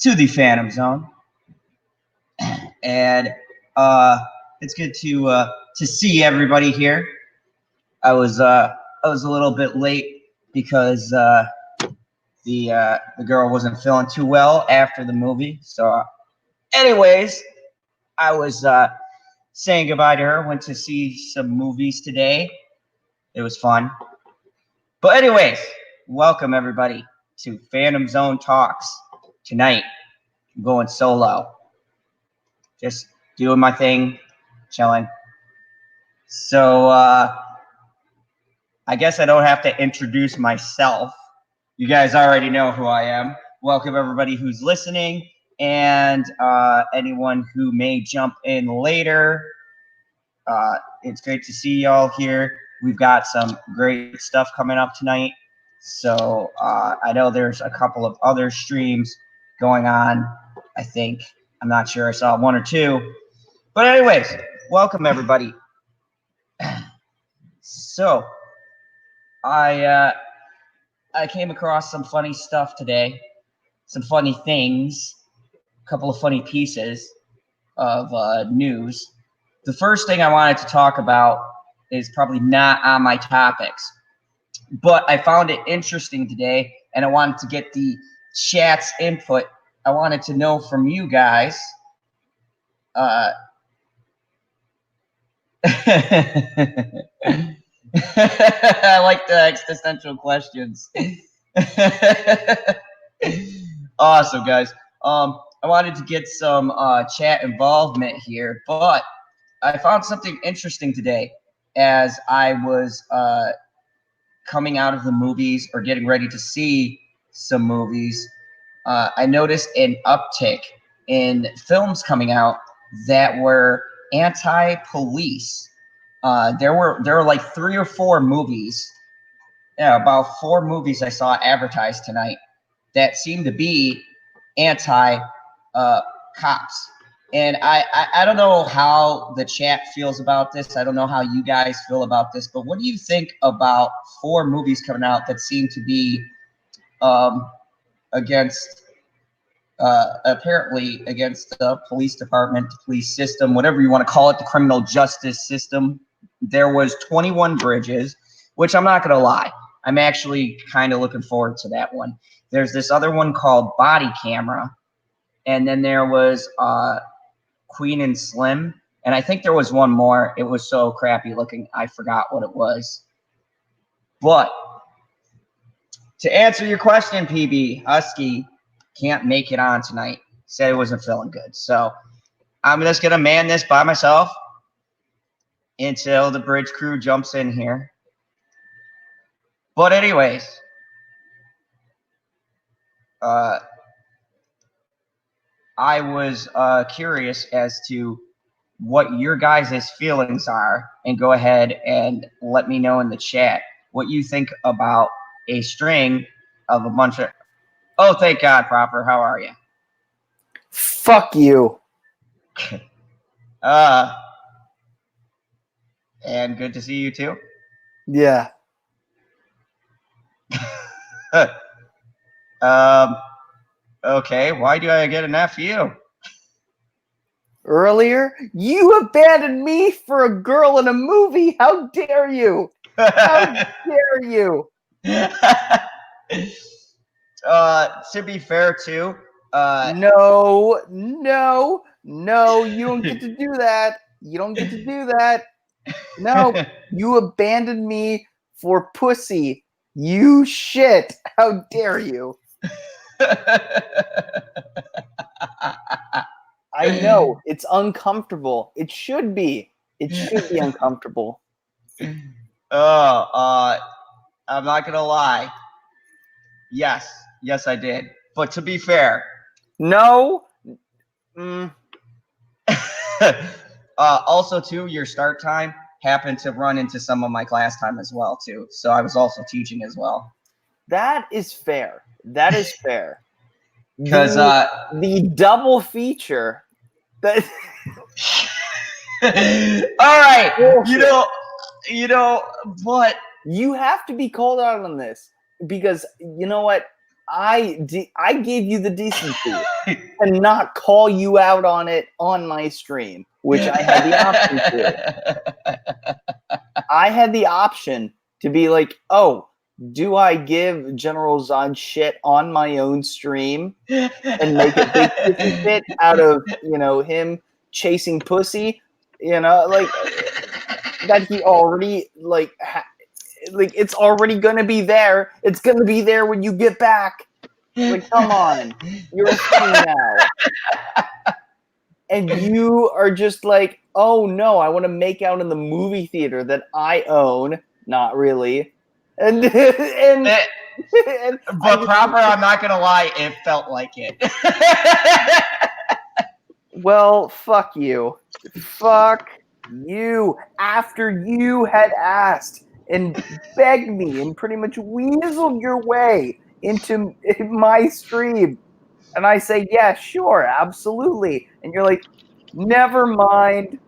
to the Phantom Zone, and it's good to see everybody here. I was a little bit late because the girl wasn't feeling too well after the movie. So, anyways, I was saying goodbye to her. Went to see some movies today. It was fun. But anyways, welcome everybody to Phantom Zone Talks. Tonight, I'm going solo. Just doing my thing, chilling. So, I guess I don't have to introduce myself. You guys already know who I am. Welcome everybody who's listening and anyone who may jump in later. It's great to see y'all here. We've got some great stuff coming up tonight. So I know there's a couple of other streams going on, I think. I'm not sure. I saw one or two. But anyways, welcome everybody. So I came across some funny stuff today, some funny things, a couple of funny pieces of news. The first thing I wanted to talk about is probably not on my topics, but I found it interesting today, and I wanted to get the chat's input. I wanted to know from you guys. I like the existential questions. Awesome, guys. I wanted to get some chat involvement here, but I found something interesting today as I was coming out of the movies or getting ready to see some movies. I noticed an uptick in films coming out that were anti-police. There were like 3 or 4 movies. Yeah, about 4 movies I saw advertised tonight that seemed to be anti cops. And I don't know how the chat feels about this. I don't know how you guys feel about this, but what do you think about 4 movies coming out that seem to be against apparently against the police department, the police system, whatever you want to call it, the criminal justice system? There was 21 Bridges, which I'm not going to lie, I'm actually kind of looking forward to that one. There's this other one called Body Camera, and then there was Queen and Slim, and I think there was one more. It was so crappy looking, I forgot what it was. But to answer your question, PB, Husky can't make it on tonight. Said he wasn't feeling good. So I'm just going to man this by myself until the bridge crew jumps in here. But anyways, I was curious as to what your guys' feelings are, and go ahead and let me know in the chat what you think about a string of a bunch of... Oh, thank God, Proper. How are you? Fuck you. And good to see you too. Yeah. Okay, why do I get an F you? Earlier, you abandoned me for a girl in a movie. How dare you? How dare you? To be fair, too. No, you don't get to do that. You don't get to do that. No, you abandoned me for pussy. You shit. How dare you? I know. It's uncomfortable. It should be. It should be uncomfortable. I'm not going to lie. Yes, I did. But to be fair. No. Also, too, your start time happened to run into some of my class time as well, too. So I was also teaching as well. That is fair. That is fair. Because the double feature. That. All right. You know, but you have to be called out on this because you know what? I gave you the decency to not call you out on it on my stream, which I had the option to. I had the option to be like, oh, do I give General Zod shit on my own stream and make a big pussy fit out of, him chasing pussy? Like that he already, it's already going to be there. It's going to be there when you get back. Like, come on. You're a thing now. And you are just like, oh no, I want to make out in the movie theater that I own. Not really. And but proper, I'm not going to lie, it felt like it. Well, fuck you. Fuck you. After you had asked and begged me and pretty much weaseled your way into my stream. And I say, yeah, sure, absolutely. And you're like, never mind,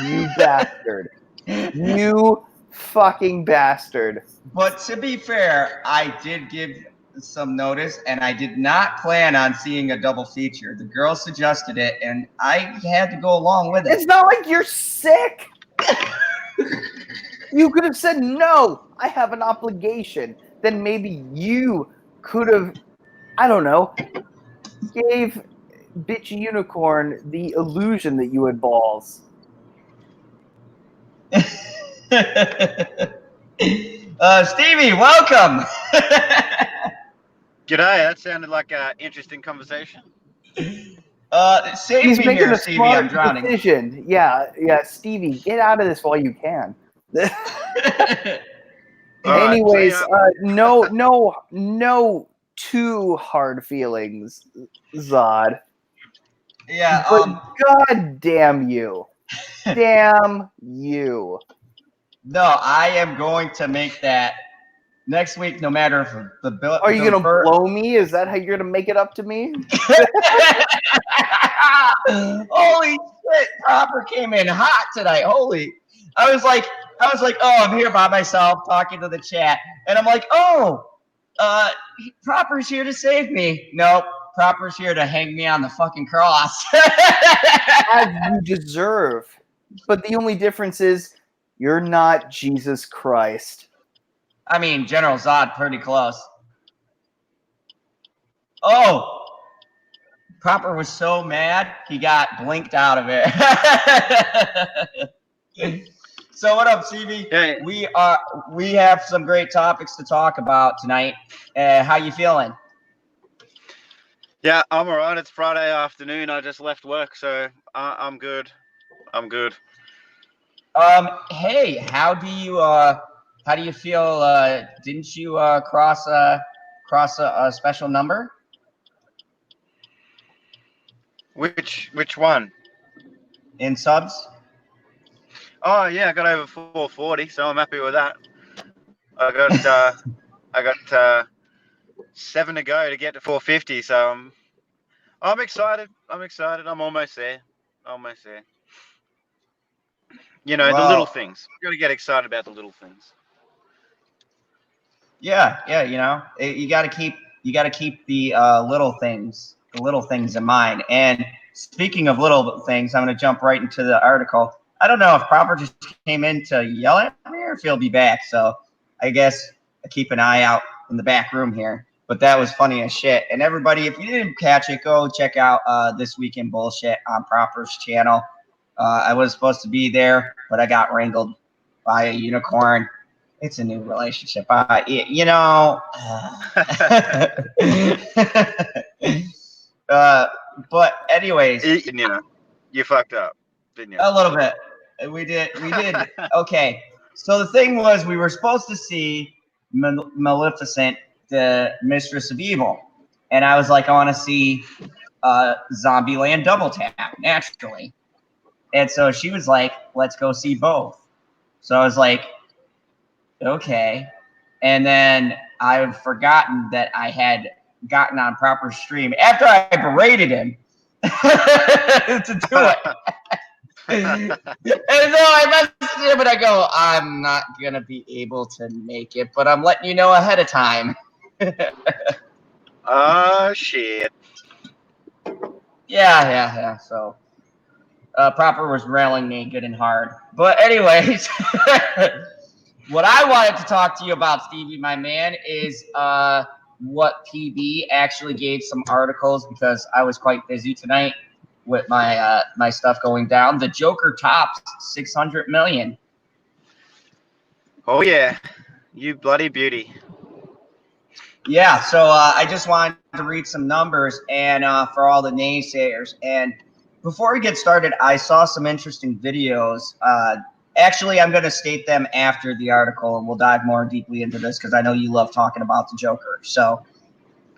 you bastard. You fucking bastard. But to be fair, I did give some notice, and I did not plan on seeing a double feature. The girl suggested it, and I had to go along with it. It's not like you're sick. You could have said, no, I have an obligation. Then maybe you could have, I don't know, gave bitch unicorn the illusion that you had balls. Stevie, welcome. G'day, that sounded like an interesting conversation. Save He's me making here, a Stevie, smart I'm drowning. decision. Yeah, Stevie, get out of this while you can. Anyways, no too hard feelings, Zod. Yeah, But god damn you. Damn you. No, I am going to make that next week, no matter if the bill. Are you going to blow me? Is that how you're going to make it up to me? Holy shit, Proper came in hot tonight. Holy. I was like, oh, I'm here by myself talking to the chat. And I'm like, oh, Proper's here to save me. Nope, Proper's here to hang me on the fucking cross. As you deserve. But the only difference is you're not Jesus Christ. I mean, General Zod, pretty close. Oh, Proper was so mad, he got blinked out of it. So what up, CV? Yeah. We have some great topics to talk about tonight. How you feeling? Yeah, I'm alright. It's Friday afternoon. I just left work, so I'm good. I'm good. Hey, how do you feel? Didn't you cross a special number? Which one? In subs? Oh yeah, I got over 440, so I'm happy with that. I got 7 to go to get to 450, so I'm excited. I'm almost there. You know, the little things. You got to get excited about the little things. Yeah. You know, you got to keep the little things in mind. And speaking of little things, I'm going to jump right into the article. I don't know if Proper just came in to yell at me or if he'll be back. So I guess I keep an eye out in the back room here. But that was funny as shit. And everybody, if you didn't catch it, go check out This Week in Bullshit on Proper's channel. I was supposed to be there, but I got wrangled by a unicorn. It's a new relationship. You know. But anyways. You know, you fucked up, didn't you? A little bit. We did. Okay. So the thing was, we were supposed to see Maleficent, the Mistress of Evil. And I was like, I want to see Zombieland Double Tap, naturally. And so she was like, let's go see both. So I was like, okay. And then I've forgotten that I had gotten on Proper stream after I berated him to do it. And so I messaged him and I go, I'm not going to be able to make it, but I'm letting you know ahead of time. Oh, shit. Yeah. So, Proper was railing me good and hard. But anyways, what I wanted to talk to you about, Stevie, my man, is what PB actually gave some articles because I was quite busy tonight with my my stuff going down. The Joker tops 600 million. Oh, yeah. You bloody beauty. Yeah, so I just wanted to read some numbers and for all the naysayers. And before we get started, I saw some interesting videos. Actually, I'm going to state them after the article, and we'll dive more deeply into this because I know you love talking about the Joker. So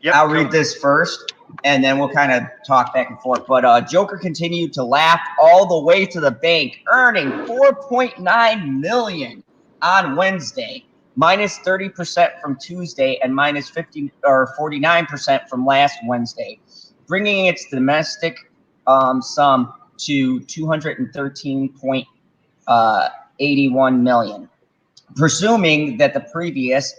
Yep, I'll cool. read this first, and then we'll kind of talk back and forth. But Joker continued to laugh all the way to the bank, earning 4.9 million on Wednesday, minus 30% from Tuesday, and minus 50 or 49% from last Wednesday, bringing its domestic sum to 213.81 million. Presuming that the previous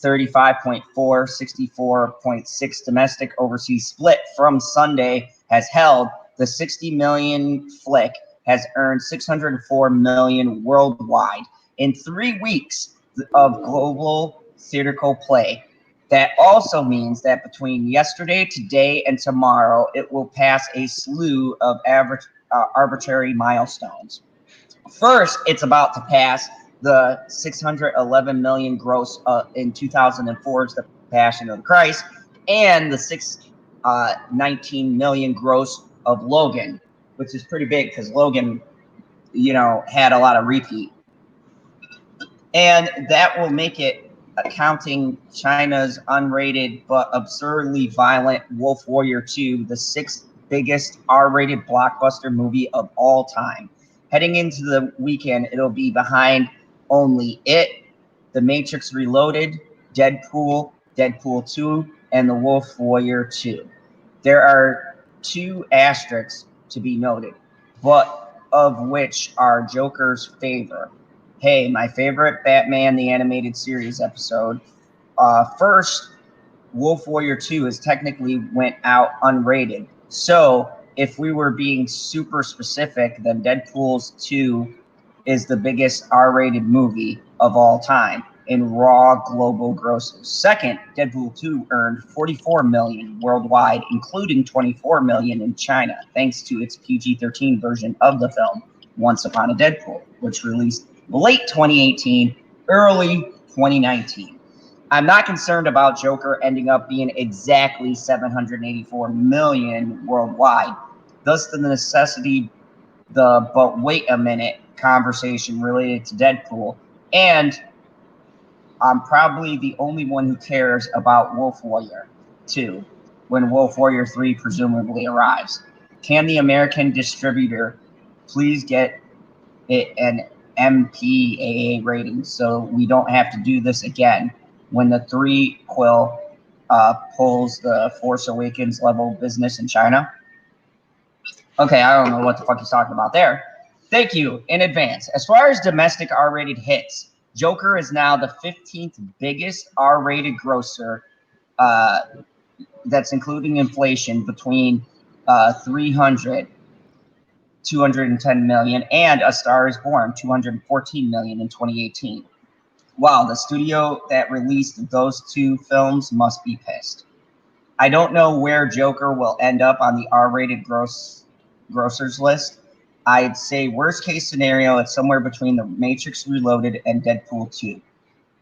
35.4, 64.6 domestic overseas split from Sunday has held, the 60 million flick has earned 604 million worldwide in 3 weeks of global theatrical play. That also means that between yesterday, today, and tomorrow, it will pass a slew of arbitrary milestones. First, it's about to pass the 611 million gross in 2004's The Passion of the Christ, and the 619 million gross of Logan, which is pretty big because Logan, had a lot of repeat. And that will make it, counting China's unrated but absurdly violent Wolf Warrior 2, the 6th biggest R-rated blockbuster movie of all time. Heading into the weekend, it'll be behind only It, The Matrix Reloaded, Deadpool, Deadpool 2, and The Wolf Warrior 2. There are 2 asterisks to be noted, but of which are Joker's favor. Hey, my favorite Batman the Animated Series episode. First, Wolf Warrior 2 is technically went out unrated. So if we were being super specific, then Deadpool's 2 is the biggest R-rated movie of all time in raw global grosses. Second, Deadpool 2 earned 44 million worldwide, including 24 million in China, thanks to its PG-13 version of the film, Once Upon a Deadpool, which released late 2018, early 2019. I'm not concerned about Joker ending up being exactly 784 million worldwide. Thus, the necessity, but wait a minute conversation related to Deadpool. And I'm probably the only one who cares about Wolf Warrior 2 when Wolf Warrior 3 presumably arrives. Can the American distributor please get it an MPAA rating so we don't have to do this again when the 3-quill pulls the Force Awakens level business in China? Okay, I don't know what the fuck he's talking about there. Thank you in advance. As far as domestic R-rated hits, Joker is now the 15th biggest R-rated grosser, that's including inflation, between 210 million, and A Star is Born, 214 million in 2018. Wow, the studio that released those 2 films must be pissed. I don't know where Joker will end up on the R-rated grossers list. I'd say worst case scenario, it's somewhere between The Matrix Reloaded and Deadpool 2,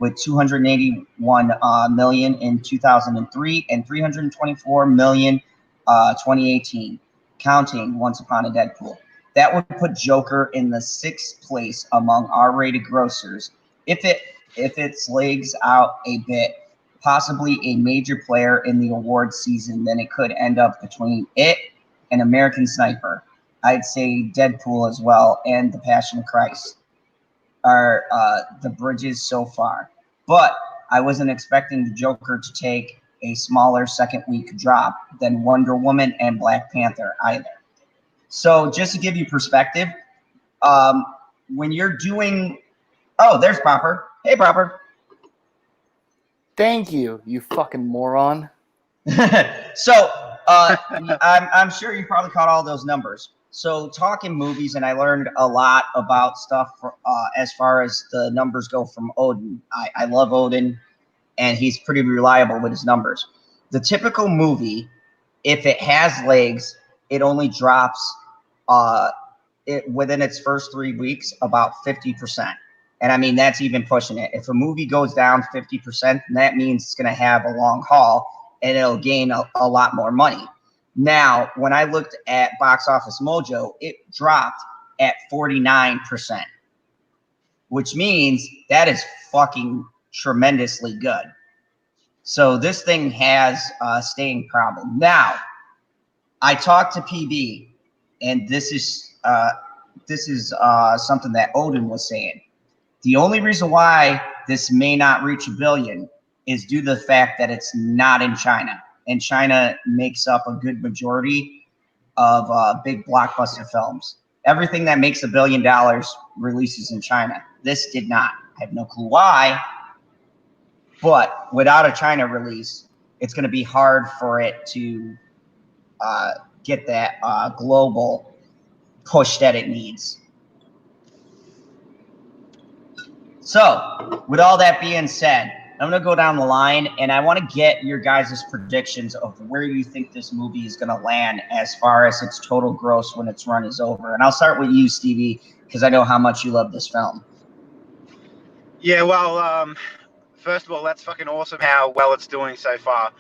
with 281 million in 2003 and 324 million 2018, counting Once Upon a Deadpool. That would put Joker in the 6th place among R-rated grossers. If its legs out a bit, possibly a major player in the awards season, then it could end up between it and American Sniper. I'd say Deadpool as well, and The Passion of Christ are the bridges so far. But I wasn't expecting the Joker to take a smaller second week drop than Wonder Woman and Black Panther either. So just to give you perspective, when you're doing... Oh, there's Proper. Hey, Proper. Thank you, you fucking moron. So, I'm sure you probably caught all those numbers. So, talking movies, and I learned a lot about stuff as far as the numbers go from Odin. I love Odin, and he's pretty reliable with his numbers. The typical movie, if it has legs, it only drops within its first 3 weeks about 50%. And I mean, that's even pushing it. If a movie goes down 50%, that means it's going to have a long haul and it'll gain a lot more money. Now, when I looked at Box Office Mojo, it dropped at 49%, which means that is fucking tremendously good. So this thing has a staying problem. Now, I talked to PB, and this is something that Odin was saying. The only reason why this may not reach $1 billion is due to the fact that it's not in China, and China makes up a good majority of big blockbuster films. Everything that makes $1 billion releases in China. This did not. I have no clue why, but without a China release, it's going to be hard for it to get that global push that it needs. So, with all that being said, I'm going to go down the line, and I want to get your guys' predictions of where you think this movie is going to land as far as its total gross when its run is over. And I'll start with you, Stevie, because I know how much you love this film. Yeah, well, first of all, that's fucking awesome how well it's doing so far.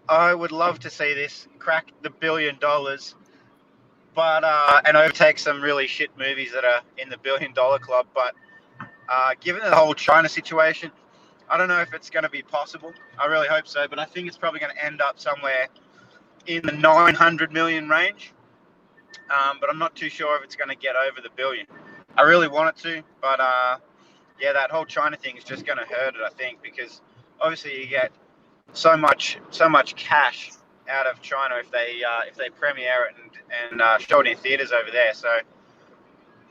I would love to see this crack the $1 billion, but and overtake some really shit movies that are in the $1 billion club. But given the whole China situation, I don't know if it's going to be possible. I really hope so, but I think it's probably going to end up somewhere in the 900 million range. But I'm not too sure if it's going to get over the $1 billion. I really want it to, but yeah, that whole China thing is just going to hurt it, I think, because obviously you get so much cash out of China if they premiere it and show it in theaters over there. So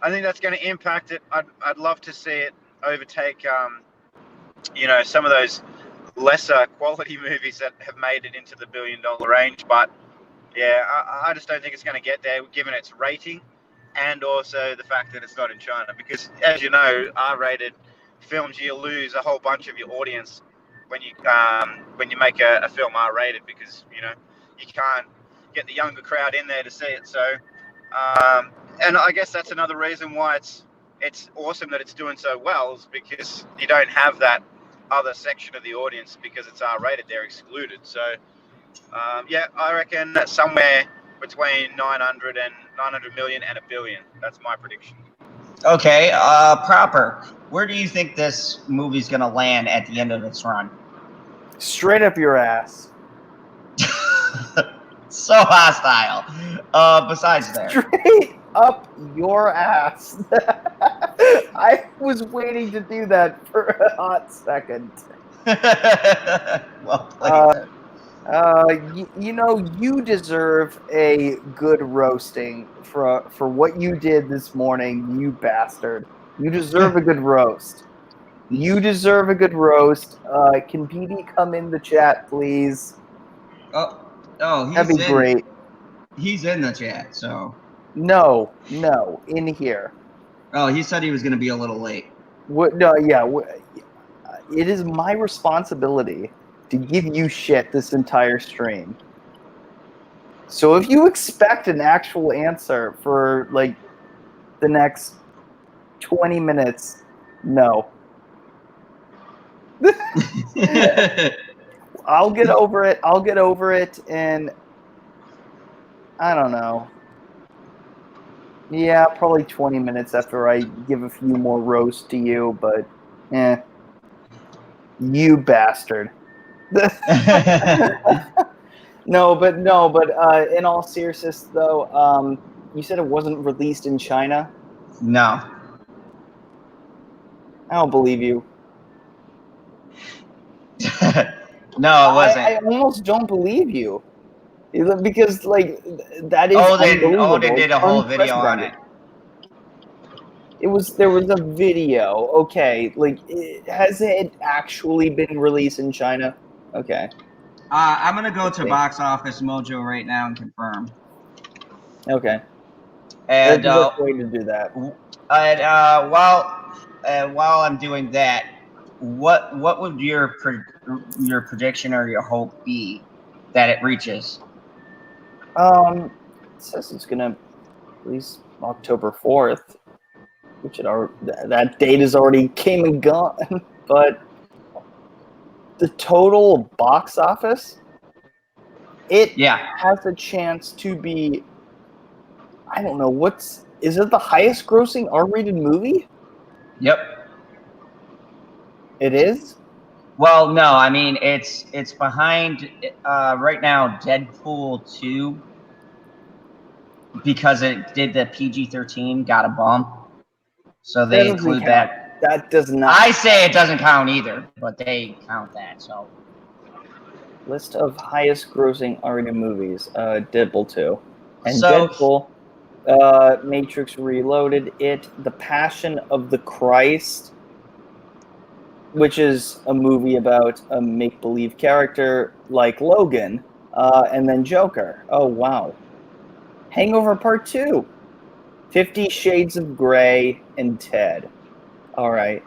I think that's going to impact it. I'd love to see it overtake some of those lesser quality movies that have made it into the $1 billion range. But yeah, I just don't think it's going to get there given its rating and also the fact that it's not in China. Because as you know, R-rated films, you lose a whole bunch of your audience when you make a film R-rated, because you can't get the younger crowd in there to see it. So and I guess that's another reason why it's awesome that it's doing so well, is because you don't have that other section of the audience because it's R-rated. They're excluded. So yeah, I reckon that's somewhere between 900 million and $1 billion. That's my prediction. Okay, Proper, where do you think this movie's going to land at the end of its run? Straight up your ass. So hostile. Besides that. Straight up your ass. I was waiting to do that for a hot second. Well played. You deserve a good roasting for what you did this morning, you bastard. You deserve a good roast. You deserve a good roast. Can PD come in the chat, please? Oh, that'd be great. He's in the chat, so. No, in here. Oh, he said he was going to be a little late. What? No, yeah. It is my responsibility to give you shit this entire stream. So if you expect an actual answer for like the next 20 minutes, no. I'll get over it and I don't know. Yeah, probably 20 minutes after I give a few more roasts to you, but you bastard. No, but in all seriousness though, you said it wasn't released in China? No. I don't believe you. No, it wasn't. I almost don't believe you. Because, like, that is Odin did a whole video on it. There was a video. Okay, like, has it actually been released in China? Okay. I'm gonna go to Okay. Box Office Mojo right now and confirm. Okay. And That's the best way to do that. while I'm doing that, what would your prediction or your hope be that it reaches? It says it's gonna release October 4th, which that date is already came and gone. But the total box office, it has a chance to be. I don't know is it the highest grossing R-rated movie? Yep. It is? Well, no, I mean it's behind right now Deadpool 2 because it did the PG-13 got a bump. So they include that. That does not. I say it doesn't count either, but they count that. So list of highest grossing R-rated movies, Deadpool 2. And So- Deadpool, Matrix Reloaded, The Passion of the Christ, which is a movie about a make-believe character like Logan, and then Joker. Oh, wow. Hangover Part 2, 50 Shades of Grey, and Ted. All right.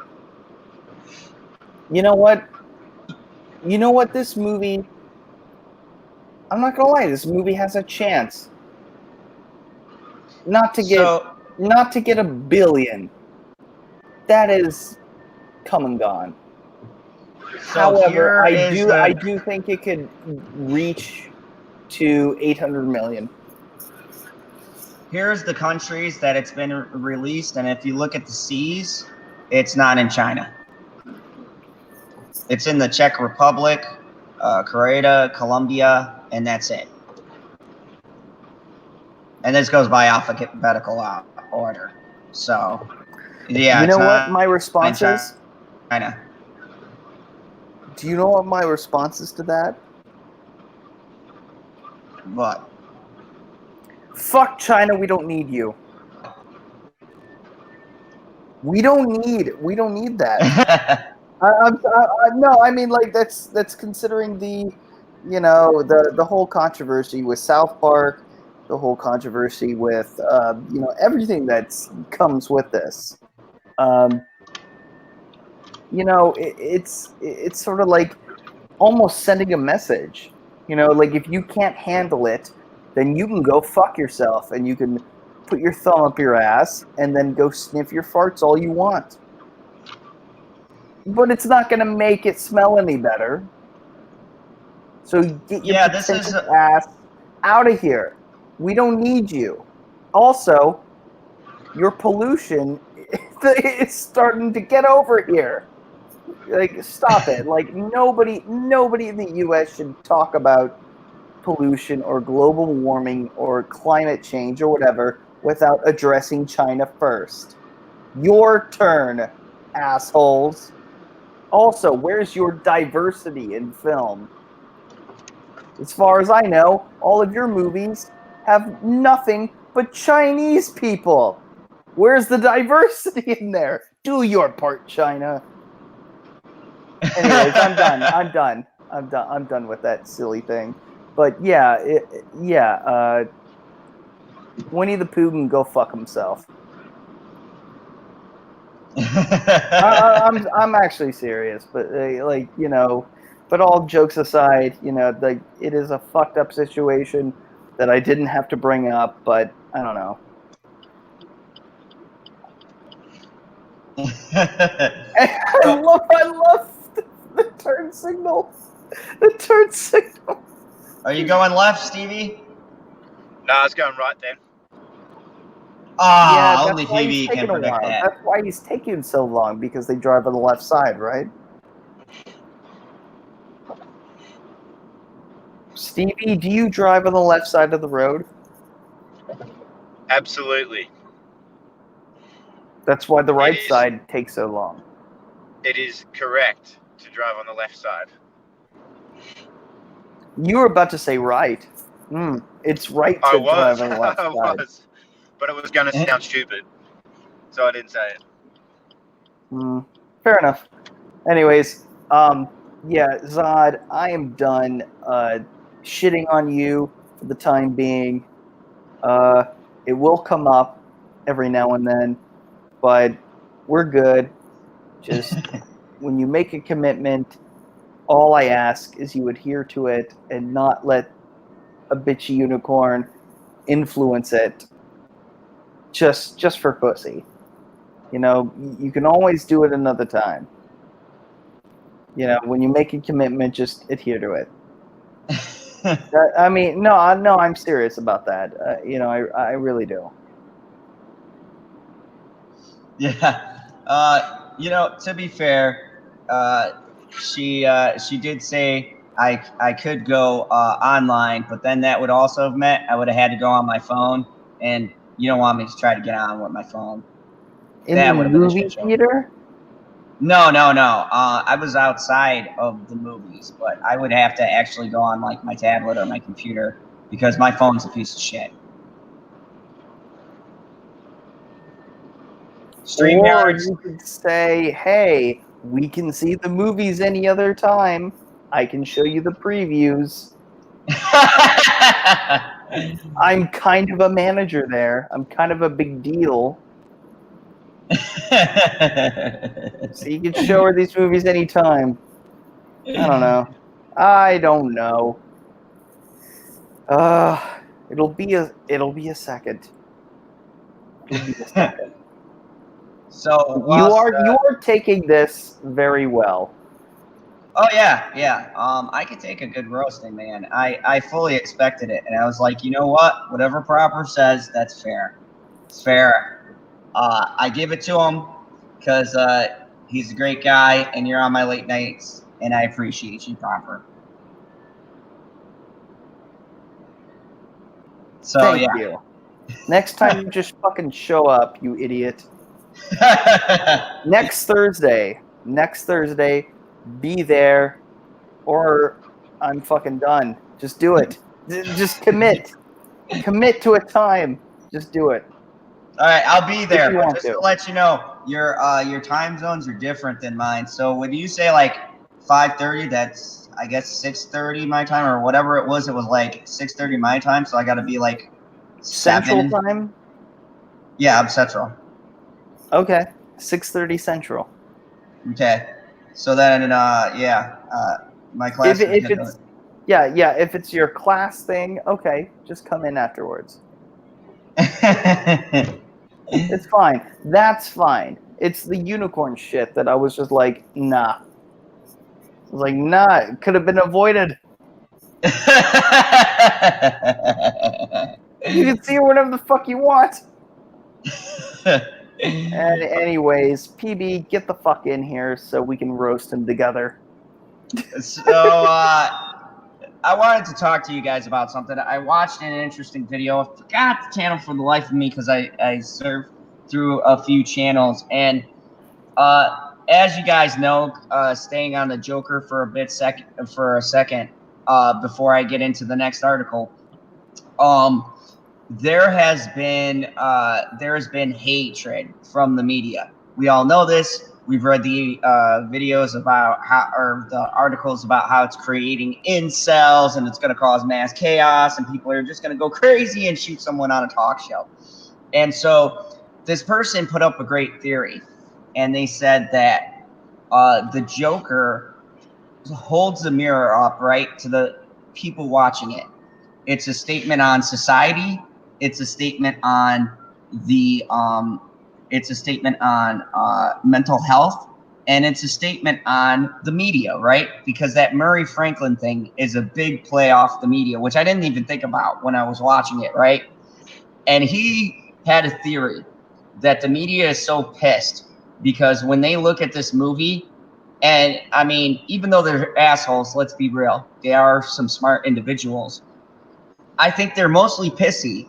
You know what? This movie, I'm not gonna lie, this movie has a chance not to get $1 billion. That is come and gone. However, I do think it could reach to 800 million. Here's the countries that it's been released, and if you look at the C's, it's not in China. It's in the Czech Republic, Croatia, Colombia, and that's it. And this goes by alphabetical order. So, yeah. You know what my response is? China. Do you know what my response is to that? What? Fuck China, we don't need you. We don't need that. No, I mean, like, that's considering the whole controversy with South Park, the whole controversy with everything that comes with this. It's sort of like almost sending a message. Like, if you can't handle it, then you can go fuck yourself, and you can put your thumb up your ass and then go sniff your farts all you want. But it's not going to make it smell any better. So get your ass out of here. We don't need you. Also, your pollution is starting to get over here. Like, stop it. Like, nobody in the U.S. should talk about pollution or global warming or climate change or whatever without addressing China first. Your turn, assholes. Also, where's your diversity in film? As far as I know, all of your movies have nothing but Chinese people. Where's the diversity in there? Do your part, China. Anyways, I'm done with that silly thing. But yeah, Winnie the Pooh can go fuck himself. I'm actually serious, but but all jokes aside, like, it is a fucked up situation that I didn't have to bring up, but I don't know. I love the turn signal. The turn signal. Are you going left, Stevie? No, I was going right then. Only TV can predict that. That's why he's taking so long, because they drive on the left side, right? Stevie, do you drive on the left side of the road? Absolutely. That's why the right side takes so long. It is correct to drive on the left side. You were about to say right. It's right to drive on the left side. But it was going to sound stupid. so I didn't say it. Fair enough. Anyways, yeah, Zod, I am done shitting on you for the time being. It will come up every now and then, but we're good. Just when you make a commitment, all I ask is you adhere to it and not let a bitchy unicorn influence it just for pussy. You know, you can always do it another time. You know, when you make a commitment, just adhere to it. I mean, no, I'm serious about that. You know, I really do. Yeah. You know, to be fair, she did say I could go online, but then that would also have meant I would have had to go on my phone, and you don't want me to try to get on with my phone. In That the would have been a movie shit show. theater? No. I was outside of the movies, but I would have to actually go on like my tablet or my computer because my phone's a piece of shit. Or StreamYards. you could say, hey, we can see the movies any other time. I can show you the previews. I'm kind of a manager there. I'm kind of a big deal. So you can show her these movies anytime. I don't know. I don't know. It'll be a second. It'll be a second. So You are taking this very well. Oh yeah. I could take a good roasting, man. I fully expected it, and I was like, you know what? Whatever Proper says, that's fair. It's fair. I give it to him because he's a great guy, and you're on my late nights, and I appreciate you, Proper. So Thank yeah. you. Next time, you just fucking show up, you idiot. Next Thursday, be there, or I'm fucking done. Just do it. Just commit. Commit to a time. Just do it. All right, I'll be there. If you But want just to. to let you know, your time zones are different than mine. So when you say like 5:30, that's I guess 6:30 my time or whatever it was. It was like 6:30 my time. So I got to be like Central 7. time? Yeah, I'm Central. Okay. 6:30 Central. Okay. So then, my class is If gonna. it's if it's your class thing, okay, just come in afterwards. It's fine. That's fine. It's the unicorn shit that I was just like, nah. I was like, nah, it could have been avoided. You can see her whenever the fuck you want. And anyways, PB, get the fuck in here so we can roast him together. So I wanted to talk to you guys about something. I watched an interesting video. I forgot the channel for the life of me because I surfed through a few channels. And as you guys know, staying on the Joker for a second, before I get into the next article, there has been hatred from the media. We all know this. We've read the videos about how, or the articles about how it's creating incels and it's going to cause mass chaos and people are just going to go crazy and shoot someone on a talk show. And so this person put up a great theory, and they said that the Joker holds the mirror up right to the people watching it. It's a statement on society. It's a statement on the it's a statement on mental health, and it's a statement on the media, right? Because that Murray Franklin thing is a big play off the media, which I didn't even think about when I was watching it, right? And he had a theory that the media is so pissed because when they look at this movie, and I mean, even though they're assholes, let's be real, they are some smart individuals. I think they're mostly pissy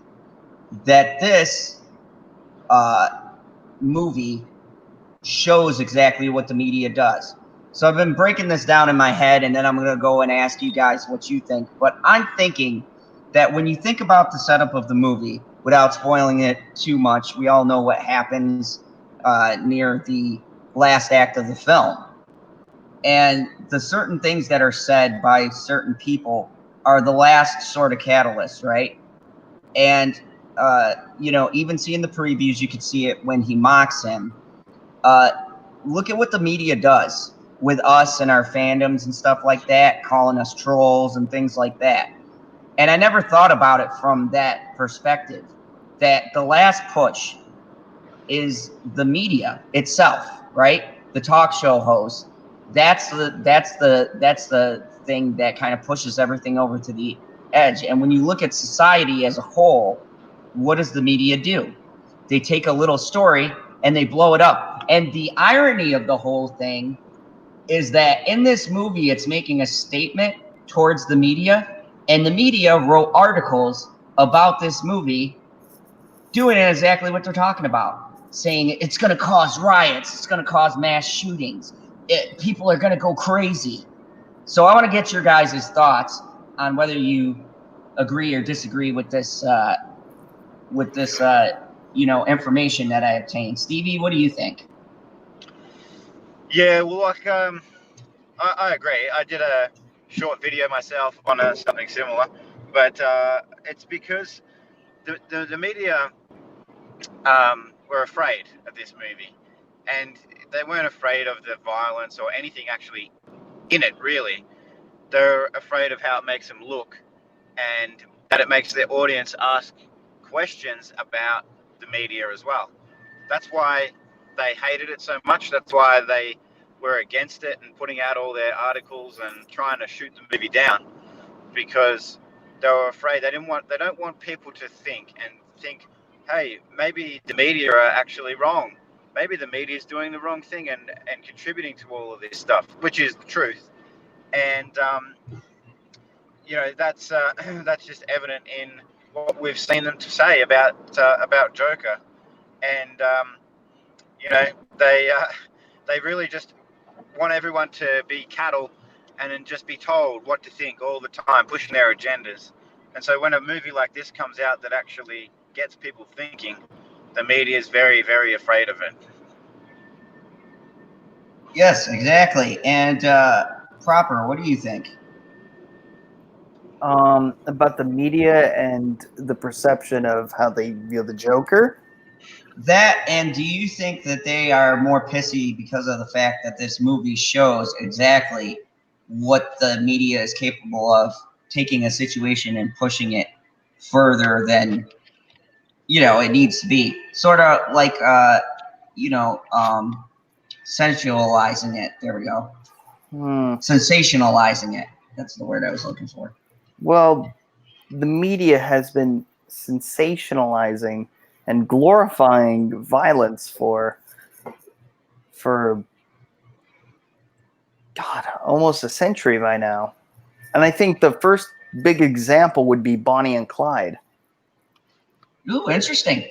that this movie shows exactly what the media does. So I've been breaking this down in my head, and then I'm going to go and ask you guys what you think. But I'm thinking that when you think about the setup of the movie, without spoiling it too much, we all know what happens near the last act of the film. And the certain things that are said by certain people are the last sort of catalyst, right? And, even seeing the previews, you could see it when he mocks him. Look at what the media does with us and our fandoms and stuff like that, calling us trolls and things like that. And I never thought about it from that perspective, that the last push is the media itself, right? The talk show host. That's the thing that kind of pushes everything over to the edge. And when you look at society as a whole, what does the media do? They take a little story and they blow it up. And the irony of the whole thing is that in this movie, it's making a statement towards the media, and the media wrote articles about this movie doing exactly what they're talking about, saying it's going to cause riots, it's going to cause mass shootings, people are going to go crazy. So I want to get your guys' thoughts on whether you agree or disagree with this information that I obtained. Stevie, what do you think? Yeah, well, I agree. I did a short video myself on something similar, but it's because the media were afraid of this movie, and they weren't afraid of the violence or anything actually in it, really. They're afraid of how it makes them look, and that it makes their audience ask questions about the media as well. That's why they hated it so much. That's why they were against it and putting out all their articles and trying to shoot the movie down, because they were afraid. They don't want people to think, hey, maybe the media are actually wrong. Maybe the media is doing the wrong thing and contributing to all of this stuff, which is the truth. And that's that's just evident in what we've seen them to say about Joker. And they really just want everyone to be cattle and then just be told what to think all the time, pushing their agendas. And so when a movie like this comes out that actually gets people thinking, the media is very, very afraid of it. Yes, exactly. And Proper, what do you think? About the media and the perception of how they view the Joker. That, and do you think that they are more pissy because of the fact that this movie shows exactly what the media is capable of, taking a situation and pushing it further than it needs to be? Sort of like sensualizing it. There we go. Sensationalizing it. That's the word I was looking for. Well, the media has been sensationalizing and glorifying violence for God, almost a century by now. And I think the first big example would be Bonnie and Clyde. Ooh, interesting.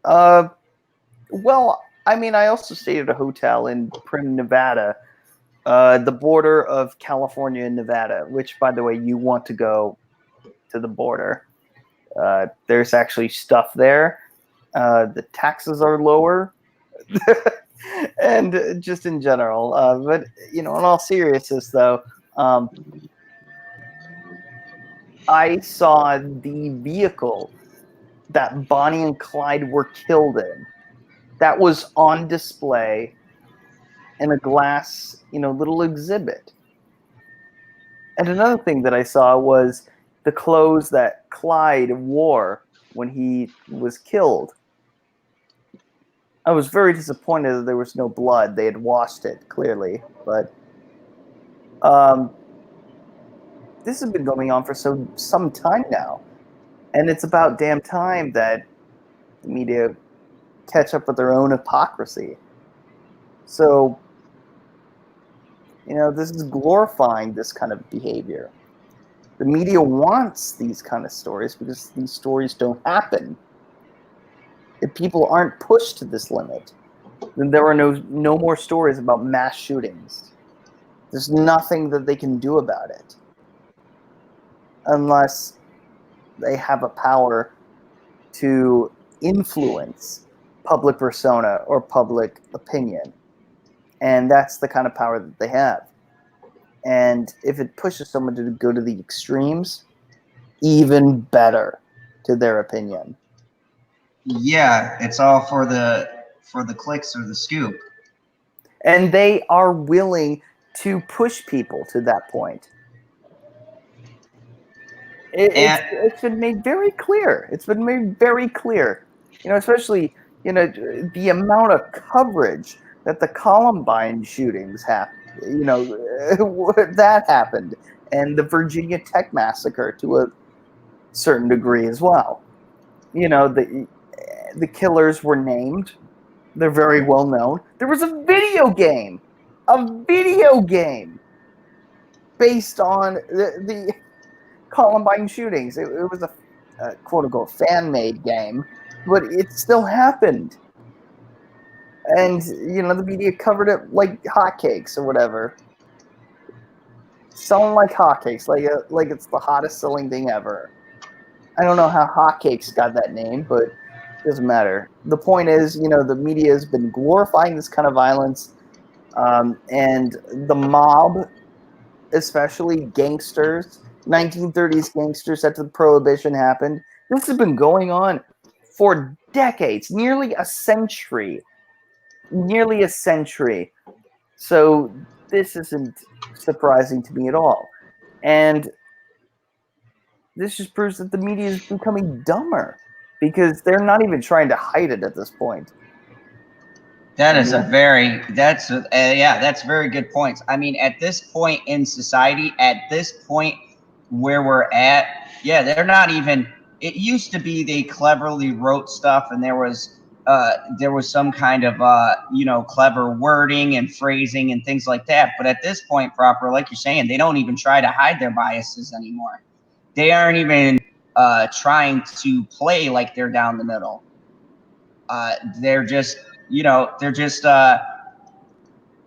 Well, I mean, I also stayed at a hotel in Prim, Nevada, the border of California and Nevada, which, by the way, you want to go to the border. There's actually stuff there. The taxes are lower. And just in general. But, in all seriousness, though, I saw the vehicle that Bonnie and Clyde were killed in. That was on display in a glass, little exhibit. And another thing that I saw was the clothes that Clyde wore when he was killed. I was very disappointed that there was no blood. They had washed it, clearly. But this has been going on for some time now. And it's about damn time that the media catch up with their own hypocrisy. So, this is glorifying this kind of behavior. The media wants these kind of stories because these stories don't happen. If people aren't pushed to this limit, then there are no more stories about mass shootings. There's nothing that they can do about it. Unless they have a power to influence public persona or public opinion. And that's the kind of power that they have. And if it pushes someone to go to the extremes, even better to their opinion. Yeah, it's all for the clicks or the scoop. And they are willing to push people to that point. It's been made very clear. It's been made very clear. Especially, the amount of coverage that the Columbine shootings happened. That happened. And the Virginia Tech massacre to a certain degree as well. The killers were named. They're very well known. There was a video game based on the Columbine shootings. It was a quote-unquote fan-made game, but it still happened. And, the media covered it like hotcakes or whatever. Selling like hotcakes, like it's the hottest selling thing ever. I don't know how hotcakes got that name, but it doesn't matter. The point is, the media has been glorifying this kind of violence, and the mob, especially gangsters, 1930s gangsters after the Prohibition happened. This has been going on for decades, nearly a century. So this isn't surprising to me at all. And this just proves that the media is becoming dumber because they're not even trying to hide it at this point. That's very good points. I mean, at this point in society, at this point where we're at, they're not even. It used to be they cleverly wrote stuff, and there was some kind of clever wording and phrasing and things like that. But at this point, proper, like you're saying, they don't even try to hide their biases anymore. They aren't even trying to play like they're down the middle. They're just.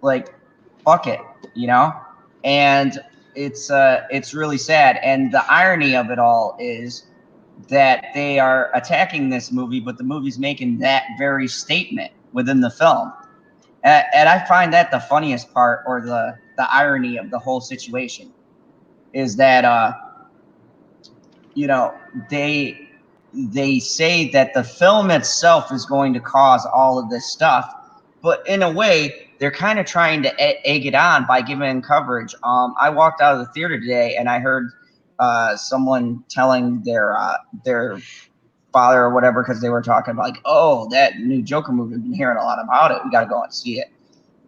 Like, fuck it, and it's really sad. And the irony of it all is that they are attacking this movie, but the movie's making that very statement within the film. And I find that the funniest part, or the irony of the whole situation, is that they say that the film itself is going to cause all of this stuff, but in a way, they're kind of trying to egg it on by giving coverage. I walked out of the theater today, and I heard someone telling their father or whatever, because they were talking about, like, oh, that new Joker movie, I've been hearing a lot about it. We got to go and see it.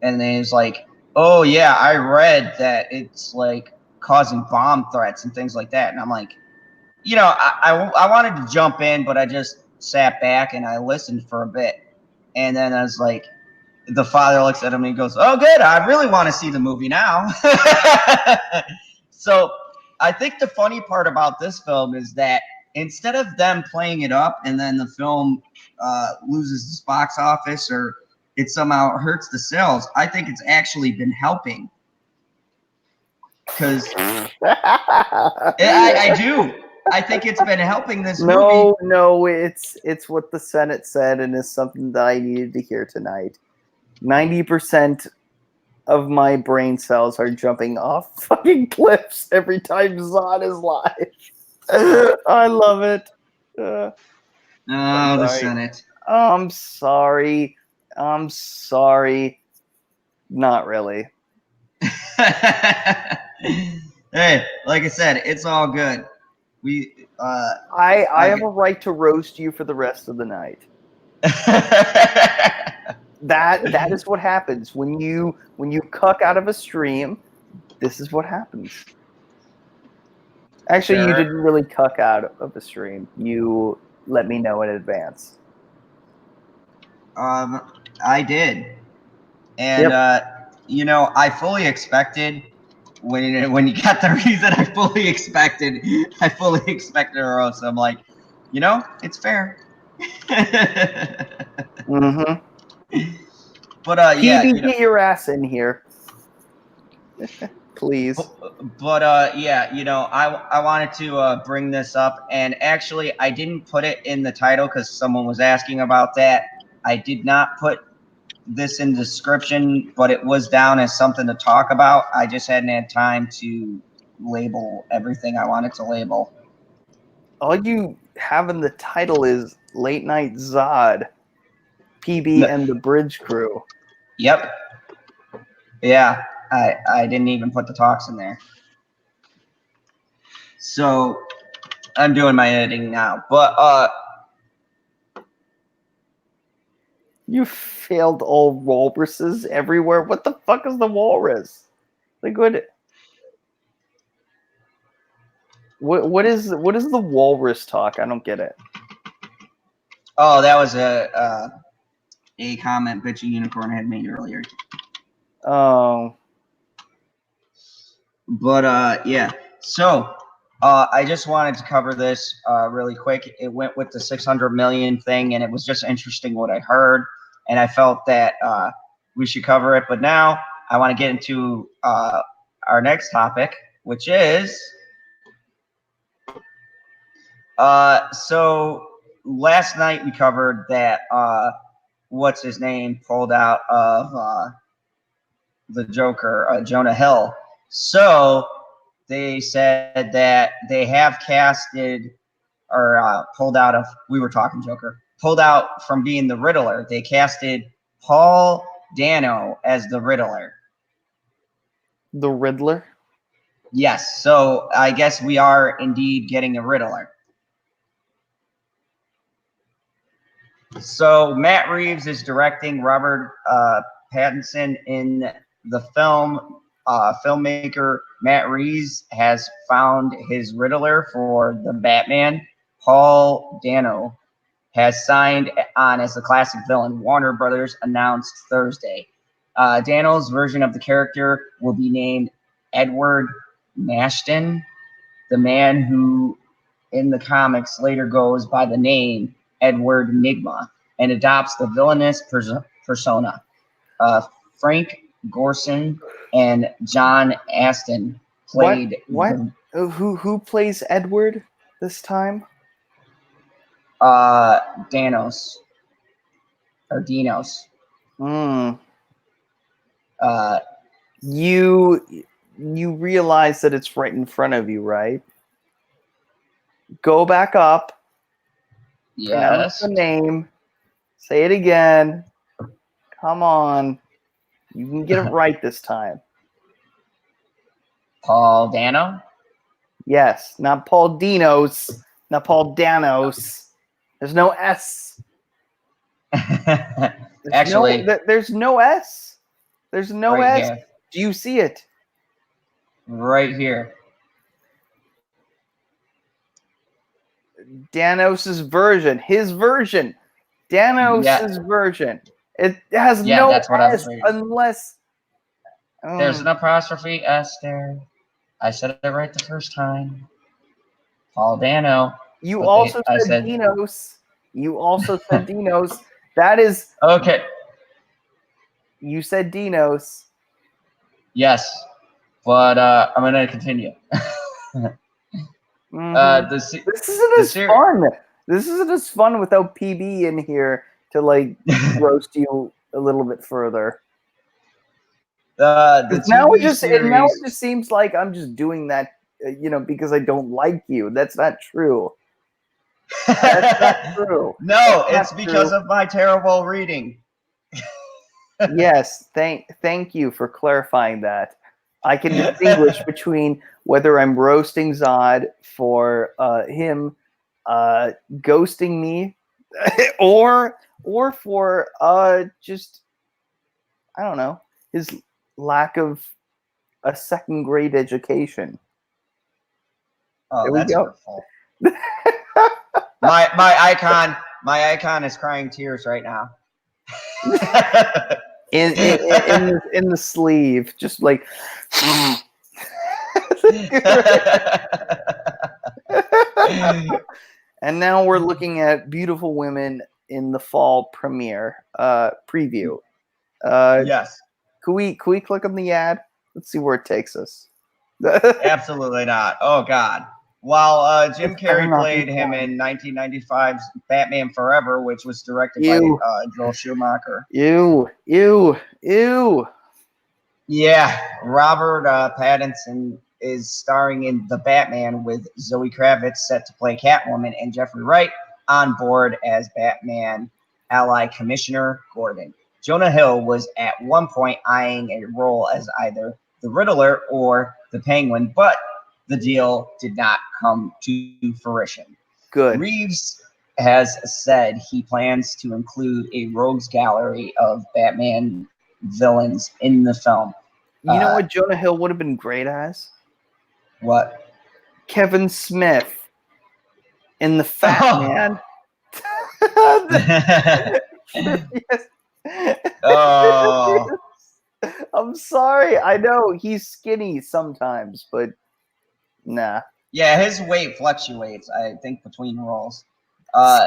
And then he's like, oh, yeah, I read that it's, like, causing bomb threats and things like that. And I'm like, I wanted to jump in, but I just sat back and I listened for a bit. And then I was like, the father looks at him and he goes, oh, good, I really want to see the movie now. So I think the funny part about this film is that instead of them playing it up and then the film loses its box office or it somehow hurts the sales, I think it's actually been helping. Because I do. I think it's been helping this movie. No, it's what the Senate said, and it's something that I needed to hear tonight. 90% of my brain cells are jumping off fucking cliffs every time Zod is live. I love it. The Senate. I'm sorry. Not really. Hey, like I said, it's all good. I have a right to roast you for the rest of the night. That is what happens when you cuck out of a stream. This is what happens. Actually, you didn't really cuck out of a stream. You let me know in advance. I did, and I fully expected when you got the reason. I fully expected a roast. I'm like, it's fair. Mm-hmm. But PB, get your ass in here, please. But I wanted to bring this up, and actually, I didn't put it in the title because someone was asking about that. I did not put this in the description, but it was down as something to talk about. I just hadn't had time to label everything I wanted to label. All you have in the title is Late Night Zod, PB and the Bridge Crew. Yep. Yeah, I didn't even put the talks in there. So I'm doing my editing now. But You failed all walruses everywhere. What the fuck is the walrus? Like what is the walrus talk? I don't get it. oh, that was a comment Bitchy Unicorn had made earlier. Oh. But yeah. So I just wanted to cover this really quick. It went with the 600 million thing, and it was just interesting what I heard, and I felt that we should cover it. But now I want to get into our next topic, which is so last night we covered that what's his name pulled out of the Joker, Jonah Hill. So they said that they have casted or pulled out of, we were talking Joker, pulled out from being the Riddler. They casted Paul Dano as the Riddler. The Riddler? Yes, so I guess we are indeed getting a Riddler. So Matt Reeves is directing Robert Pattinson in the film. Filmmaker Matt Reeves has found his Riddler for the Batman. Paul Dano has signed on as the classic villain. Warner Brothers announced Thursday. Dano's version of the character will be named Edward Nashton, the man who in the comics later goes by the name Edward Nigma and adopts the villainous persona. Frank Gorson and John Aston played. What? Who plays Edward this time? Danos or Dinos. You realize that it's right in front of you, right? Go back up. Pronounce Yes. the name. Say it again. Come on. You can get it right this time. Paul Dano? Yes, not Paul Dinos, not Paul Danos. There's no S. Actually, there's no S. There's no right S. here. Do you see it? Right here. Danos's version. His version. Danos's version. It has no that's what S I was unless... There's an apostrophe S there. I said it right the first time. Paul Dano. You also said Dinos. You also said Dinos. That is... Okay. You said Dinos. Yes. But I'm going to continue. This isn't as fun. This isn't as fun without PB in here to like roast you a little bit further. Now it just seems like I'm just doing that, because I don't like you. That's not true. That's not true. No, it's because of my terrible reading. Yes, thank you for clarifying that. I can distinguish between whether I'm roasting Zod for him ghosting me, or for just, I don't know, his lack of a second grade education. Oh, that's hurtful. my icon is crying tears right now. in the sleeve, just like. And now we're looking at Beautiful Women in the Fall premiere preview. Yes. Can we click on the ad? Let's see where it takes us. Absolutely not. Oh God. While Jim It's better Carrey not played be him porn. in 1995's Batman Forever, which was directed by Ew. Joel Schumacher. Ew. Yeah, Robert Pattinson is starring in The Batman with Zoe Kravitz set to play Catwoman and Jeffrey Wright on board as Batman ally Commissioner Gordon. Jonah Hill was at one point eyeing a role as either the Riddler or the Penguin, but the deal did not come to fruition. Good. Reeves has said he plans to include a rogues gallery of Batman villains in the film. You know what Jonah Hill would have been great as? What? Kevin Smith in The Fat Man. Yes. Oh. I'm sorry. I know he's skinny sometimes, but nah. Yeah, his weight fluctuates, I think, between roles.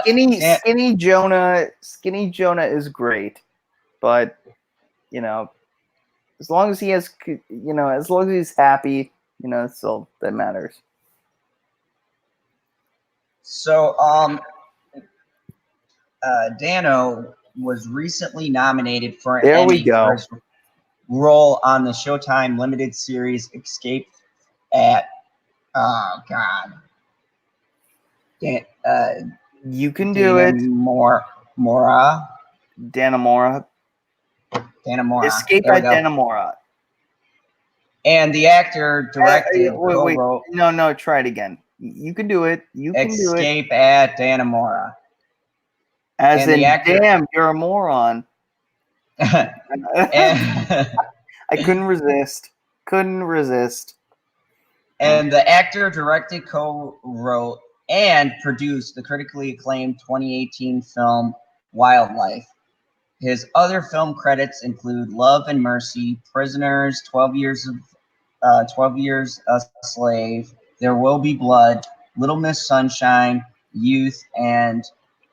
Skinny Jonah is great, but you know, as long as he has, as long as he's happy, that's all that matters. So, Dano was recently nominated for an Emmy for his role on the Showtime limited series Escape at, oh God. You can do it. Danamora. Escape at Danamora. And the actor directed, wait. No, try it again. You can do it. Escape at Danamora. As in, damn, you're a moron. I couldn't resist. And the actor directed, co-wrote, and produced the critically acclaimed 2018 film Wildlife. His other film credits include Love and Mercy, Prisoners, 12 Years a Slave, There Will Be Blood, Little Miss Sunshine, Youth, and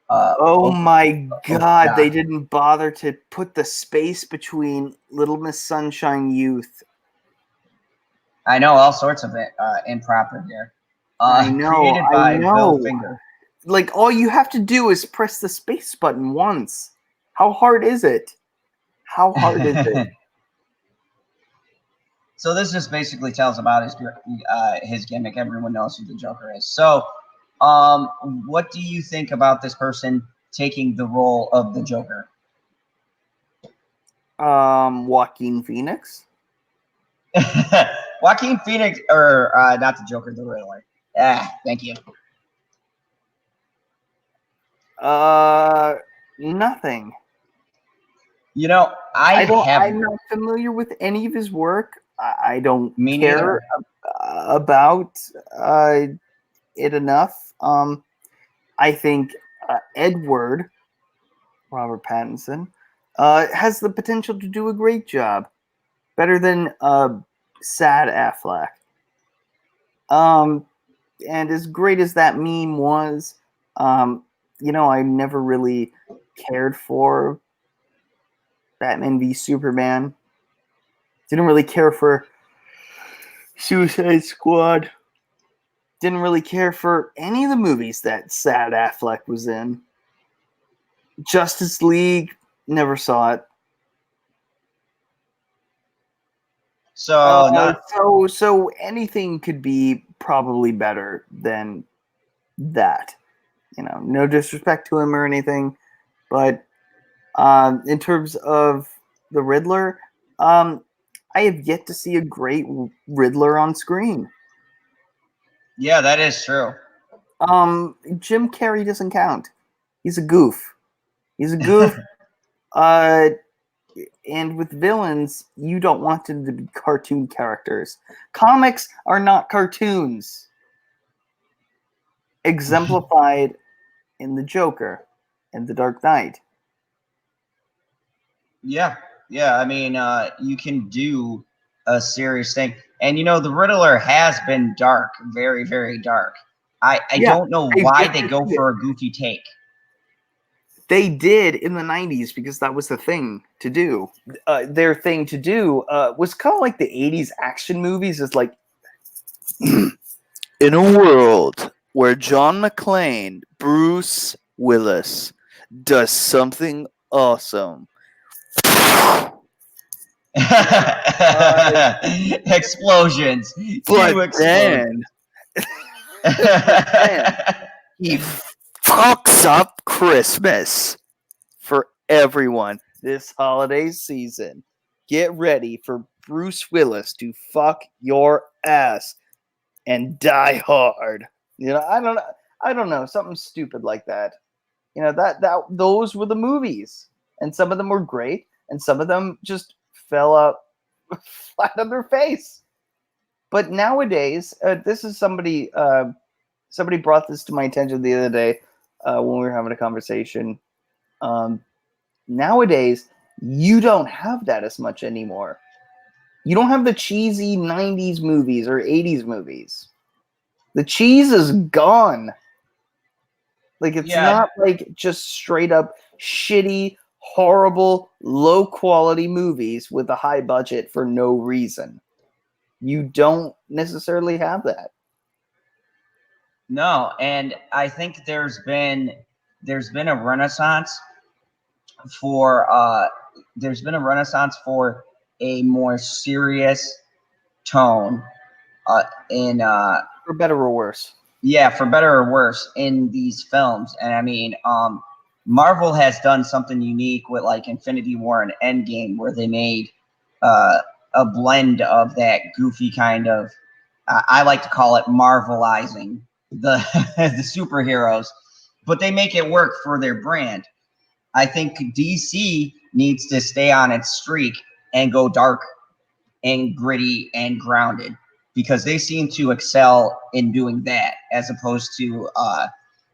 oh my God, they didn't bother to put the space between Little Miss Sunshine, Youth. I know, all sorts of it improper here. I know. Created by Bill Finger. Like, all you have to do is press the space button once. How hard is it? So this just basically tells about his gimmick. Everyone knows who the Joker is. So, what do you think about this person taking the role of the Joker? Joaquin Phoenix. Joaquin Phoenix, or not the Joker, the Riddler. Thank you. Nothing. I'm not familiar with any of his work. I don't care about it enough. I think Edward, Robert Pattinson, has the potential to do a great job. Better than sad Affleck. And as great as that meme was, I never really cared for Batman v Superman. Didn't really care for Suicide Squad. Didn't really care for any of the movies that sad Affleck was in. Justice League, never saw it. So anything could be probably better than that. No disrespect to him or anything, but in terms of the Riddler, I have yet to see a great Riddler on screen. Yeah, that is true. Jim Carrey doesn't count. He's a goof. And with villains, you don't want them to be cartoon characters. Comics are not cartoons. Exemplified in the Joker and the Dark Knight. Yeah. I mean, you can do a serious thing. And, the Riddler has been dark, very, very dark. I don't know why they go for a goofy take. They did in the 90s because that was the thing to do. Their thing to do was kind of like the 80s action movies. It's like, In a world where John McClane, Bruce Willis, does something awesome. Explosions. But Two explosions. then he fucks up Christmas for everyone this holiday season. Get ready for Bruce Willis to fuck your ass and Die Hard. You know, I don't know, something stupid like that. You know, those were the movies, and some of them were great, and some of them just fell out flat on their face. But nowadays, this is somebody brought this to my attention the other day when we were having a conversation. Nowadays, you don't have that as much anymore. You don't have the cheesy 90s movies or 80s movies. The cheese is gone. Like, it's not like just straight up shitty, horrible, low quality movies with a high budget for no reason. You don't necessarily have that. No, and I think there's been a renaissance for a more serious tone in for better or worse. Yeah, for better or worse in these films. And I mean, Marvel has done something unique with like Infinity War and Endgame, where they made a blend of that goofy kind of, I like to call it Marvelizing the the superheroes, but they make it work for their brand. I think DC needs to stay on its streak and go dark and gritty and grounded, because they seem to excel in doing that as opposed to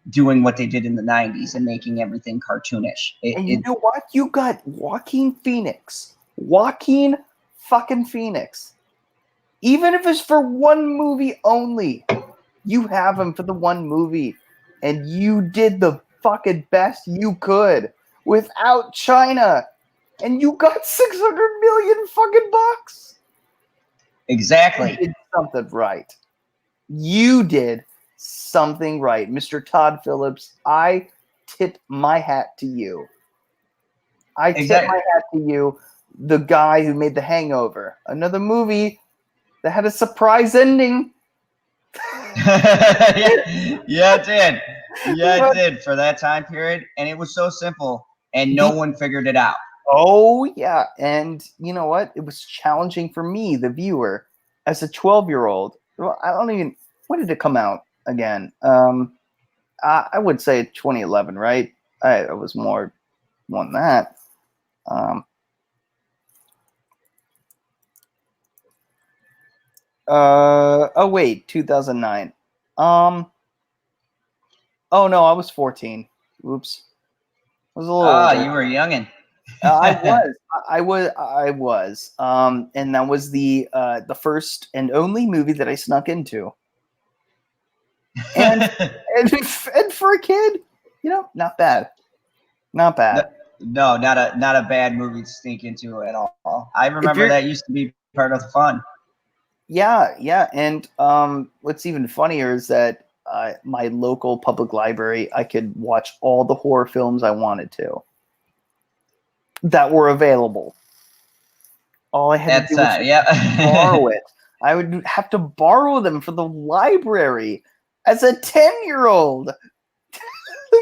doing what they did in the 90s and making everything cartoonish. And you know what? You got Joaquin Phoenix. Joaquin fucking Phoenix. Even if it's for one movie only, you have him for the one movie. And you did the fucking best you could without China. And you got 600 million fucking bucks. Exactly. You did something right. You did something right. Mr. Todd Phillips, I tip my hat to you. I tip my hat to you, the guy who made The Hangover. Another movie that had a surprise ending. Yeah, it did. Yeah, it did for that time period. And it was so simple, and no one figured it out. Oh, yeah. And you know what? It was challenging for me, the viewer, as a 12-year-old. Well, I don't even... When did it come out again? I would say 2011, right? I was more than that. Oh, wait, 2009. Oh, no, I was 14. Oops. I was a little older. You were a youngin'. I was. And that was the first and only movie that I snuck into. And for a kid, you know, not bad. Not bad. No, not a bad movie to sneak into at all. I remember that used to be part of the fun. Yeah. And what's even funnier is that my local public library, I could watch all the horror films I wanted to that were available. All I had to do was borrow it. I would have to borrow them from the library as a 10-year-old. A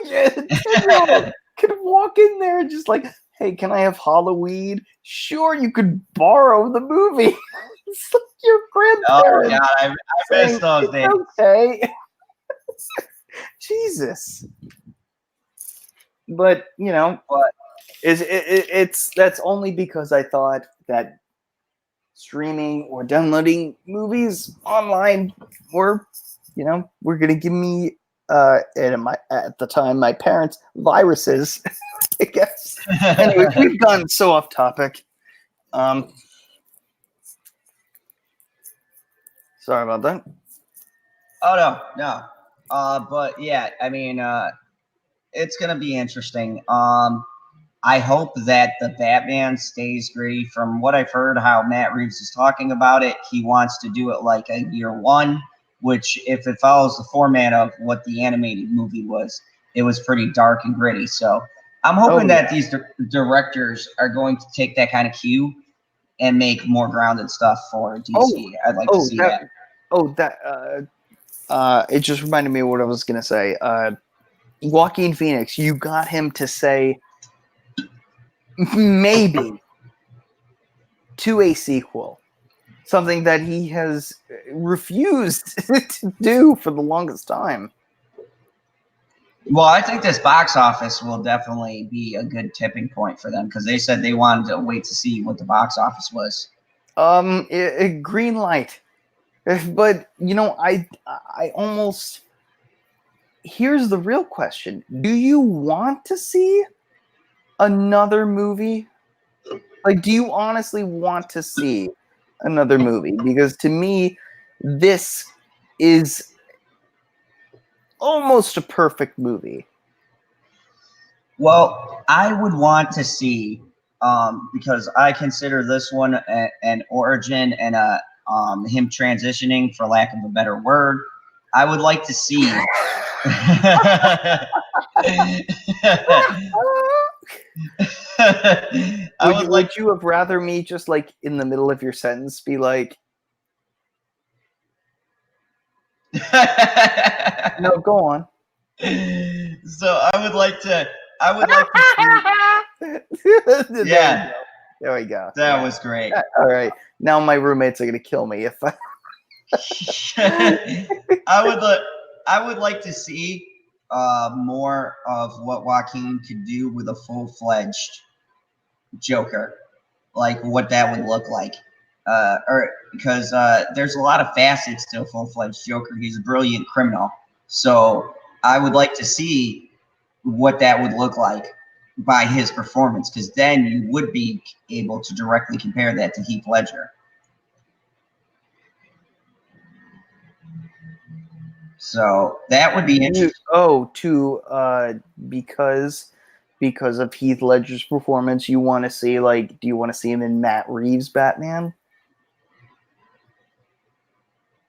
10-year-old could walk in there and just like, hey, can I have Halloween? Sure, you could borrow the movie. It's like your grandparents. Oh, God, I miss those days. Okay. Jesus. But, you know, that's only because I thought that streaming or downloading movies online were going to give me, at the time, my parents viruses, I guess. Anyway, we've gone so off topic. Sorry about that. Oh, no. But yeah, I mean, it's going to be interesting. I hope that the Batman stays gritty. From what I've heard, how Matt Reeves is talking about it, he wants to do it like a year one, which, if it follows the format of what the animated movie was, it was pretty dark and gritty. So I'm hoping that these directors are going to take that kind of cue and make more grounded stuff for DC. I'd like to see that. It just reminded me of what I was going to say. Joaquin Phoenix, you got him to say maybe to a sequel, something that he has refused to do for the longest time. Well, I think this box office will definitely be a good tipping point for them, because they said they wanted to wait to see what the box office was. Green light. But, you know, I almost... Here's the real question. Do you want to see another movie? Like, do you honestly want to see another movie? Because to me, this is almost a perfect movie. Well, I would want to see, because I consider this one an origin and him transitioning, for lack of a better word. I would like to see. Would you have rather me just like in the middle of your sentence be like, no, go on. So I would like to see. Yeah. There we go. That was great. All right. Now my roommates are gonna kill me if I I would like to see more of what Joaquin could do with a full-fledged Joker, like what that would look like. Because there's a lot of facets to a full-fledged Joker. He's a brilliant criminal. So I would like to see what that would look like by his performance, because then you would be able to directly compare that to Heath Ledger. So that would be interesting. Because of Heath Ledger's performance, you want to see, like, do you want to see him in Matt Reeves' Batman?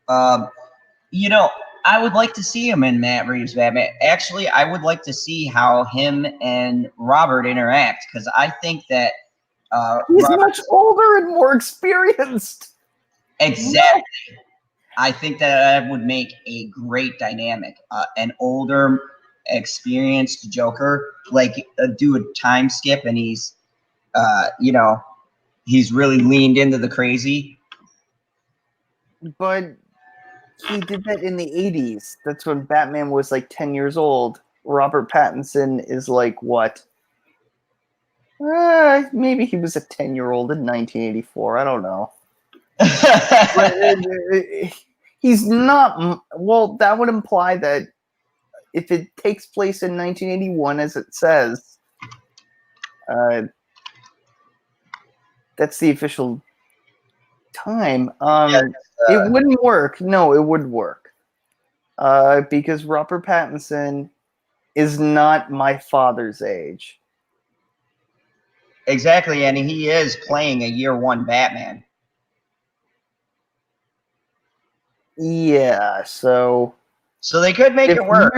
You know, I would like to see him in Matt Reeves' Batman. Actually, I would like to see how him and Robert interact, because I think that he's much older and more experienced. Exactly. I think that would make a great dynamic. An older, experienced Joker, like do a time skip, and he's, he's really leaned into the crazy. But he did that in the 80s. That's when Batman was like 10 years old. Robert Pattinson is like, what? Maybe he was a 10-year-old in 1984. I don't know. He's not. Well, that would imply that if it takes place in 1981, as it says, that's the official time. It wouldn't work. No, it would work. Because Robert Pattinson is not my father's age. Exactly, and he is playing a year one Batman. Yeah, so they could make it work.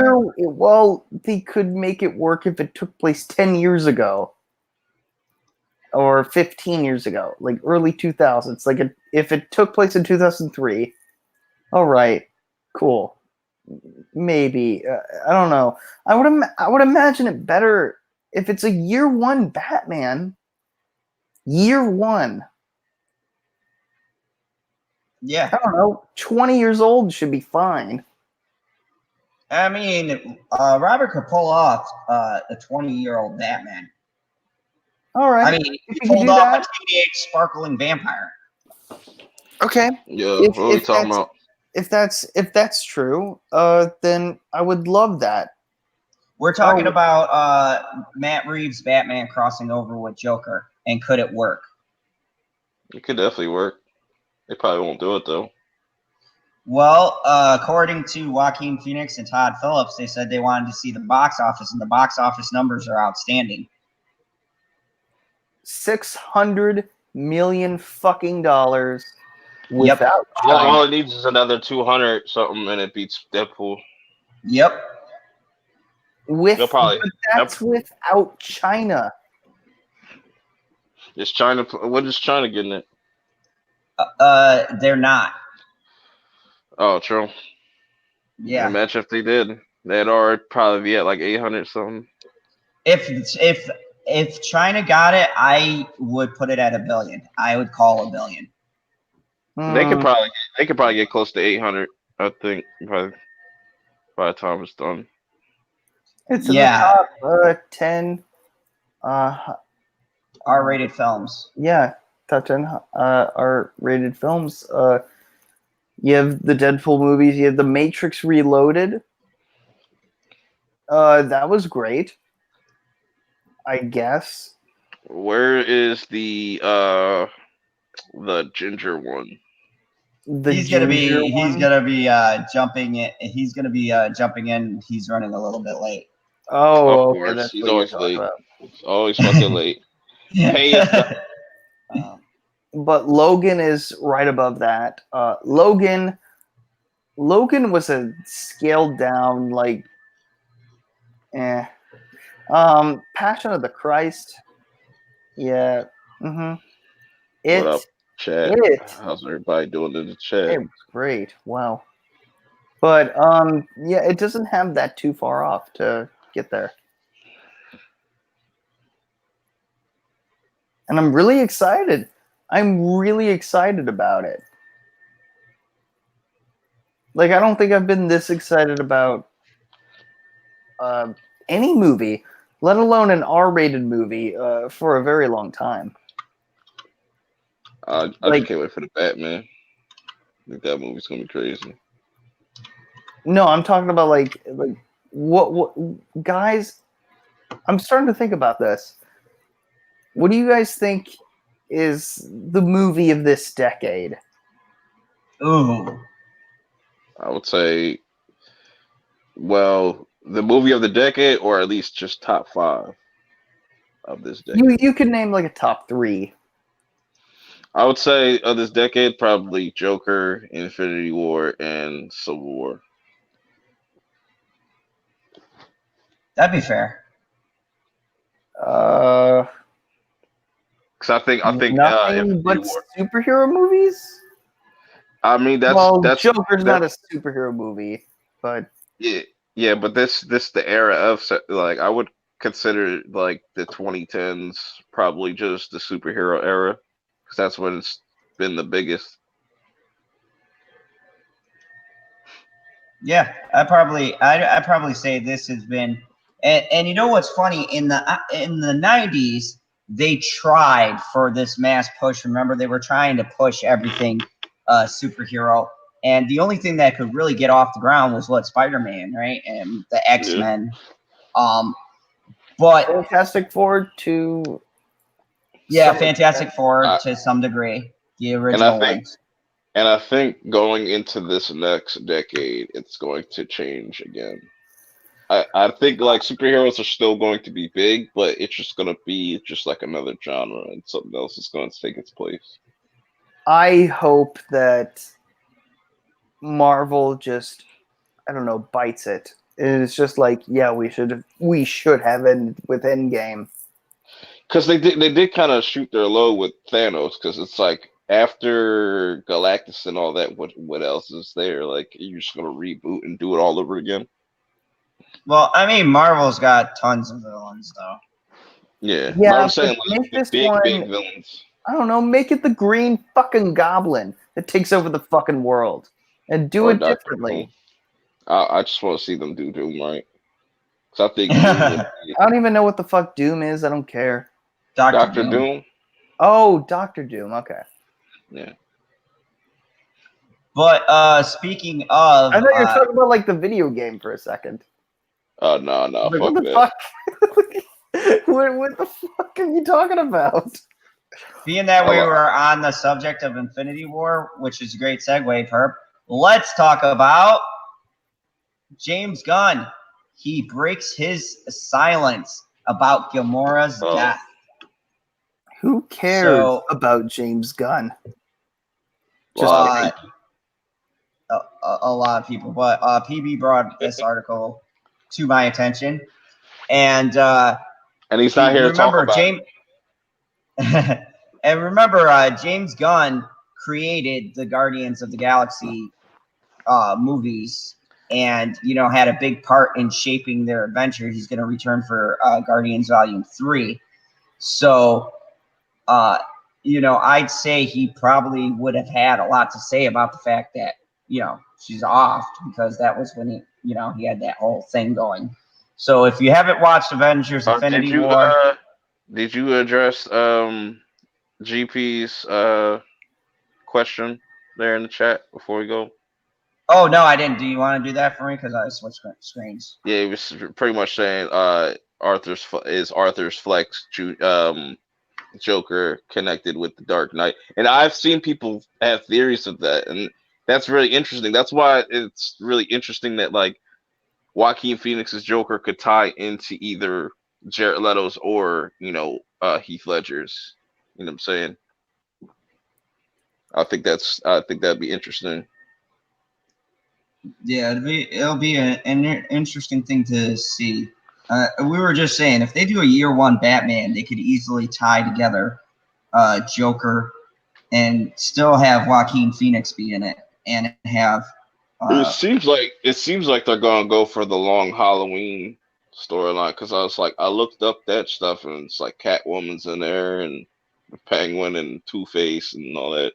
They could make it work if it took place 10 years ago. Or 15 years ago, like early 2000s. Like if it took place in 2003, all right, cool. Maybe I don't know. I would imagine it better if it's a year one Batman. Year one. Yeah. I don't know. 20 years old should be fine. I mean, Robert could pull off a 20-year-old Batman. All right. I mean, he pulled off a teenage sparkling vampire. Okay. Yeah, what are we talking about? If that's true, then I would love that. We're talking about Matt Reeves' Batman crossing over with Joker, and could it work? It could definitely work. They probably won't do it though. Well, according to Joaquin Phoenix and Todd Phillips, they said they wanted to see the box office, and the box office numbers are outstanding. $600 million fucking dollars. without All China. it needs is another 200 something, and it beats Deadpool. Yep. They'll probably. But that's without China. Is China? What is China getting it? They're not. Oh, true. Yeah. Imagine if they did. They'd already probably be at like 800 something. If China got it, I would put it at $1 billion. I would call $1 billion. They could probably get close to 800. I think by the time it's done. It's in the top 10 R-rated films. Yeah, top 10 R-rated films. You have the Deadpool movies. You have The Matrix Reloaded. That was great, I guess. Where is the ginger one? He's gonna be jumping in. He's gonna be jumping in. He's running a little bit late. Oh, Of okay, course. that's He's what always you're talking late. about. He's always fucking late. Pay us. But Logan is right above that. Logan was a scaled down, like, Passion of the Christ. Yeah. What up, chat? How's everybody doing in the chat? It was great. Wow. But yeah, it doesn't have that too far off to get there. And I'm really excited. I'm really excited about it. Like, I don't think I've been this excited about any movie, let alone an R-rated movie, for a very long time. I just can't wait for the Batman. I think that movie's gonna be crazy. No, I'm talking about like what guys. I'm starting to think about this. What do you guys think is the movie of this decade? Ooh. I would say, well, the movie of the decade, or at least just top 5 of this decade. You could name like a top 3. I would say of this decade, probably Joker, Infinity War, and Civil War. That'd be fair. Because I think nothing but superhero movies. I mean, that's Joker's not a superhero movie, but yeah, but this the era of, like, I would consider like the 2010s probably just the superhero era, because that's when it's been the biggest. Yeah, I'd probably say this has been, and you know what's funny, in the 90s they tried for this mass push. Remember, they were trying to push everything superhero, and the only thing that could really get off the ground was Spider-Man, right, and the X-Men. But Fantastic Four to Fantastic Four to some degree, the original ones. And I think going into this next decade, it's going to change again. I think like superheroes are still going to be big, but it's just going to be just like another genre, and something else is going to take its place. I hope that Marvel just, I don't know, bites it. It's just like, yeah, we should have ended with Endgame. Because they did kind of shoot their low with Thanos, because it's like, after Galactus and all that, what else is there? Like, you're just gonna reboot and do it all over again? Well, I mean, Marvel's got tons of villains, though. Yeah, yeah. I'm saying like, big villains. I don't know. Make it the Green fucking Goblin that takes over the fucking world, and do it differently. I just want to see them do Doom right. Because I think I don't even know what the fuck Doom is. I don't care. Dr. Doom. Oh, Dr. Doom. Okay. Yeah. But speaking of, I thought you were talking about like the video game for a second. Oh no, Like, fuck what the fuck? What the fuck are you talking about? Being that we were on the subject of Infinity War, which is a great segue, Perp, let's talk about James Gunn. He breaks his silence about Gamora's death. Who cares about James Gunn? Just a lot of people. But PB brought this article to my attention, and he's not here to talk about James. And remember, James Gunn created the Guardians of the Galaxy movies, and had a big part in shaping their adventure. He's going to return for Guardians Volume 3. So, I'd say he probably would have had a lot to say about the fact that she's off, because that was when he had that whole thing going. So if you haven't watched Avengers Infinity War, did you address GP's question there in the chat before we go? Oh no, I didn't. Do you want to do that for me? Because I switched screens. Yeah, he was pretty much saying Arthur's Flex Joker connected with the Dark Knight, and I've seen people have theories of that, and that's really interesting. That's why it's really interesting that like Joaquin Phoenix's Joker could tie into either Jared Leto's or Heath Ledger's. You know what I'm saying? I think that'd be interesting. Yeah, it'll be an interesting thing to see. We were just saying, if they do a year one Batman, they could easily tie together Joker and still have Joaquin Phoenix be in it, and have. It seems like they're gonna go for the long Halloween storyline, because I looked up that stuff, and it's like Catwoman's in there, and Penguin and Two-Face and all that.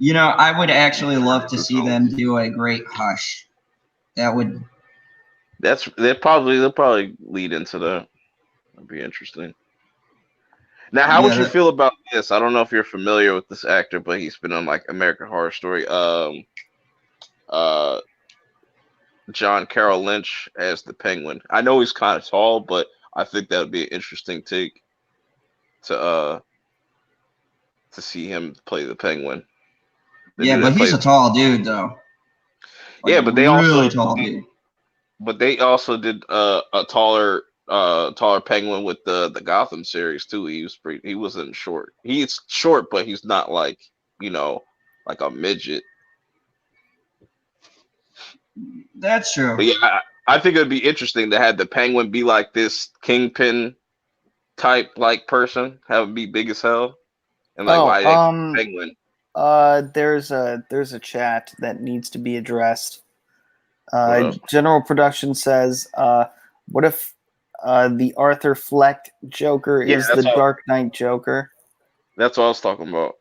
I would actually love to see them do a great Hush. That would. They'll probably lead into that. That'd be interesting. Now, how would you feel about this? I don't know if you're familiar with this actor, but he's been on like American Horror Story. John Carroll Lynch as the Penguin. I know he's kind of tall, but I think that would be an interesting take to see him play the Penguin. Yeah, but he's a tall dude, though. Yeah, but they also tall dude. But they also did a taller Penguin with the Gotham series too. He wasn't short. He's short, but he's not like like a midget. That's true. But yeah, I think it'd be interesting to have the Penguin be like this Kingpin type like person, have him be big as hell, and like Penguin. There's a chat that needs to be addressed. General Production says, what if the Arthur Fleck Joker is the Dark Knight Joker? That's what I was talking about.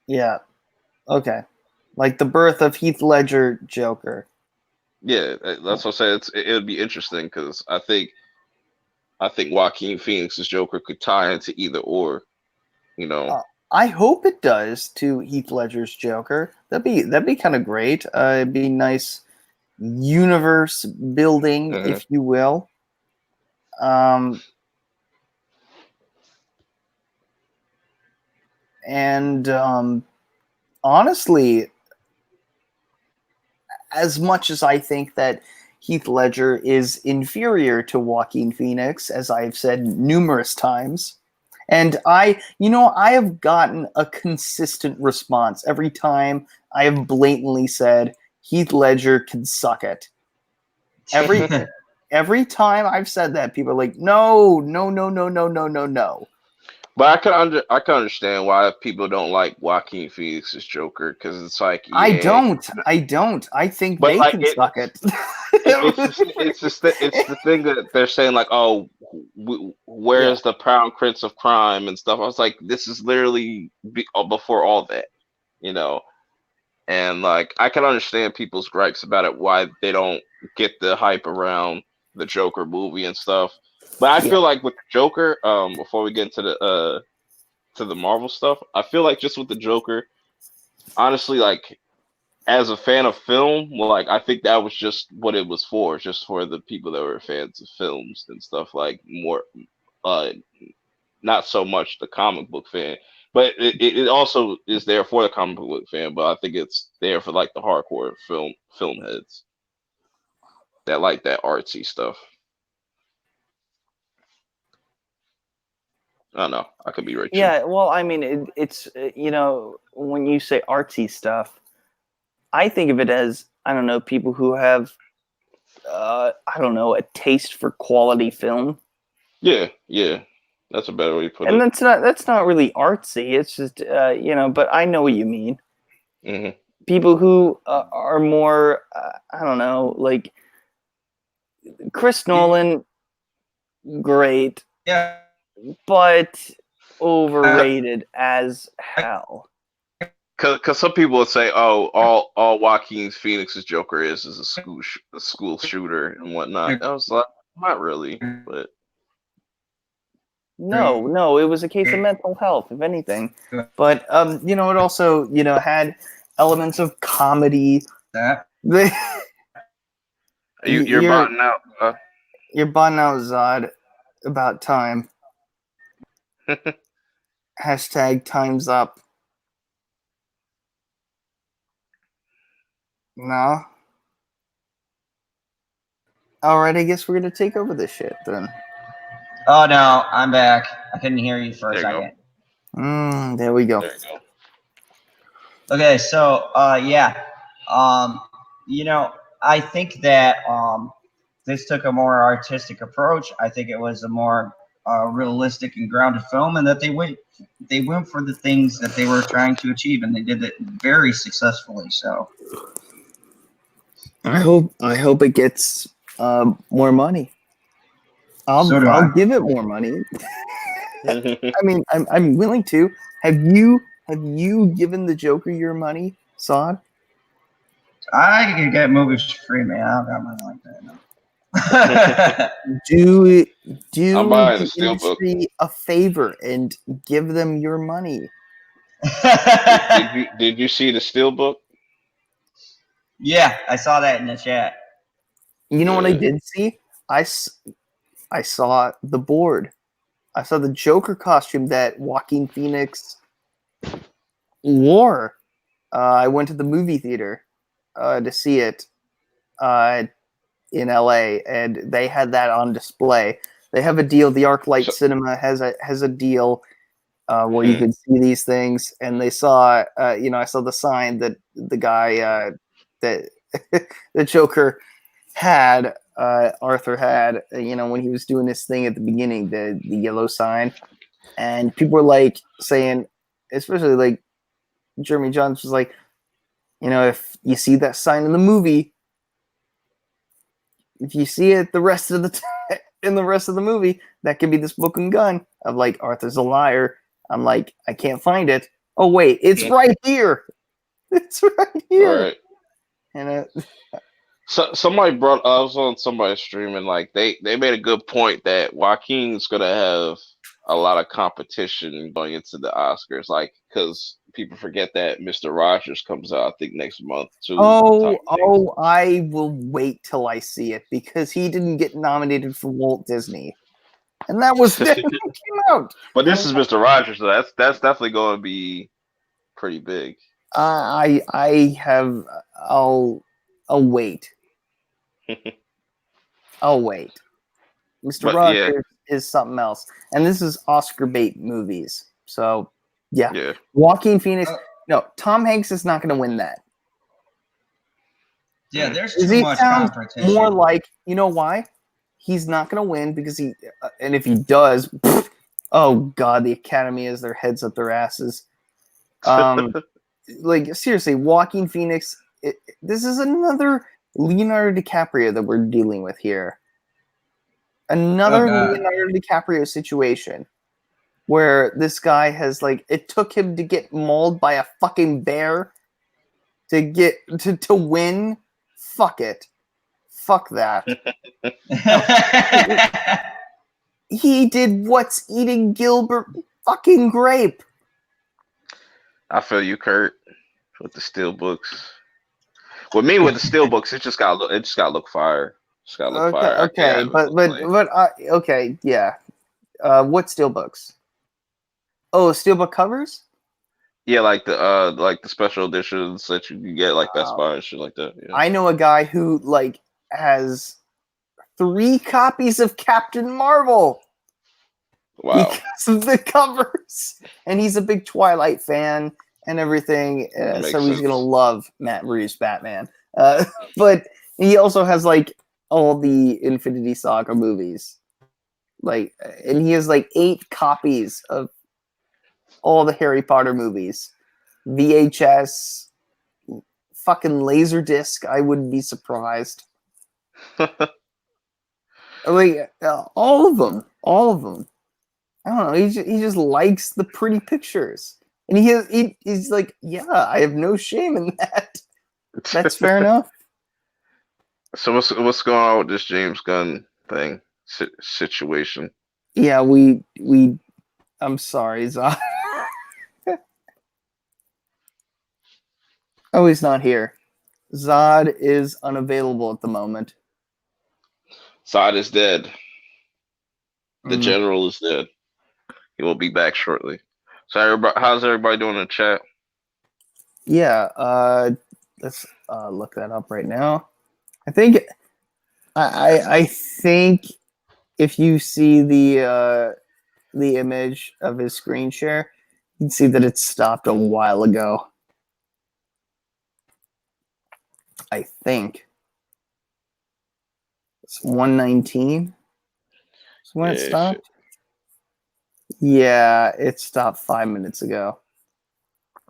Yeah. Okay. Like the birth of Heath Ledger Joker. Yeah, that's what I said. It would be interesting, because I think Joaquin Phoenix's Joker could tie into either or. I hope it does to Heath Ledger's Joker. That'd be kind of great. It'd be nice universe building, if you will. Honestly, as much as I think that Heath Ledger is inferior to Joaquin Phoenix, as I've said numerous times, and I have gotten a consistent response every time I have blatantly said Heath Ledger can suck it. Every time I've said that, people are like, no. But I can understand why people don't like Joaquin Phoenix's Joker, because it's like I don't. I think they can suck it. It's the thing that they're saying, like, oh, where's the Crown Prince of Crime and stuff. I was like, this is literally before all that, and like I can understand people's gripes about it, why they don't get the hype around the Joker movie and stuff. But I feel like with the Joker, before we get into the Marvel stuff, I feel like just with the Joker, honestly, like as a fan of film, like I think that was just what it was for, just for the people that were fans of films and stuff, like more, not so much the comic book fan, but it also is there for the comic book fan. But I think it's there for like the hardcore film heads that like that artsy stuff. I know. I could be right. Too. Yeah, well, I mean, it's when you say artsy stuff, I think of it as, I don't know, people who have, I don't know, a taste for quality film. Yeah, that's a better way to put And it. that's not really artsy. It's just but I know what you mean. Hmm. People who are more, I don't know, like Chris Nolan, great, Yeah. but overrated as hell. Because some people would say, "Oh, all Joaquin Phoenix's Joker is a school shooter and whatnot." I was like, not really, but No, it was a case of mental health, if anything. But it also had elements of comedy. That. you're botting out. You're botting out, Zod. About time. Hashtag time's up. No. All right, I guess we're gonna take over this shit then. Oh no, I'm back. I couldn't hear you for a There you second. There we go. There you go. Okay, so yeah, I think that this took a more artistic approach. I think it was a more realistic and grounded film, and that they went for the things that they were trying to achieve, and they did it very successfully. So I hope it gets more money. I'll give it more money. I mean, I'm willing to. Have you given the Joker your money, Sod? I could get movies free, man. I don't got money like that. No. Do I'm buying the the Steelbook. industry a favor and give them your money. Did you see the Steelbook? Yeah, I saw that in the chat. You know what I did see? I saw the board. I saw the Joker costume that Joaquin Phoenix wore. I went to the movie theater to see it in LA, and they had that on display. They have a deal. The ArcLight Cinema has a deal where you can see these things. And they saw, I saw the sign that the guy that the Joker had, Arthur had, when he was doing this thing at the beginning, the yellow sign, and people were like saying, especially like Jeremy Johns was like, if you see that sign in the movie, if you see it the rest of the in the rest of the movie, that could be this book and gun of like Arthur's a liar. I'm like, I can't find it. Oh wait, it's right here. It's right here. Right. And So somebody I was on somebody's stream, and like they made a good point that Joaquin's gonna have a lot of competition going into the Oscars, like because people forget that Mr. Rogers comes out, I think, next month too. I will wait till I see it because he didn't get nominated for Walt Disney, and that was when it came out. But this is Mr. Rogers, so that's definitely going to be pretty big. I'll wait. I'll wait. Mr. Rogers is something else, and this is Oscar bait movies. So yeah. Joaquin Phoenix. No, Tom Hanks is not going to win that. Yeah, there's too much competition. More like, you know why? He's not going to win because he, and if he does, oh god, the Academy has their heads up their asses. Like seriously, Joaquin Phoenix. This is another Leonardo DiCaprio that we're dealing with here. Another Leonardo DiCaprio situation where this guy has it took him to get mauled by a fucking bear to get to win. Fuck it. Fuck that. He did What's Eating Gilbert fucking Grape. I feel you, Kurt, with the Steelbooks. With me, with the Steelbooks, it just gotta look fire. Just gotta look fire. Okay, but okay, yeah. What Steelbooks? Oh, Steelbook covers? Yeah, like the special editions that you can get like Best Buy and shit like that. Yeah. I know a guy who has 3 copies of Captain Marvel. Wow. because of the covers, and he's a big Twilight fan and everything, That makes so he's gonna sense. love Matt Reeves' Batman. But he also has like all the Infinity Saga movies, like, and he has like 8 copies of all the Harry Potter movies, VHS, fucking Laserdisc. I wouldn't be surprised. Like all of them. I don't know. He just likes the pretty pictures, and he's like, yeah, I have no shame in that. That's fair enough. So what's going on with this James Gunn thing situation? Yeah, I'm sorry, Zod. Oh, he's not here. Zod is unavailable at the moment. Zod is dead. The Mm. general is dead. He will be back shortly. So everybody, how's everybody doing in the chat? Yeah, let's look that up right now. I think I think if you see the image of his screen share, you can see that it stopped a while ago. I think it's 1:19. So when it stopped? Shit. Yeah, it stopped 5 minutes ago.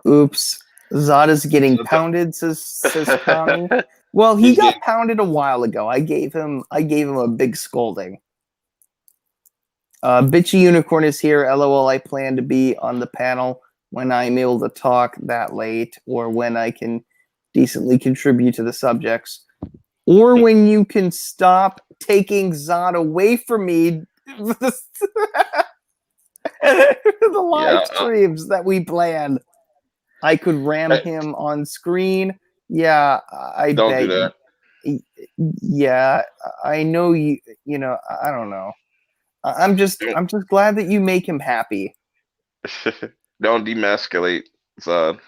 Oops. Zada's getting pounded, says Connie. Well, he got pounded a while ago. I gave him a big scolding. Bitchy Unicorn is here. LOL, I plan to be on the panel when I'm able to talk that late, or when I can decently contribute to the subjects, or when you can stop taking Zod away from me. The live streams that we plan. I could ram him on screen. Yeah, I don't bet. do that. Yeah, I know you. You know, I don't know. I'm just glad that you make him happy. Don't demasculate Zod.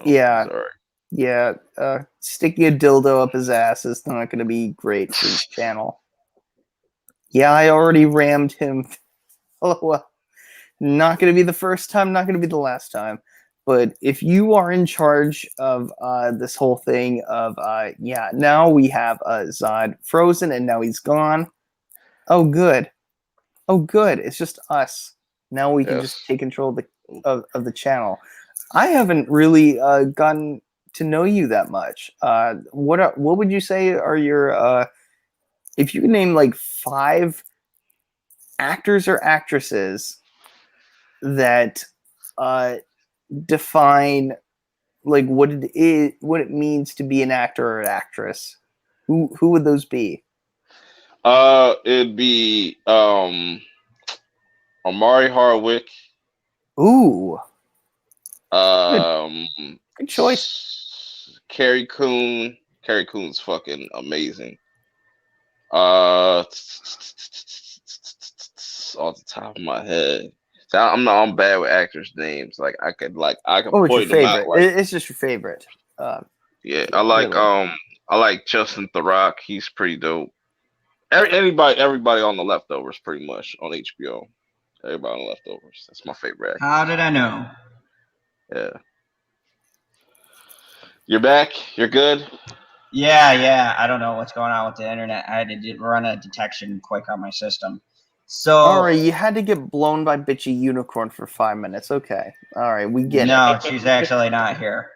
Yeah. Sorry. Yeah, sticking a dildo up his ass is not going to be great for his channel. Yeah, I already rammed him. Oh, well, not going to be the first time, not going to be the last time. But if you are in charge of this whole thing of, now we have Zod frozen and now he's gone. Oh, good. It's just us. Now we can just take control of the channel. I haven't really gotten to know you that much. What would you say are your if you could name like 5 actors or actresses that define like what it means to be an actor or an actress? Who would those be? It'd be Amari Hardwick. Ooh. Good choice. Carrie Coon. Carrie Coon's fucking amazing. Off the top of my head, so I'm bad with actors' names. Like I could point them out. Like, it's just your favorite. Yeah, I like really. I like Justin Theroux. He's pretty dope. Everybody on The Leftovers, pretty much on HBO. Everybody on The Leftovers. That's my favorite actor. How did I know? Yeah. You're back? You're good? Yeah. I don't know what's going on with the internet. I had to run a detection quick on my system. So all right, you had to get blown by Bitchy Unicorn for 5 minutes. Okay. All right, we get it. No, she's actually not here.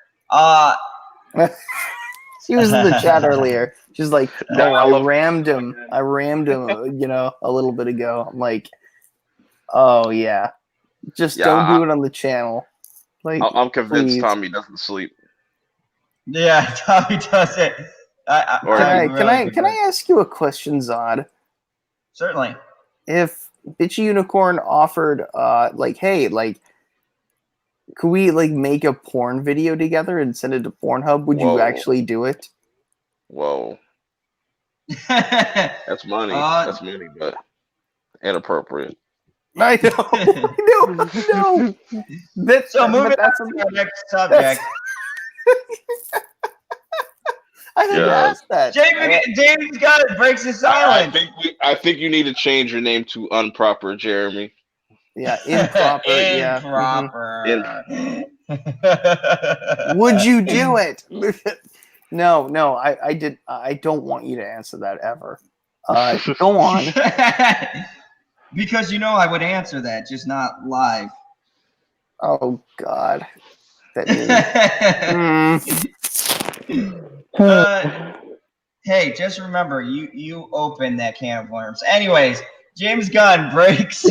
She was in the chat earlier. She's like, "Oh, I rammed him, a little bit ago." I'm like, "Oh yeah, just don't do it on the channel." Like, I'm convinced please. Tommy doesn't sleep. Yeah, Tommy does it. Can I ask you a question, Zod? Certainly. If Bitchy Unicorn offered, hey, could we make a porn video together and send it to Pornhub? Would you actually do it? Whoa. That's money. That's money, but inappropriate. I know. No. So moving on to our next subject. I had to ask that. James got it. Breaks the silence. I think you need to change your name to Unproper Jeremy. Yeah, improper. Yeah. Improper. Would you do it? No, I don't want you to answer that ever. Go on. Because I would answer that, just not live. Oh God. That Hey, just remember, you opened that can of worms. Anyways, James Gunn breaks.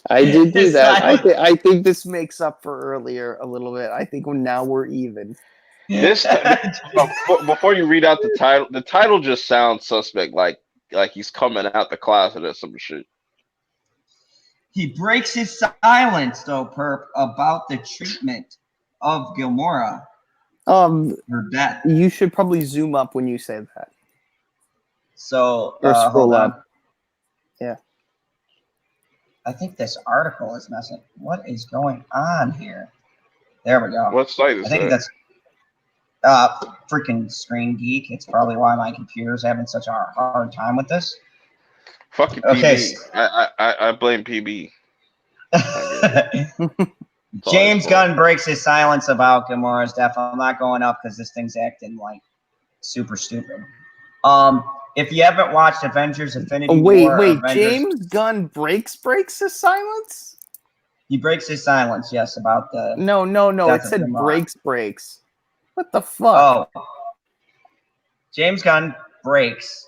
I did do his that. silence. I think this makes up for earlier a little bit. I think now we're even. Before you read out the title just sounds suspect, like he's coming out the closet or some shit. He breaks his silence, though, Perp, about the treatment of Gamora. Her death. You should probably zoom up when you say that. So, or scroll hold on. up. Yeah. I think this article is messing. What is going on here? There we go. What site is I think that? that's freaking Screen Geek. It's probably why my computer's having such a hard time with this. Fucking Okay. PB. I blame PB. James Gunn breaks his silence about Gamora's death. I'm not going up because this thing's acting like super stupid. If you haven't watched Avengers Infinity War, wait, James Gunn breaks his silence? He breaks his silence, yes, about the No, it said Gamora. breaks. What the fuck? Oh. James Gunn breaks.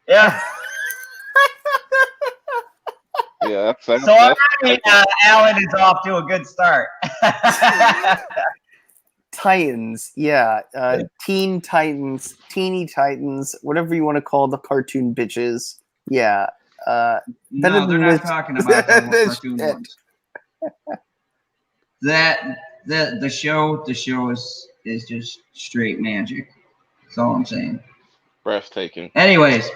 Yeah. Yeah, so Alan is off to a good start. Titans, yeah. Teen Titans, Teeny Titans, whatever you want to call the cartoon bitches. Yeah. No, they're not talking about the cartoon ones. The show is just straight magic. That's all I'm saying. Breathtaking. Anyways,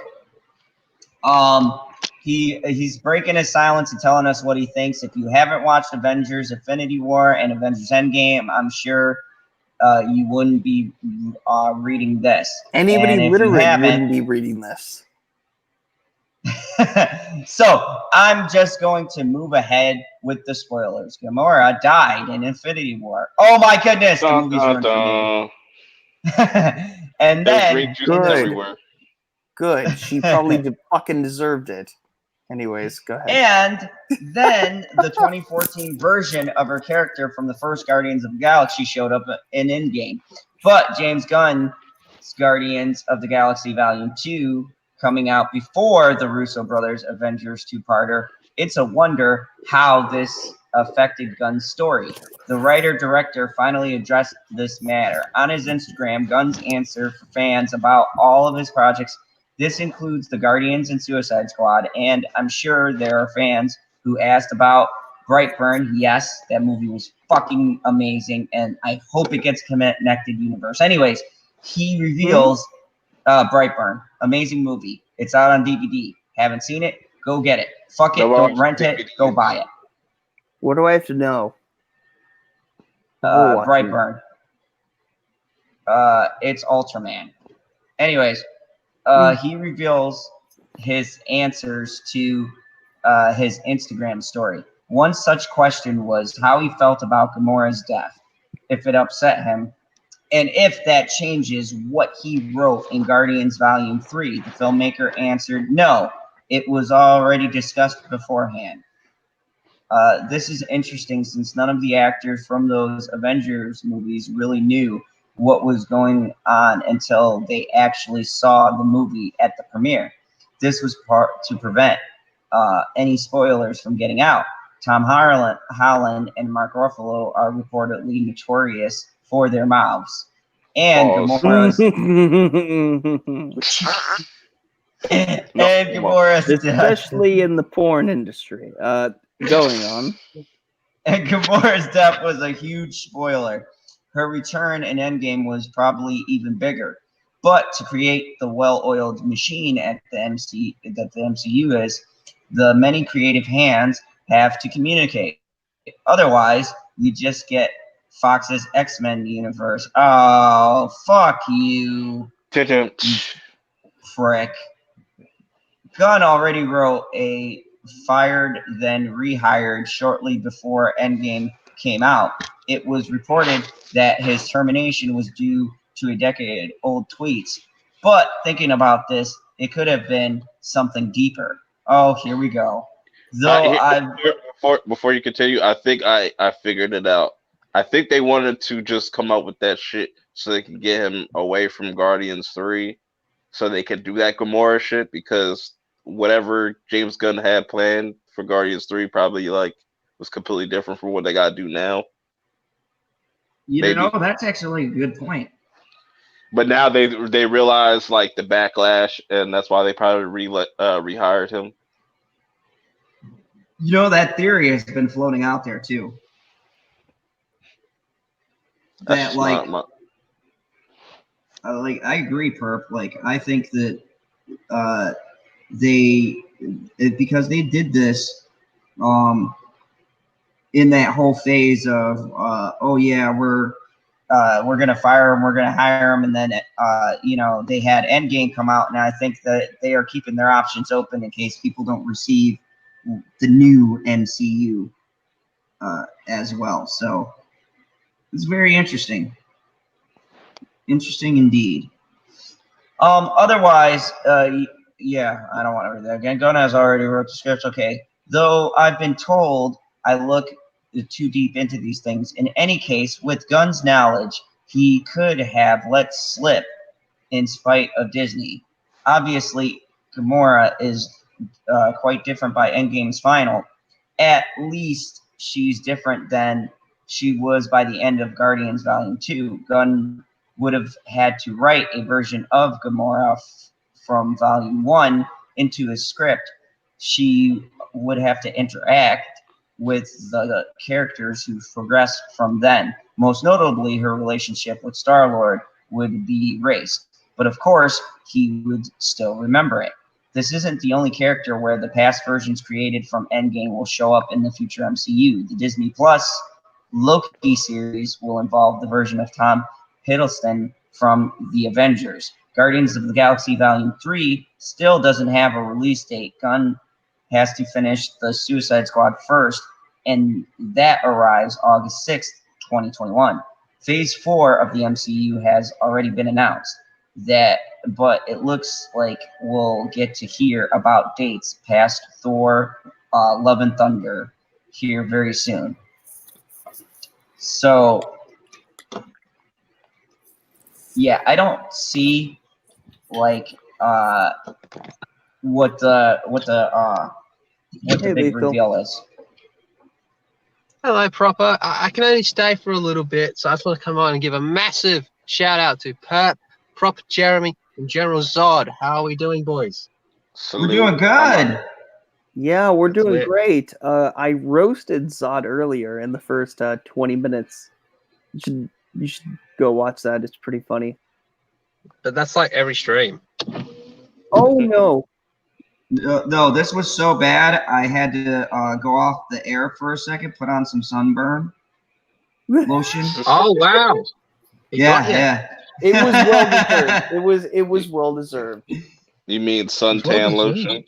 he's breaking his silence and telling us what he thinks. If you haven't watched Avengers Infinity War and Avengers Endgame, I'm sure you wouldn't be reading this. Anybody literally wouldn't be reading this. So I'm just going to move ahead with the spoilers. Gamora died in Infinity War. Oh my goodness, the movie's ruined for me. And then everywhere. Good. She probably fucking deserved it. Anyways, go ahead. And then the 2014 version of her character from the first Guardians of the Galaxy showed up in Endgame. But James Gunn's Guardians of the Galaxy Volume 2 coming out before the Russo brothers Avengers two-parter. It's a wonder how this affected Gunn's story. The writer-director finally addressed this matter. On his Instagram, Gunn's answer for fans about all of his projects. This includes the Guardians and Suicide Squad, and I'm sure there are fans who asked about Brightburn. Yes, that movie was fucking amazing, and I hope it gets connected universe. Anyways, he reveals Brightburn, amazing movie. It's out on DVD. Haven't seen it? Go get it. Fuck it. Don't rent it. Go buy it. What do I have to know? Brightburn. It's Ultraman. Anyways, he reveals his answers to his Instagram story. One such question was how he felt about Gamora's death, if it upset him, and if that changes what he wrote in Guardians Volume 3. The filmmaker answered, no, it was already discussed beforehand. This is interesting since none of the actors from those Avengers movies really knew what was going on until they actually saw the movie at the premiere. This was part to prevent any spoilers from getting out. Tom Holland and Mark Ruffalo are reportedly notorious for their mouths. And Gamora's especially in the porn industry. Going on. And Gamora's death was a huge spoiler. Her return in Endgame was probably even bigger. But to create the well-oiled machine that the MCU is, the many creative hands have to communicate. Otherwise, you just get Fox's X-Men universe. Oh, fuck you. Didn't. Frick. Gunn already wrote a fired, then rehired shortly before Endgame came out. It was reported that his termination was due to a decade-old tweets. But thinking about this, it could have been something deeper. Oh, here we go. Before you continue, I think I figured it out. I think they wanted to just come up with that shit so they could get him away from Guardians 3, so they could do that Gamora shit, because whatever James Gunn had planned for Guardians 3 probably like was completely different from what they gotta do now. You know, that's actually a good point. But now they realize like the backlash, and that's why they probably rehired him. You know, that theory has been floating out there too. That like I agree, Perp. Like I think that because they did this in that whole phase of oh yeah, we're gonna fire him, we're gonna hire him, and then you know, they had Endgame come out, and I think that they are keeping their options open in case people don't receive the new MCU as well. So it's very interesting. Interesting indeed. Otherwise, yeah, I don't want to read that again. Gunn has already wrote the script. Okay. Though I've been told I look too deep into these things. In any case, with Gunn's knowledge, he could have let slip in spite of Disney. Obviously, Gamora is quite different by Endgame's final. At least she's different than she was by the end of Guardians Volume 2. Gunn would have had to write a version of Gamora from Volume 1 into his script. She would have to interact with the characters who progressed from then. Most notably, her relationship with Star-Lord would be erased. But of course, he would still remember it. This isn't the only character where the past versions created from Endgame will show up in the future MCU. The Disney Plus Loki series will involve the version of Tom Hiddleston from The Avengers. Guardians of the Galaxy Volume 3 still doesn't have a release date. Gunn has to finish the Suicide Squad first, and that arrives August 6th, 2021. Phase 4 of the MCU has already been announced, but it looks like we'll get to hear about dates past Thor, Love and Thunder here very soon. So, yeah, I don't see like what the big reveal is. Hello, Proper. I can only stay for a little bit, so I just want to come on and give a massive shout out to Perp, Prop, Jeremy, and General Zod. How are we doing, boys? We're doing good. Yeah, we're doing great. I roasted Zod earlier in the first 20 minutes. You should go watch that. It's pretty funny. But that's like every stream. Oh, no. No, this was so bad, I had to go off the air for a second, put on some sunburn lotion. Oh, wow. Yeah. It was well-deserved. It was well-deserved. You mean suntan lotion?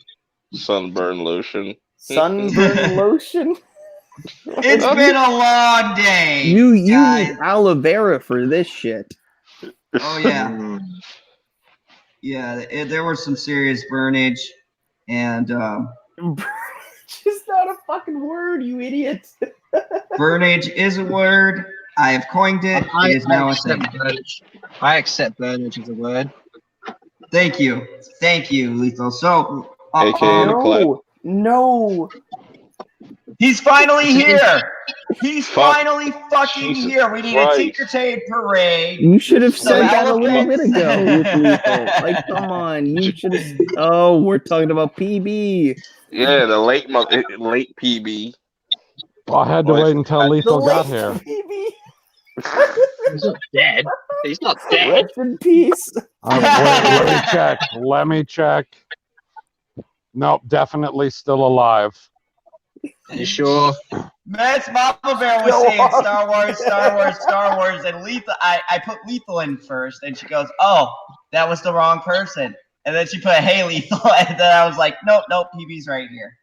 Sunburn lotion? Sunburn lotion? It's been a long day. You need aloe vera for this shit. Oh, yeah. Yeah, there was some serious burnage. And it's not a fucking word, you idiot. Burnage is a word. I have coined it. It is now a thing. I accept burnage as a word. Thank you, Lethal. So, no. He's finally here. He's finally fucking here. We need a Tinkertaid parade. You should have said that a little bit ago. Like, come on. You should have. Oh, we're talking about PB. Yeah, the late PB. Well, I had to wait until Lethal got here. PB. He's not dead. He's not dead. Rest in peace. Let me check. Nope, definitely still alive. Are you sure? Matt's Mama Bear was saying Star Wars, and Lethal. I put Lethal in first, and she goes, "Oh, that was the wrong person." And then she put, "Hey, Lethal," and then I was like, "Nope, PB's right here."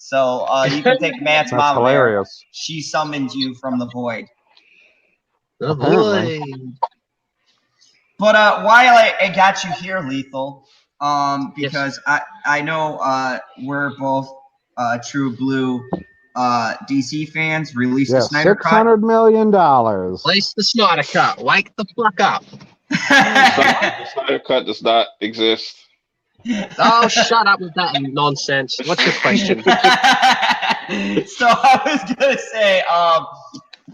So you can take Matt's That's mama there. hilarious. She summoned you from the void. Oh Apparently. boy. But while I got you here, Lethal, because I know we're both true blue DC fans. Release the Yeah, Snyder Cut. $600 million. Place the Snyder Cut. Wake the fuck up. The Snyder Cut does not exist. Oh, shut up with that nonsense. What's your question? So I was gonna say,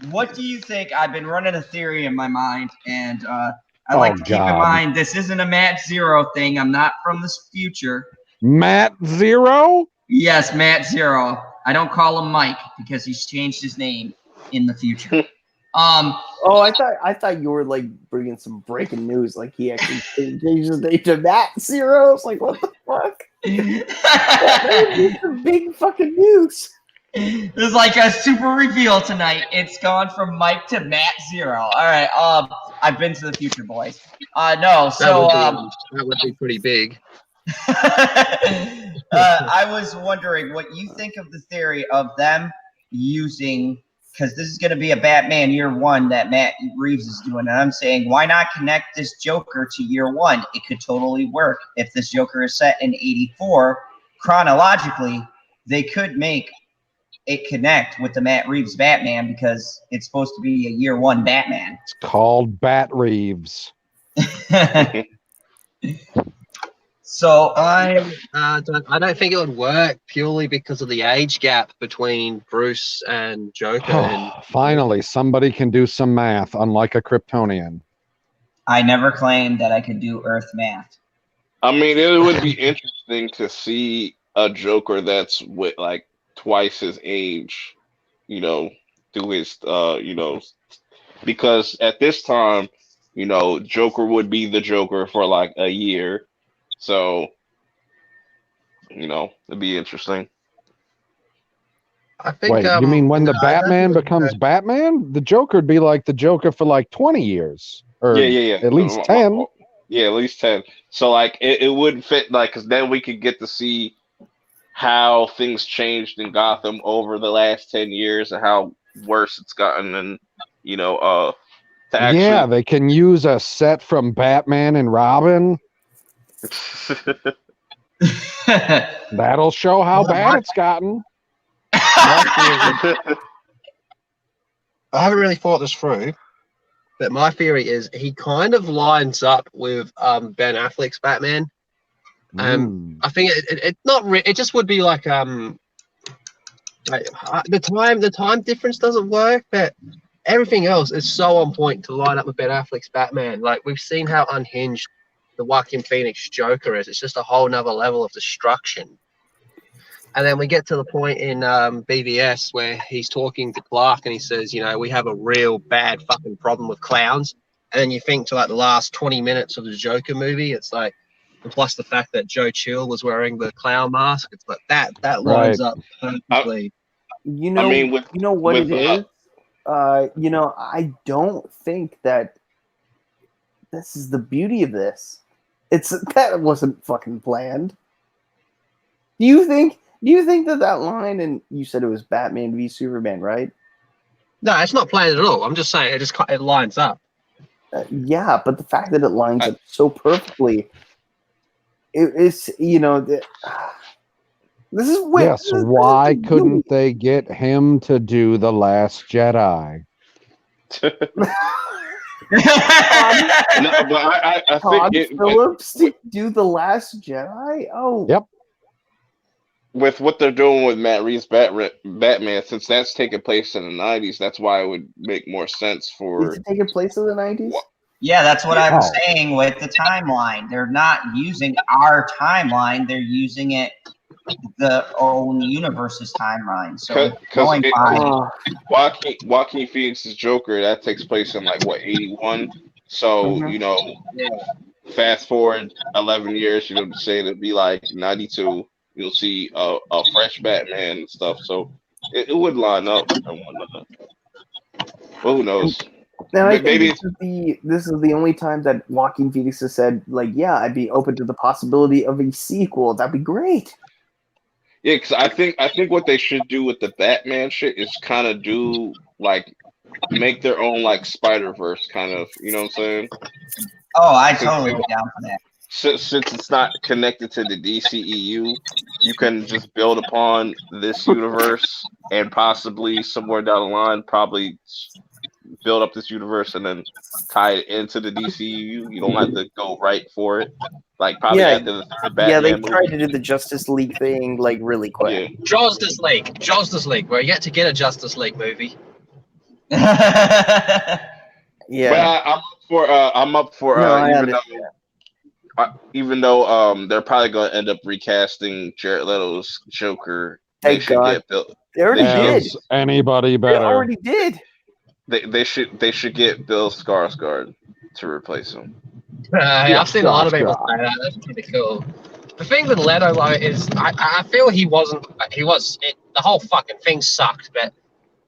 what do you think? I've been running a theory in my mind, and I like to keep in mind this isn't a Matt Zero thing. I'm not from this future. Matt Zero? Yes, Matt Zero. I don't call him Mike because he's changed his name in the future. Oh, I thought you were like bringing some breaking news, like he actually changed his name to Matt Zero. I was like, what the fuck? That's a big fucking news. There's like a super reveal tonight. It's gone from Mike to Matt Zero. All right. I've been to the future, boys. No. So that would be pretty big. I was wondering what you think of the theory of them using, because this is going to be a Batman Year One that Matt Reeves is doing, and I'm saying, why not connect this Joker to Year One? It could totally work. If this Joker is set in '84, chronologically, they could make it connect with the Matt Reeves Batman because it's supposed to be a Year One Batman. It's called Bat Reeves. So I don't think it would work purely because of the age gap between Bruce and Joker. And Finally, somebody can do some math, unlike a Kryptonian. I never claimed that I could do Earth math. I mean, it would be interesting to see a Joker that's with like twice his age, do his, because at this time, Joker would be the Joker for like a year. So, it'd be interesting. I think. Wait, you mean when the no, Batman becomes Batman? The Joker would be like the Joker for like 20 years. Or Yeah. at least 10. Yeah, at least 10. So, like, it would fit, like, because then we could get to see how things changed in Gotham over the last 10 years and how worse it's gotten. And, to actually... Yeah, they can use a set from Batman and Robin. That'll show how bad it's gotten. I haven't really thought this through, but my theory is he kind of lines up with Ben Affleck's Batman. I think it not it just would be like the time difference doesn't work, but everything else is so on point to line up with Ben Affleck's Batman. Like we've seen how unhinged the Joaquin Phoenix Joker is. It's just a whole nother level of destruction. And then we get to the point in BVS where he's talking to Clark and he says, we have a real bad fucking problem with clowns. And then you think to like the last 20 minutes of the Joker movie, it's like, and plus the fact that Joe Chill was wearing the clown mask, it's like that lines up perfectly. I don't think that this is the beauty of this. That wasn't fucking planned. Do you think that line, and you said it was Batman v Superman, right? No, it's not planned at all. I'm just saying it lines up. Yeah, but the fact that it lines up so perfectly, this is when. Yes, why couldn't they get him to do The Last Jedi? No, but I Todd think Phillips to do The Last Jedi? Oh. Yep. With what they're doing with Matt Reeves' Batman, since that's taking place in the 90s, that's why it would make more sense for... Is it taking place in the 90s? Yeah, that's what I was saying with the timeline. They're not using our timeline. They're using it the own universe's timeline. So going by Joaquin Phoenix's Joker, that takes place in like what, 81? So, fast forward 11 years, say it'd be like 92. You'll see a fresh Batman and stuff. So it would line up and whatnot. Well, who knows? Now, I think this is the only time that Joaquin Phoenix has said, like, yeah, I'd be open to the possibility of a sequel. That'd be great. Yeah, because I think what they should do with the Batman shit is kind of do like make their own like Spider-Verse kind of, you know what I'm saying? Oh, I Since totally be down for that. since it's not connected to the DCEU, you can just build upon this universe and possibly somewhere down the line probably build up this universe and then tie it into the DCEU. You don't have to go right for it. Like probably Yeah. after the third Yeah, they Batman tried movie. to do the Justice League thing like really quick. Yeah. Justice League. We're yet to get a Justice League movie. Yeah. But I'm up for No, I even though understand. even though they're probably going to end up recasting Jared Leto's Joker. They Thank should God. get Bill. They already did. As anybody They better. already did. They should get Bill Skarsgård to replace him. I've seen a lot of people say that. That's pretty cool. The thing with Leto though is I feel the whole fucking thing sucked, but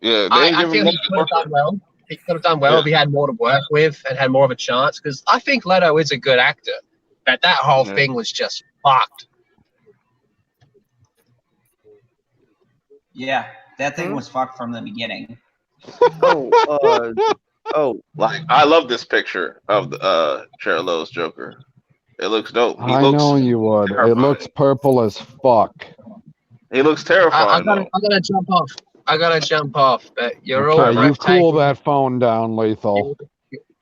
Yeah, they I didn't give feel him he could have done well. He could have done well if he had more to work with and had more of a chance. Because I think Leto is a good actor, but that whole thing was just fucked. Yeah, that thing was fucked from the beginning. Like I love this picture of the Jared Leto's Joker. It looks dope. I know you would. terrifying. It looks purple as fuck. He looks terrifying. I gotta jump off. But you're all Okay, you breathtaking. cool that phone down, Lethal.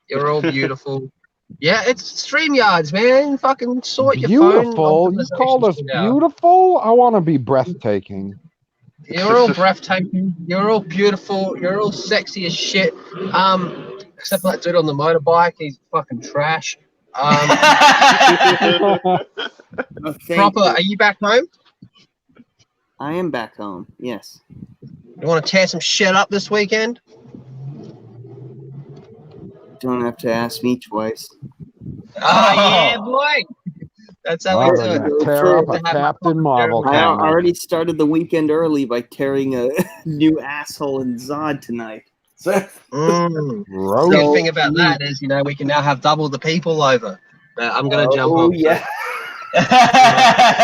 You're all beautiful. Yeah, it's StreamYards, man. Fucking sort your Beautiful? phone. You call us beautiful? I want to be breathtaking. You're all breathtaking. You're all beautiful. You're all sexy as shit. Except for that dude on the motorbike. He's fucking trash. Proper. Are you back home? I am back home. Yes. You want to tear some shit up this weekend? Don't have to ask me twice. Oh, yeah, boy. That's how we do They're it. gonna tear up a Captain Marvel I comic. already started the weekend early by tearing a new asshole in Zod tonight. So, The good thing about that is, we can now have double the people over. But I'm going to jump off. Oh, yeah.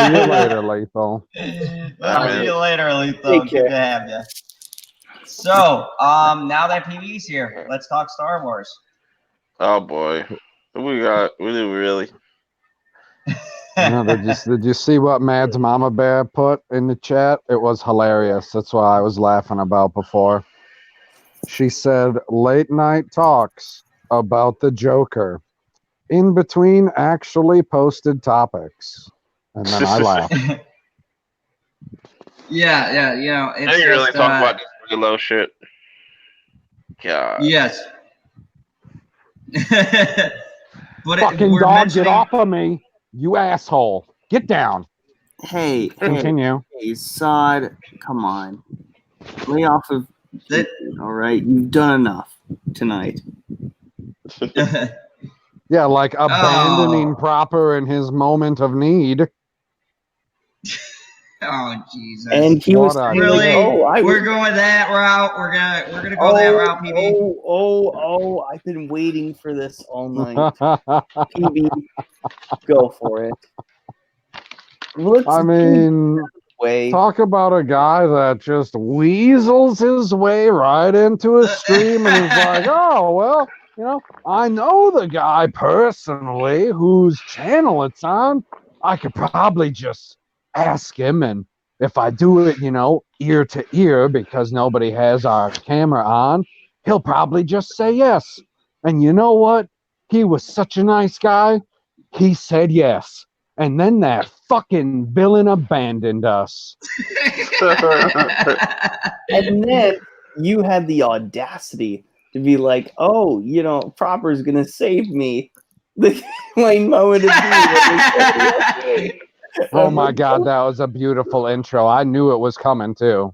See you later, Lethal. See you later, Lethal. Take Good care. to have you. So, now that PB's here, let's talk Star Wars. Oh boy, we do really. Did you see what Mad's Mama Bear put in the chat? It was hilarious. That's what I was laughing about before. She said, late night talks about the Joker in between actually posted topics. And then I laughed. Yeah, it's I didn't really just, talk about this Reylo shit. God. Yes. But Fucking we're dog, mentioning... get off of me. You asshole. Get down. Hey, Continue. hey, Zod, come on. Lay off of all right? You've done enough tonight. Yeah, like abandoning Proper in his moment of need. Oh Jesus! And he was saying, really. We're going that route. We're gonna go that route, PB. I've been waiting for this all night. PB, go for it. I mean, talk about a guy that just weasels his way right into a stream and is like, oh, well, I know the guy personally whose channel it's on. I could probably just ask him, and if I do it, ear to ear because nobody has our camera on, he'll probably just say yes. And you know what? He was such a nice guy. He said yes. And then that fucking villain abandoned us. And then you had the audacity to be like, oh, Proper's going to save me. My moment of beauty. Oh my God, that was a beautiful intro. I knew it was coming too.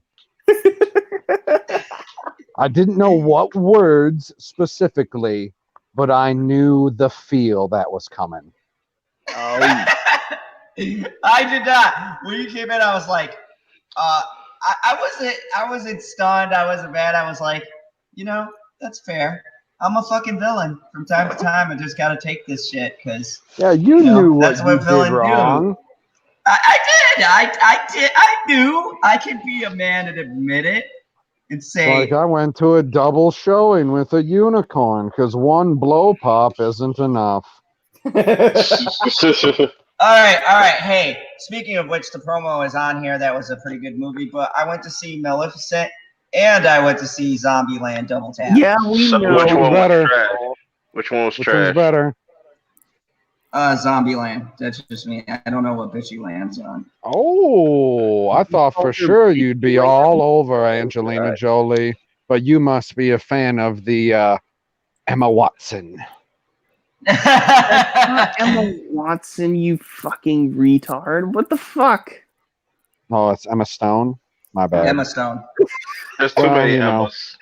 I didn't know what words specifically, but I knew the feel that was coming. Oh, I did not. When you came in, I was like, I wasn't stunned. I wasn't mad. I was like, that's fair. I'm a fucking villain from time to time. I just got to take this shit because you knew that's what you villains did wrong. do. I did. I did. I knew. I could be a man and admit it and say. Like I went to a double showing with a unicorn because one blow pop isn't enough. All right. Hey, speaking of which, the promo is on here. That was a pretty good movie. But I went to see Maleficent, and I went to see Zombieland Double Tap. Yeah, we know. Which one better? was trash? Which one was Which trash? one's better? Zombieland. That's just me. I don't know what bitchy land's on. Oh, I thought for sure you'd be all over Angelina Jolie, but you must be a fan of the Emma Watson. That's not Emma Watson, you fucking retard. What the fuck? Oh, it's Emma Stone? My bad. Emma Stone. There's too many Emmas.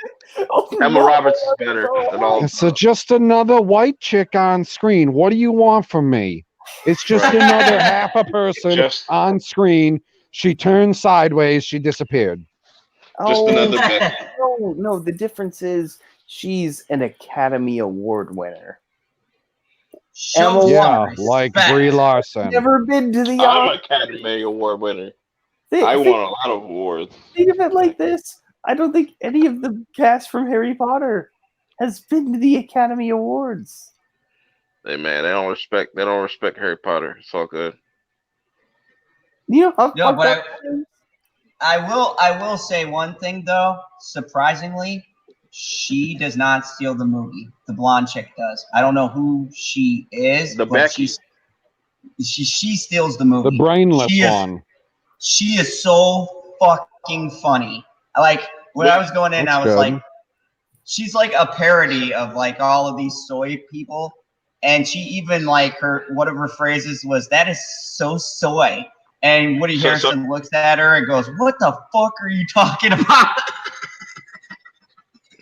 Emma Roberts is better than all. It's just another white chick on screen. What do you want from me? It's just another half a person on screen. She turned sideways. She disappeared. Just another Becky. No, the difference is she's an Academy Award winner. Show Yeah, some like respect. Brie Larson. Never been to the I'm an Academy Award winner. I won a lot of awards. Think of it like this. I don't think any of the cast from Harry Potter has been to the Academy Awards. Hey man, they don't respect Harry Potter. It's all good. You know how No, but fucked up that is? I will say one thing though. Surprisingly, she does not steal the movie. The blonde chick does. I don't know who she is, The but Becky. she steals the movie. The brainless She is- one. She is so fucking funny. Like when I was going in, That's I was good. like, she's like a parody of like all of these soy people. And she even like one of her phrases was, "That is so soy." And Woody Harrelson looks at her and goes, "What the fuck are you talking about?"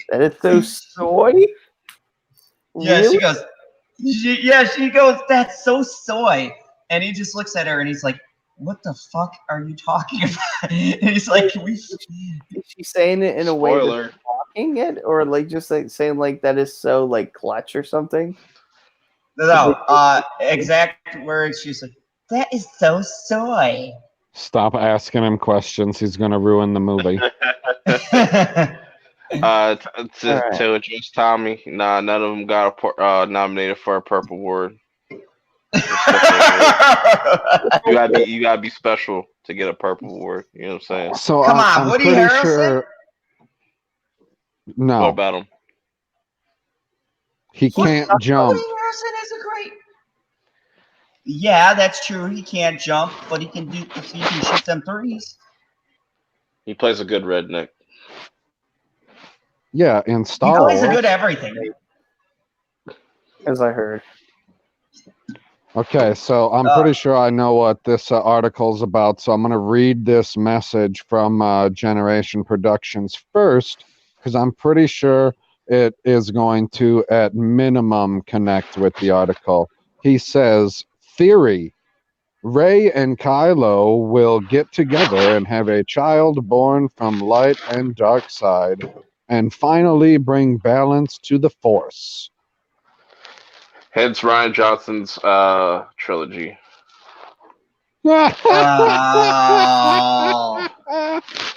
That is so soy? Yeah, Really? she goes, "That's so soy." And he just looks at her and he's like, "What the fuck are you talking about?" And he's like, Is she saying it in a way Spoiler. that's mocking it, or like just like saying like that is so like clutch or something? No, exact words. She's like, "That is so soy." Stop asking him questions. He's going to ruin the movie. To address Tommy, nah, none of them got nominated for a Purple Award. You gotta be special to get a Purple Award. You know what I'm saying? So Come on, I'm Woody pretty Harrelson? sure. No, What about him? he can't jump. Woody Harrelson is a great. Yeah, that's true. He can't jump, but he can shoot them threes. He plays a good redneck. Yeah, in He Star plays a Wars. good everything. As I heard. Okay, so I'm pretty sure I know what this article's about, so I'm going to read this message from Generation Productions first, because I'm pretty sure it is going to, at minimum, connect with the article. He says, theory, Rey and Kylo will get together and have a child born from light and dark side, and finally bring balance to the Force. Hence Ryan Johnson's trilogy. Oh.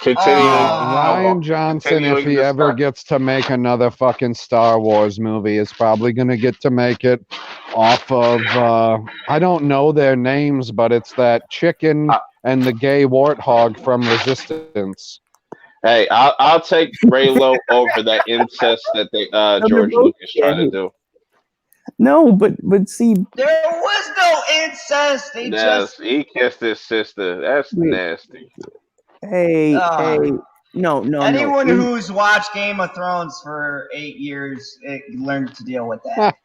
Continuing. Ryan Johnson, if he ever gets to make another fucking Star Wars movie, is probably going to get to make it off of, I don't know their names, but it's that chicken and the gay warthog from Resistance. Hey, I'll take Reylo over that incest that they George Lucas tried to do. No, but see, There was no incest. He kissed his sister. That's nasty. hey, no. Anyone who's watched Game of Thrones for 8 years learned to deal with that.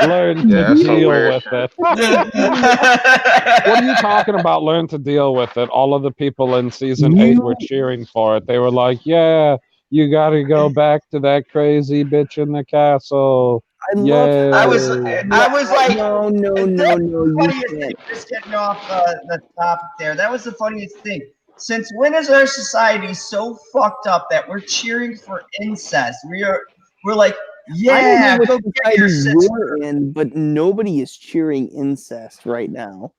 Learn to deal with it. What are you talking about? Learn to deal with it. All of the people in season 8 were cheering for it. They were like, "Yeah, you got to go back to that crazy bitch in the castle." I was like, no, you can't. Just getting off the topic there. That was the funniest thing. Since when is our society so fucked up that we're cheering for incest? We're like, yeah, I don't know go what get your society sister. you're in, but nobody is cheering incest right now.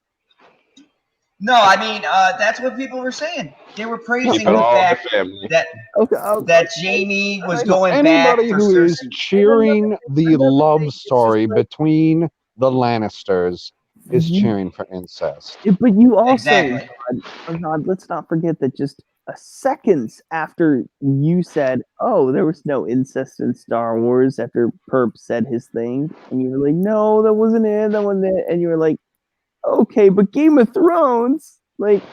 No, I mean that's what people were saying. They were praising Keep it the all in the fact family. that Okay. Jamie was No, going back Anybody for who is Cersei. cheering the Another love thing, it's just story like- between the Lannisters is You- cheering for incest. But you also, Exactly. God, let's not forget that just seconds after you said, "Oh, there was no incest in Star Wars," after Perp said his thing, and you were like, "No, that wasn't it. That wasn't it," and you were like, "Okay, but Game of Thrones, like."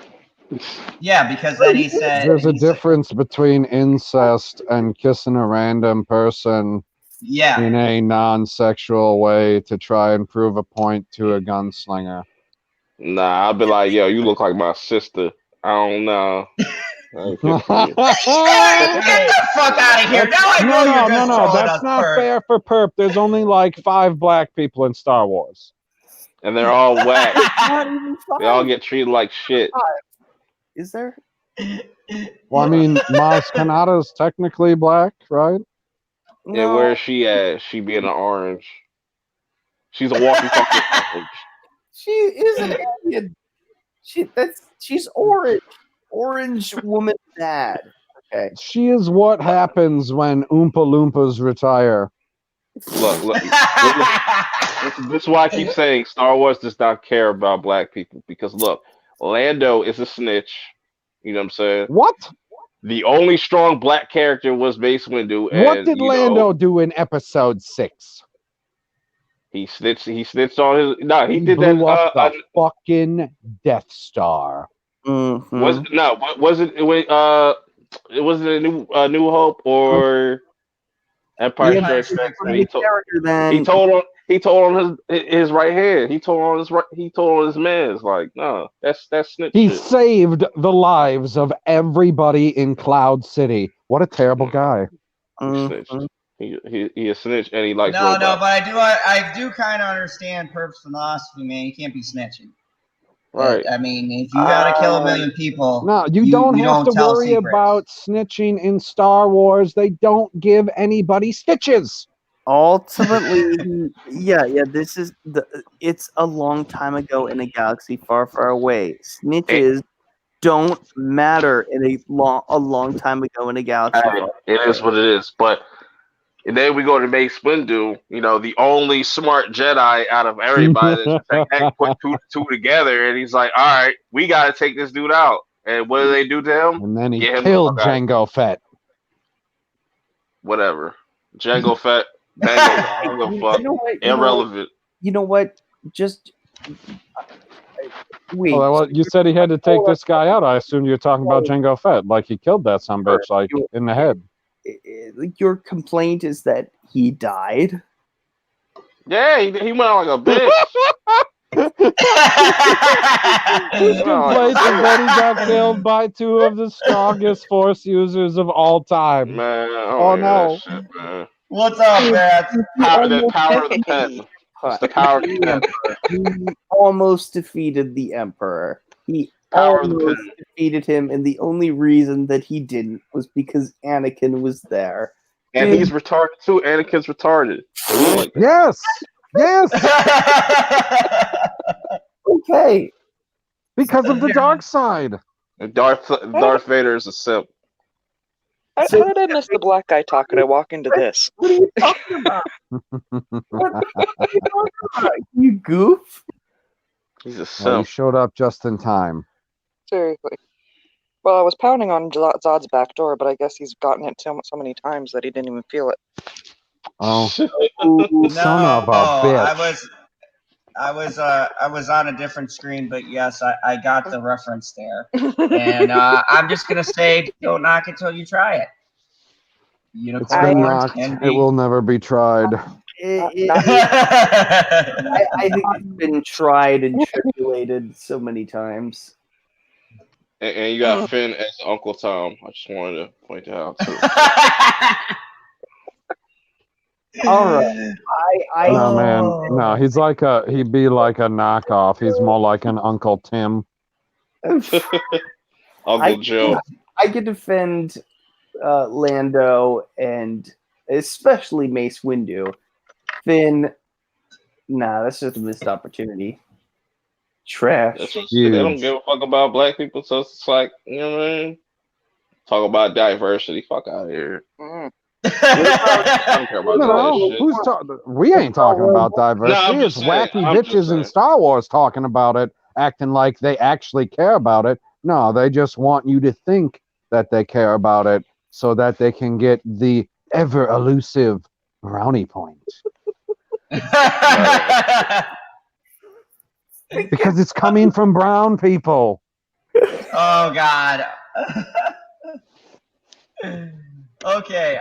Yeah, because then he said There's a difference between incest and kissing a random person Yeah. in a non-sexual way to try and prove a point to a gunslinger. Nah, I'll be like, yo, you look like my sister. I don't know. I ain't kissing you. Get the fuck out of here! Now I know you're just trolling That's us, not Perp. fair for Perp. There's only like 5 black people in Star Wars. And they're all whack. Not even They all five. get treated like shit. Is there? Well, I mean, Maz Kanata's technically black, right? Yeah, No. where is she at? She being an orange. She's a walking fucking orange. She is an alien. She's orange. Orange woman bad. Okay. She is what happens when Oompa Loompas retire. Look. This is why I keep saying Star Wars does not care about black people. Because look, Lando is a snitch. You know what I'm saying? What? The only strong black character was Mace Windu. And, What did Lando do in Episode 6? He snitched on his. No, he did blew that. up the fucking Death Star. Mm-hmm. Was it a New Hope or Empire Strikes Back? He told on his right hand. He told on his man. It's like, no, that's snitch He shit. saved the lives of everybody in Cloud City. What a terrible guy. He snitched. He a snitch and he likes No, robots. but I do kind of understand Perp's philosophy, man. You can't be snitching. Right. I mean, if you gotta kill a million people, No, you don't have to tell worry secrets. about snitching in Star Wars. They don't give anybody stitches. Ultimately, this is it's a long time ago in a galaxy far, far away. Snitches don't matter in a long time ago in a galaxy. It is what it is. But then we go to Mace Windu, the only smart Jedi out of everybody that's like, hey, put two together, and he's like, all right, we got to take this dude out. And what do they do to him? And then he killed Jango Fett. Whatever. Jango Fett. Fuck. Irrelevant. You know what? Just wait. Well, you said he had to take this guy out. I assume you're talking about Jango Fett. Like he killed that sumbitch, like in the head. Your complaint is that he died? Yeah, he went out like a bitch. His complaint is that he got killed by 2 of the strongest Force users of all time. Man, oh no. That shit, man. What's up, man? Power of the pen. It's the power of the pen. He almost defeated the Emperor. He almost defeated him, and the only reason that he didn't was because Anakin was there. And he's retarded too. Anakin's retarded. Yes. Okay. Because of the dark side. And Darth Vader is a simp. How did I miss the black guy talk and I walk into this? What are you talking about? What are you talking about? You goof. He's a simp. Well, he showed up just in time. Seriously. Well, I was pounding on Zod's back door, but I guess he's gotten it so many times that he didn't even feel it. Oh, son of a bitch! I was on a different screen, but yes, I got the reference there, and I'm just gonna say, don't knock it till you try it. It's been knocked. It will never be tried. I think it's been tried and tribulated so many times. And you got Finn as Uncle Tom. I just wanted to point that out too. All right. No, man. No, he'd be like a knockoff. He's more like an Uncle Tim. Uncle Joe. I could defend Lando and especially Mace Windu. Finn, nah, that's just a missed opportunity. Trash. That's what they don't give a fuck about black people, so it's like, you know what I mean? Talk about diversity. Fuck out of here. Mm. I don't care about that shit. Who's talking? We ain't talking about diversity. I'm It's just saying, wacky I'm just bitches in saying. Star Wars talking about it, acting like they actually care about it. No, they just want you to think that they care about it so that they can get the ever elusive brownie point. Because it's coming from brown people. Oh God. Okay.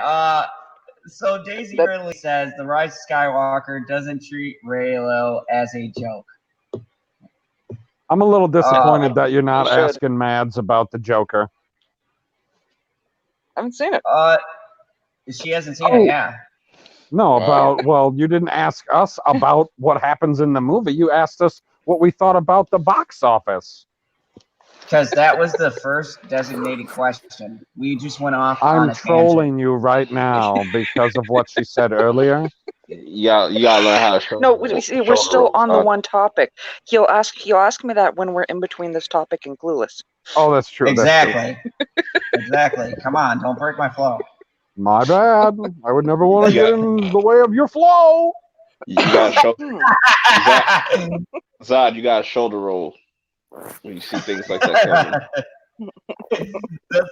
So Daisy Ridley says the Rise of Skywalker doesn't treat Reylo as a joke. I'm a little disappointed that you're not You should. asking Mads about the Joker. I haven't seen it. She hasn't seen it. Yeah. No, you didn't ask us about what happens in the movie. You asked us what we thought about the box office. Because that was the first designated question. We just went off on I'm a trolling you right now because of what she said earlier. You gotta learn how to show. No, we're still on the one topic. He'll ask me that when we're in between this topic and Clueless. Oh, that's true. Exactly. Exactly. Come on, don't break my flow. My bad. I would never want to get in the way of your flow. You gotta show. Zod, you gotta shoulder roll when you see things like that coming.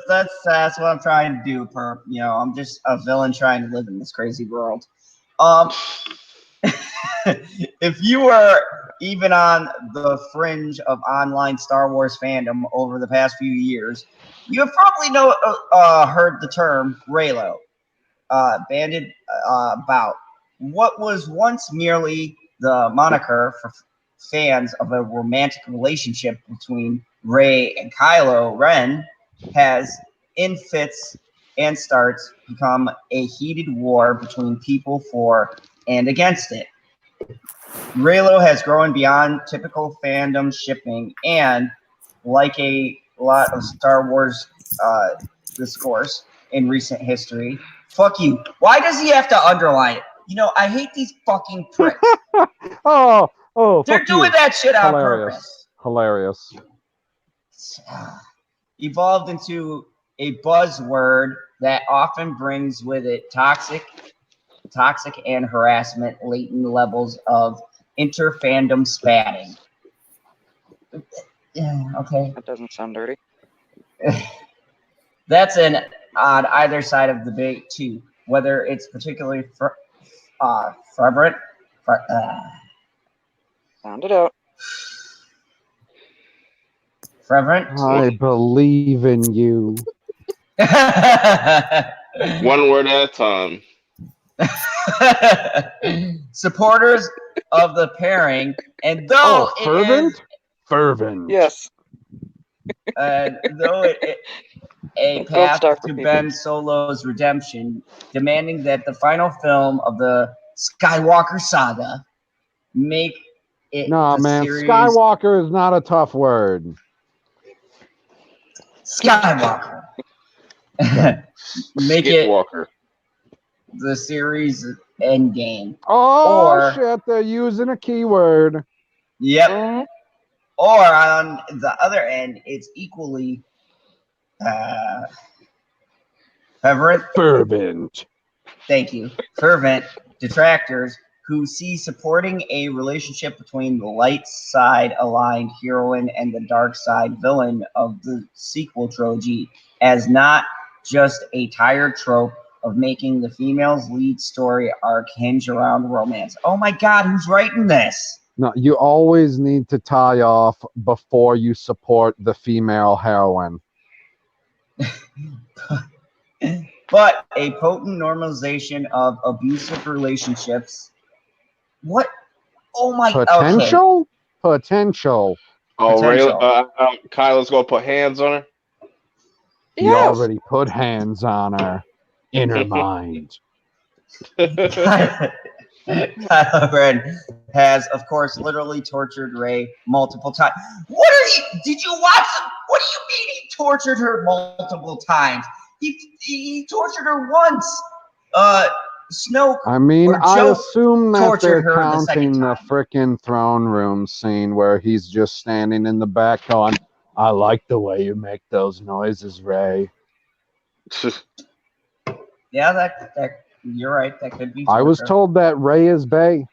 That's what I'm trying to do. I'm just a villain trying to live in this crazy world. If you were even on the fringe of online Star Wars fandom over the past few years, you have probably heard the term Reylo bandied about. What was once merely the moniker for fans of a romantic relationship between Rey and Kylo Ren has, in fits and starts, become a heated war between people for and against it. Reylo has grown beyond typical fandom shipping and, like a lot of Star Wars discourse in recent history, fuck you. Why does he have to underline it? I hate these fucking pricks. They're doing that shit on purpose. Hilarious. Evolved into a buzzword that often brings with it toxic and harassment, latent levels of inter-fandom spatting. Yeah, okay. That doesn't sound dirty. That's on either side of the debate too, whether it's particularly fervent. Sound it out. Fervent. I believe in you. One word at a time. Supporters of the pairing, and though fervent. Yes. Though it a path to Ben Solo's redemption, demanding that the final film of the Skywalker saga make it. No, man, series... Skywalker is not a tough word. Skywalker. Make Skywalker. The series endgame. Oh, shit, they're using a keyword. Yep. Mm-hmm. Or on the other end, it's equally fervent. Thank you. Fervent detractors who see supporting a relationship between the light side aligned heroine and the dark side villain of the sequel trilogy as not just a tired trope of making the female's lead story arc hinge around romance. Oh my God, who's writing this? No, you always need to tie off before you support the female heroine. But a potent normalization of abusive relationships. What? Oh my God. Potential? Okay. Potential. Oh, really? Kylo's going to put hands on her? He already put hands on her. Inner mind. Kylo Ren has, of course, literally tortured Rey multiple times. Did you watch? What do you mean he tortured her multiple times? He tortured her once. Snoke. I mean, Or I Joe assume that tortured they're her the second counting the time. frickin' throne room scene where he's just standing in the back going, I like the way you make those noises, Ray. Yeah, that you're right. That could be. I was torture. told that Ray is Bay.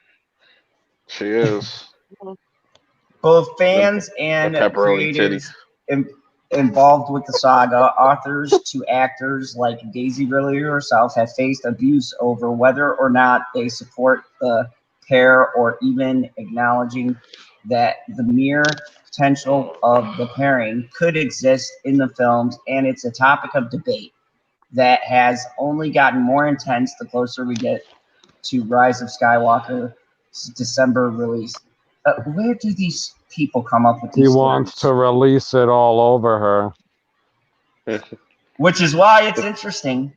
She is. Both fans and the pepperoni creatives involved with the saga, authors to actors like Daisy Ridley herself, have faced abuse over whether or not they support the pair or even acknowledging that the mere potential of the pairing could exist in the films, and it's a topic of debate that has only gotten more intense the closer we get to Rise of Skywalker's December release. Where do these people come up with these He wants to release it all over her. Which is why it's interesting.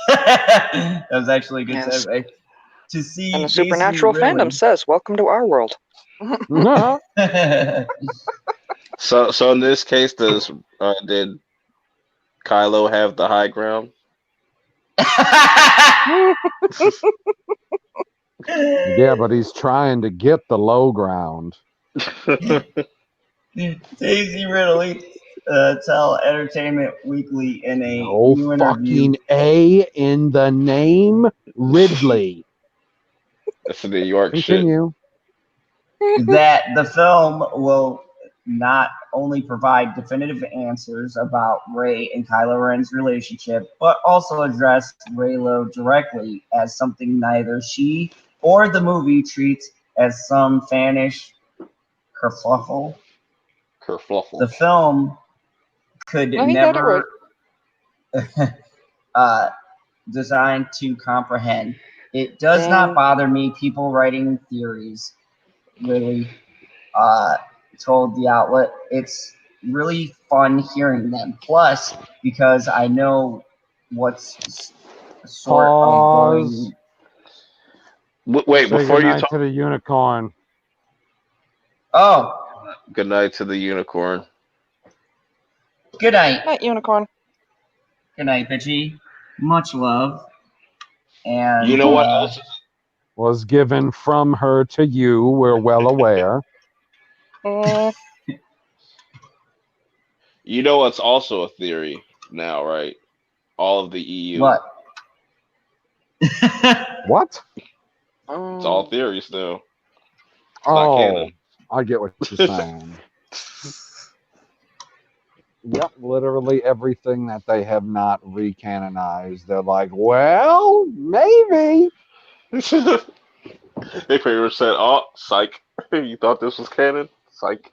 That was actually a good Yes. segue. To see And the supernatural Daisy fandom says, "Welcome to our world." Ridley. So in this case, did Kylo have the high ground? Yeah, but he's trying to get the low ground. Daisy Ridley tell Entertainment Weekly in a No new interview. fucking A in the name Ridley. That's the New York Continue. That the film will not only provide definitive answers about Rey and Kylo Ren's relationship, but also address Reylo directly as something neither she or the movie treats as some fanish kerfluffle. Kerfluffle. The film could No, he got it never designed to comprehend. It does not bother me people writing theories, really. Told the outlet. It's really fun hearing them. Plus, because I know what's sort of going. Wait, Say before you goodnight talk. to the unicorn. Oh, Good night to the unicorn. good night. Night, unicorn. Good night, bitchy. Much love. And You know what else? Was given from her to you, we're well aware. You know what's also a theory now, right? All of the EU. What? What? It's all theories now. It's not canon. I get what you're saying. Yep, literally everything that they have not recanonized. They're like, well, maybe. They pretty much said, oh, psych. You thought this was canon? Psych.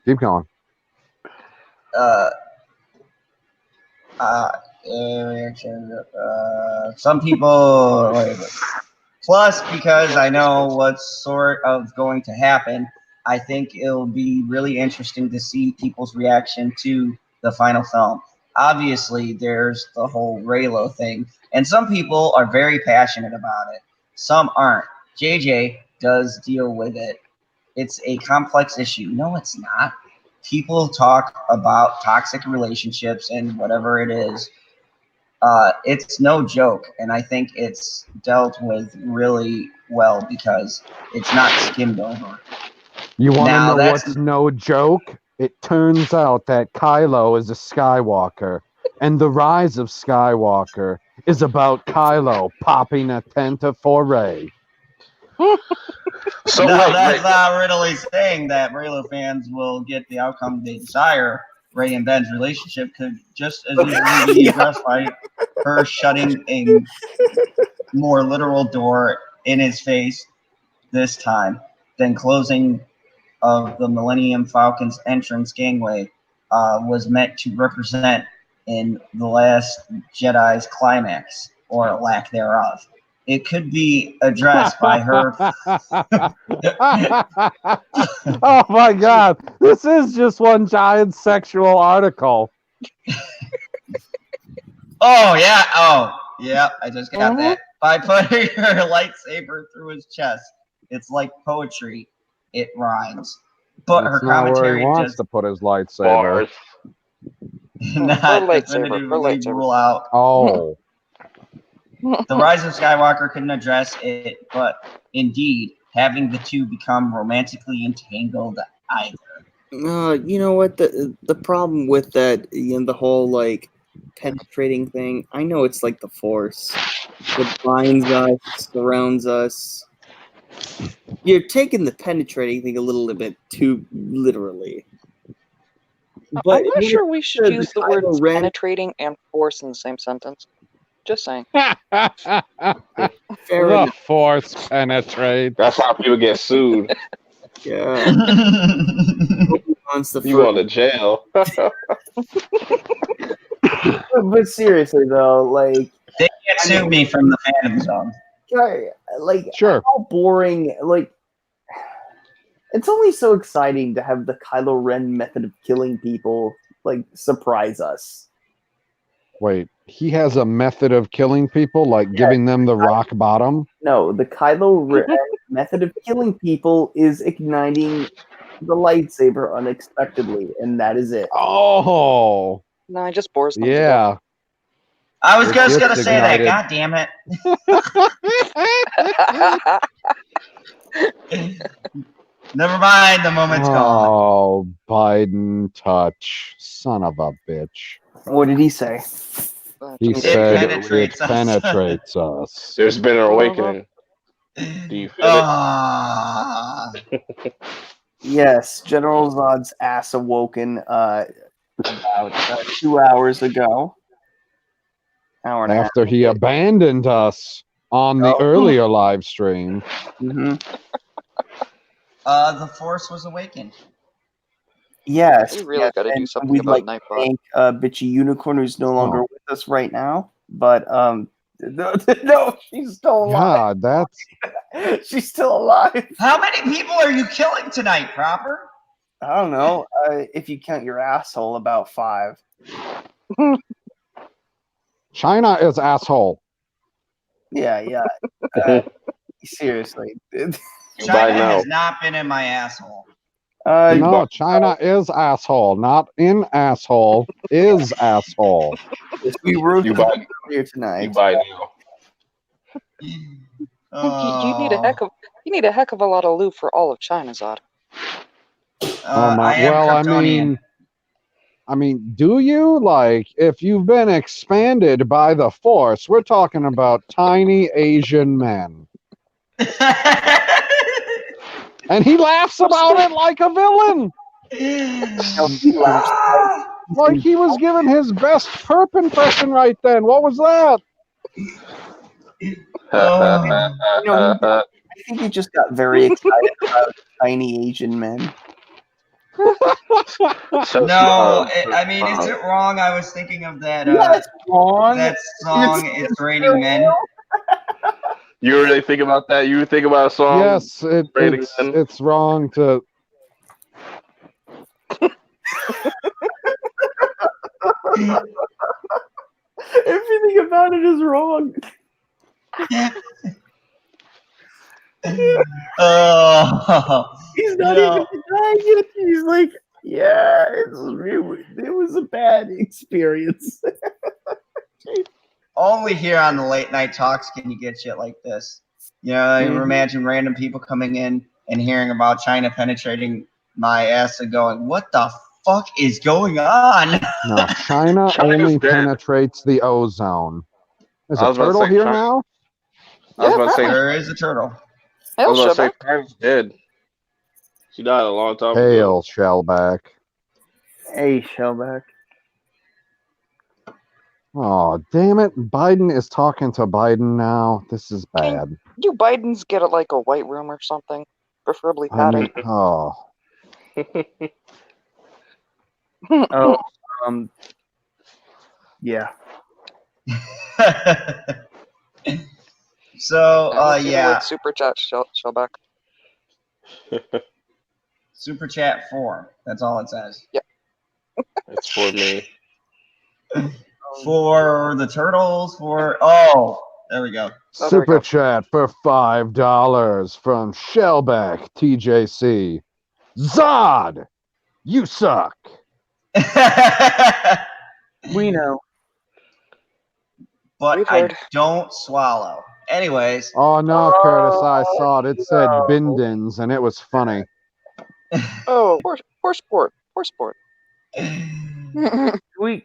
Keep going. Some people. Plus, because I know what's sort of going to happen, I think it'll be really interesting to see people's reaction to the final film. Obviously, there's the whole Reylo thing, and some people are very passionate about it. Some aren't. JJ does deal with it. It's a complex issue. No, it's not. People talk about toxic relationships and whatever it is. It's no joke, and I think it's dealt with really well because it's not skimmed over. You want to Now, know that's- what's no joke? It turns out that Kylo is a Skywalker, and the rise of Skywalker is about Kylo popping a tent for Rey. So no, wait, that's not Ridley saying that Reylo fans will get the outcome they desire. Rey and Ben's relationship could just as easily be addressed by her shutting a more literal door in his face this time than closing of the Millennium Falcon's entrance gangway was meant to represent in The Last Jedi's climax, or lack thereof. It could be addressed by her. Oh my god, this is just one giant sexual article. Oh yeah, I just got that. By putting her lightsaber through his chest. It's like poetry. It rhymes. But That's her not where commentary he wants just to put his lightsaber. Bars. not lightsaber, definitively lightsaber. rule out. Oh. The Rise of Skywalker couldn't address it, but indeed, having the two become romantically entangled either. You know what? The problem with that, the whole like penetrating thing. I know it's like the Force. It binds us, surrounds us. You're taking the penetrating thing a little bit too literally. I'm not sure we should use the words Kylo Ren- penetrating and force in the same sentence. Just saying. Fair The enough. Force penetrates. That's how people get sued. Yeah. Wants the You going to jail? But seriously though, like They can't sue me from the Phantom Zone. like Sure. how boring. Like it's only so exciting to have the Kylo Ren method of killing people like surprise us. Wait, he has a method of killing people, like giving them the rock bottom? No, the Kylo Ren method of killing people is igniting the lightsaber unexpectedly, and that is it. Oh, No, it just bores them to yeah. I was just It's gonna say that. ignited. God damn it. Never mind. The moment's gone. Oh, Biden touch. Son of a bitch. What did he say? He It said penetrates it us. penetrates us. There's been an awakening. Do you feel it? Ah. Yes, General Zod's ass awoken about 2 hours ago. Hour and a half. After he abandoned us on the earlier live stream. Mm-hmm. The Force was awakened. Yes, We really got to do and something we'd about like to Nightbot. thank Bitchy Unicorn, who's no longer Oh. with us right now. But no, she's still alive. God, that's She's still alive. How many people are you killing tonight, Proper? I don't know. If you count your asshole, about 5. China is asshole. Yeah. Seriously. China now. has not been in my asshole. No, China is asshole, not in asshole, is asshole. We wrote You this buy- earlier tonight. You buy now. You need a heck of a lot of loot for all of China, Zod. I am Kryptonian. I mean, do you? Like, if you've been expanded by the Force, we're talking about tiny Asian men. And he laughs about it like a villain. Like he was giving his best perp impression right then. What was that? I think he just got very excited about tiny Asian men. No, I mean, is it wrong? I was thinking of that. That's wrong. That song, "It's Raining Men." You really think about that? You think about a song? Yes, it's wrong to. Everything about it is wrong. Oh, He's not even denying it. He's like, yeah, it was a bad experience. only here on the late night talks can you get shit like this. You know, I imagine random people coming in and hearing about China penetrating my ass and going, "What the fuck is going on?" No, China only penetrates the ozone. Is a turtle here now? I was about to say There is a turtle. I was about to say China's dead. She died a long time ago. Hail, Shellback. Hey, Shellback. Oh, damn it. Biden is talking to Biden now. This is bad. You Bidens get like a white room or something, preferably padded. Oh. Yeah. So, yeah. Super chat, Shellback. Super chat 4. That's all it says. Yep. It's for me. For the turtles, there we go. Super chat for $5 from Shellback TJC. Zod, you suck. We know. but We've I heard. don't swallow. Anyways, Oh no, Curtis, I saw it. It said Bindins, and it was funny. Oh, horse sport. Can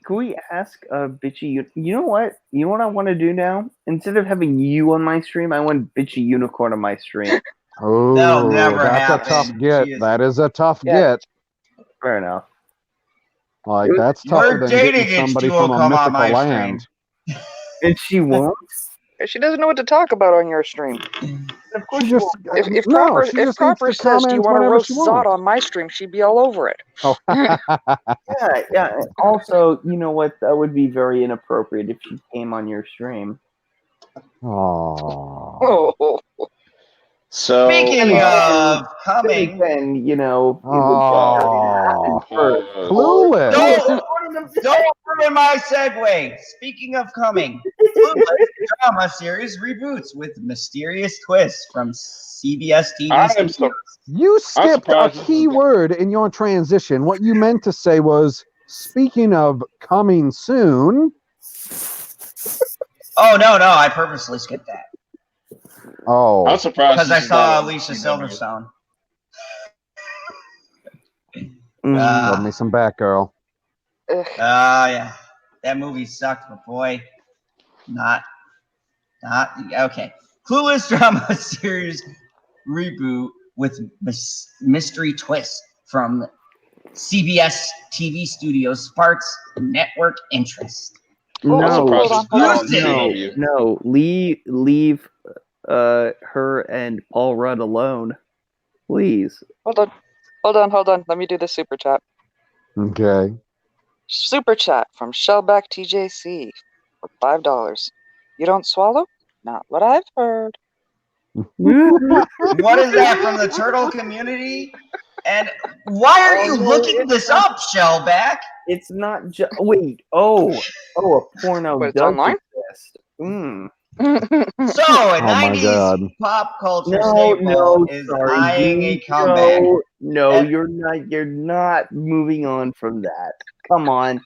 we ask Bitchy? You know what? You know what I want to do now? Instead of having you on my stream, I want Bitchy Unicorn on my stream. Oh, That'll never that's happen. a tough get. She is- That is a tough Yeah. get. Fair enough. Like that's tougher Your than dating getting somebody duo from a come on mythical my land. stream. And she won't. She doesn't know what to talk about on your stream. Of course, She she just won't. If no, Proper she if just Proper needs to says, "Do you comment want to whenever roast she Zod wants. on my stream?" she'd be all over it. Oh. Yeah. Also, you know what? That would be very inappropriate if she came on your stream. Oh. Oh, So Speaking of coming, Then you know. Oh. First. Clueless. don't ruin my segue. Speaking of coming, Clueless drama series reboots with mysterious twists from CBS TV I'm Studios. so You skipped a surprised key word in your transition. What you meant to say was, speaking of coming soon. Oh no, I purposely skipped that Oh. I'm surprised because I this is saw not Alicia on Silverstone. Love me some Batgirl. Yeah, that movie sucked, but boy, not okay. Clueless drama series reboot with mystery twist from CBS TV Studios sparks network interest. I'm surprised this is not on No. CW. No, leave her and Paul Rudd alone, please. hold on. Let me do the super chat. Okay. Super chat from Shellback TJC for $5. You don't swallow? Not what I've heard. What is that from the turtle community? And why are you looking this up, Shellback? It's not just. Wait. Oh, a porno Wait, it's does online? exist. Mm. So, a Oh my 90s God. pop culture No, staple is sorry. eyeing a comeback. No, And- you're not. You're not moving on from that. Come on.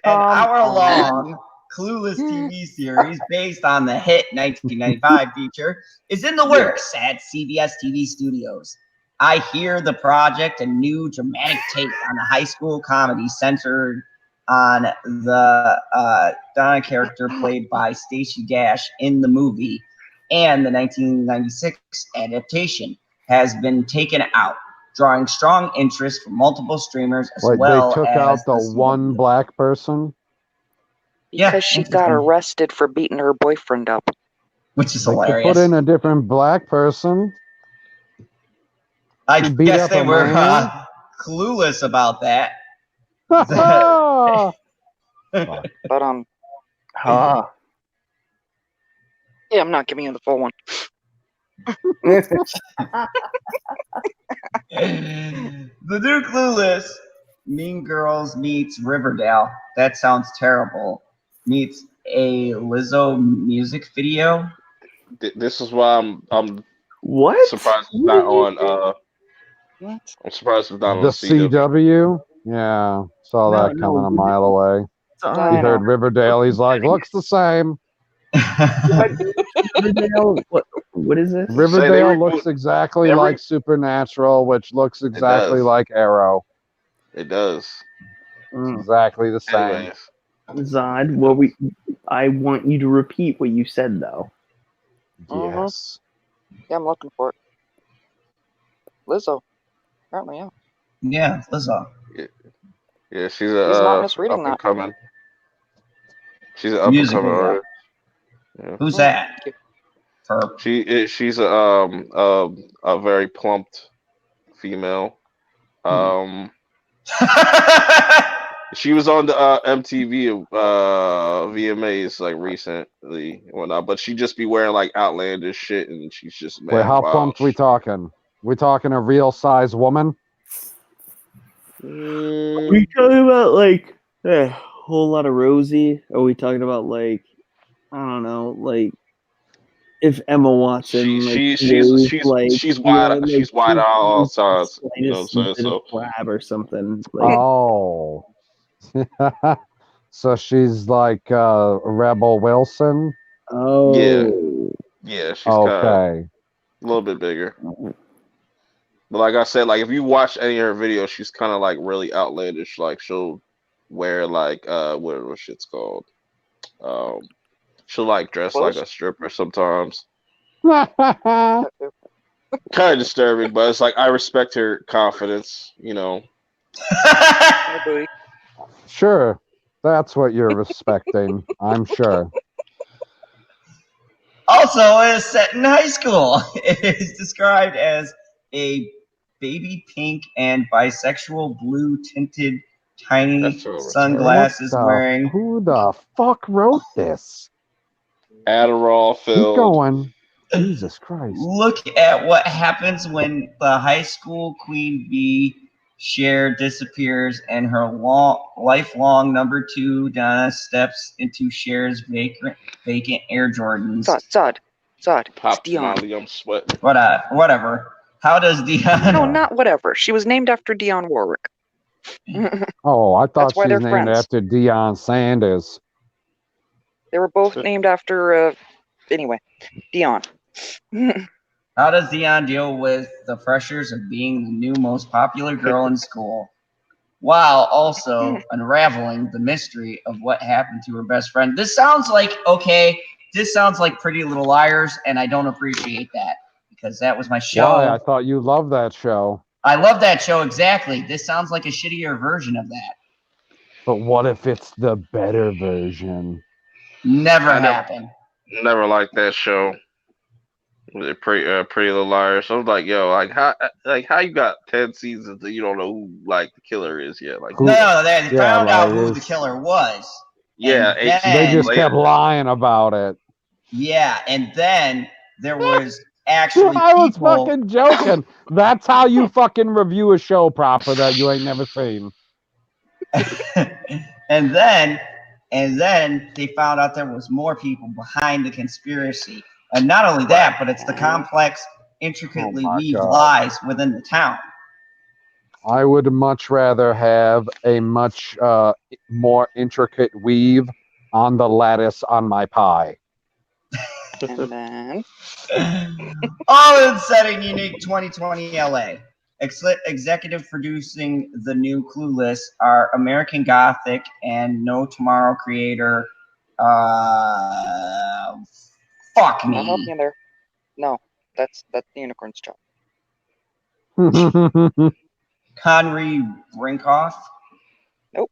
An hour-long Clueless TV series based on the hit 1995 feature is in the works at CBS TV Studios. I hear the project a new dramatic take on the high school comedy centered on the Dano character played by Stacey Dash in the movie, and the 1996 adaptation has been taken out, drawing strong interest from multiple streamers as Like well they took as out the CW. one black person. Yeah, Because she got interesting. arrested for beating her boyfriend up. Which is They could hilarious. put in a different black person. I to beat guess up they a were man. clueless about that. Oh, But Ha. yeah, I'm not giving you the full one. The new Clueless, Mean Girls meets Riverdale. That sounds terrible. Meets a Lizzo music video. This is why I'm What? surprised it's not on. What? I'm surprised it's not on the CW. CW. Yeah, saw that coming a mile away. I He know. heard Riverdale. He's like, looks the same. Riverdale? What is this? Riverdale reboot- looks exactly they re- like Supernatural, which looks exactly does. like Arrow. It does. Exactly the same. Anyways, Zod, I want you to repeat what you said, though. Yes. Yeah, I'm looking for it. Lizzo. Apparently, yeah. Yeah, Lizzo. yeah, she's He's not a misreading up that. and coming. She's an up and Music coming video. artist. Yeah. Who's that? For She's a very plumped female. She was on the MTV VMAs like recently and whatnot, but she just be wearing like outlandish shit, and she's just mad. Wait, how wild. plumped we talking? We talking a real size woman? Mm, we talking about like a whole lot of Rosie? Are we talking about like I don't know, like if Emma Watson she's wide. She's wide on all sides. You know what I'm saying? So flab or something. Oh. So she's like Rebel Wilson. Oh. Yeah, she's kind of Okay. a little bit bigger. But like I said, like if you watch any of her videos, she's kind of like really outlandish. Like she'll wear like what shit's called. She'll like dress like a stripper sometimes. Kind of disturbing, but it's like I respect her confidence. You know. Sure, that's what you're respecting. I'm sure. Also, it is set in high school. It is described as a baby pink and bisexual blue tinted tiny sunglasses wearing. Who the fuck wrote this? Adderall filled. Keep going. Jesus Christ. Look at what happens when the high school queen bee Cher disappears and her lifelong number 2 Dana steps into Cher's vacant Air Jordans. Zod. Pop Dion. Molly, I'm sweating. Whatever. How does Dion? No, not whatever. She was named after Dionne Warwick. Oh, I thought why she they're was named friends. after Deion Sanders. They were both named after, anyway, Dion. How does Dion deal with the pressures of being the new most popular girl in school, while also unraveling the mystery of what happened to her best friend? This sounds like Pretty Little Liars, and I don't appreciate that because that was my show. Why? I thought you loved that show. I love that show, exactly. This sounds like a shittier version of that. But what if it's the better version? Never happened. Never liked that show. Pretty Little Liars. I was like, yo, how you got 10 seasons and you don't know who like the killer is yet? Like, no, they found out who the killer was. Yeah, they just kept lying about it. Yeah, and then there was actually I was fucking joking. That's how you fucking review a show proper that you ain't never seen. and then they found out there was more people behind the conspiracy. And not only that, but it's the complex, intricately weaved lies within the town. I would much rather have a much more intricate weave on the lattice on my pie. And then... All in setting unique 2020 LA. Executive producing the new Clueless are American Gothic and No Tomorrow creator. Fuck me. I'll help you there. No, that's the unicorn's job. Conry Brinkoff. Nope.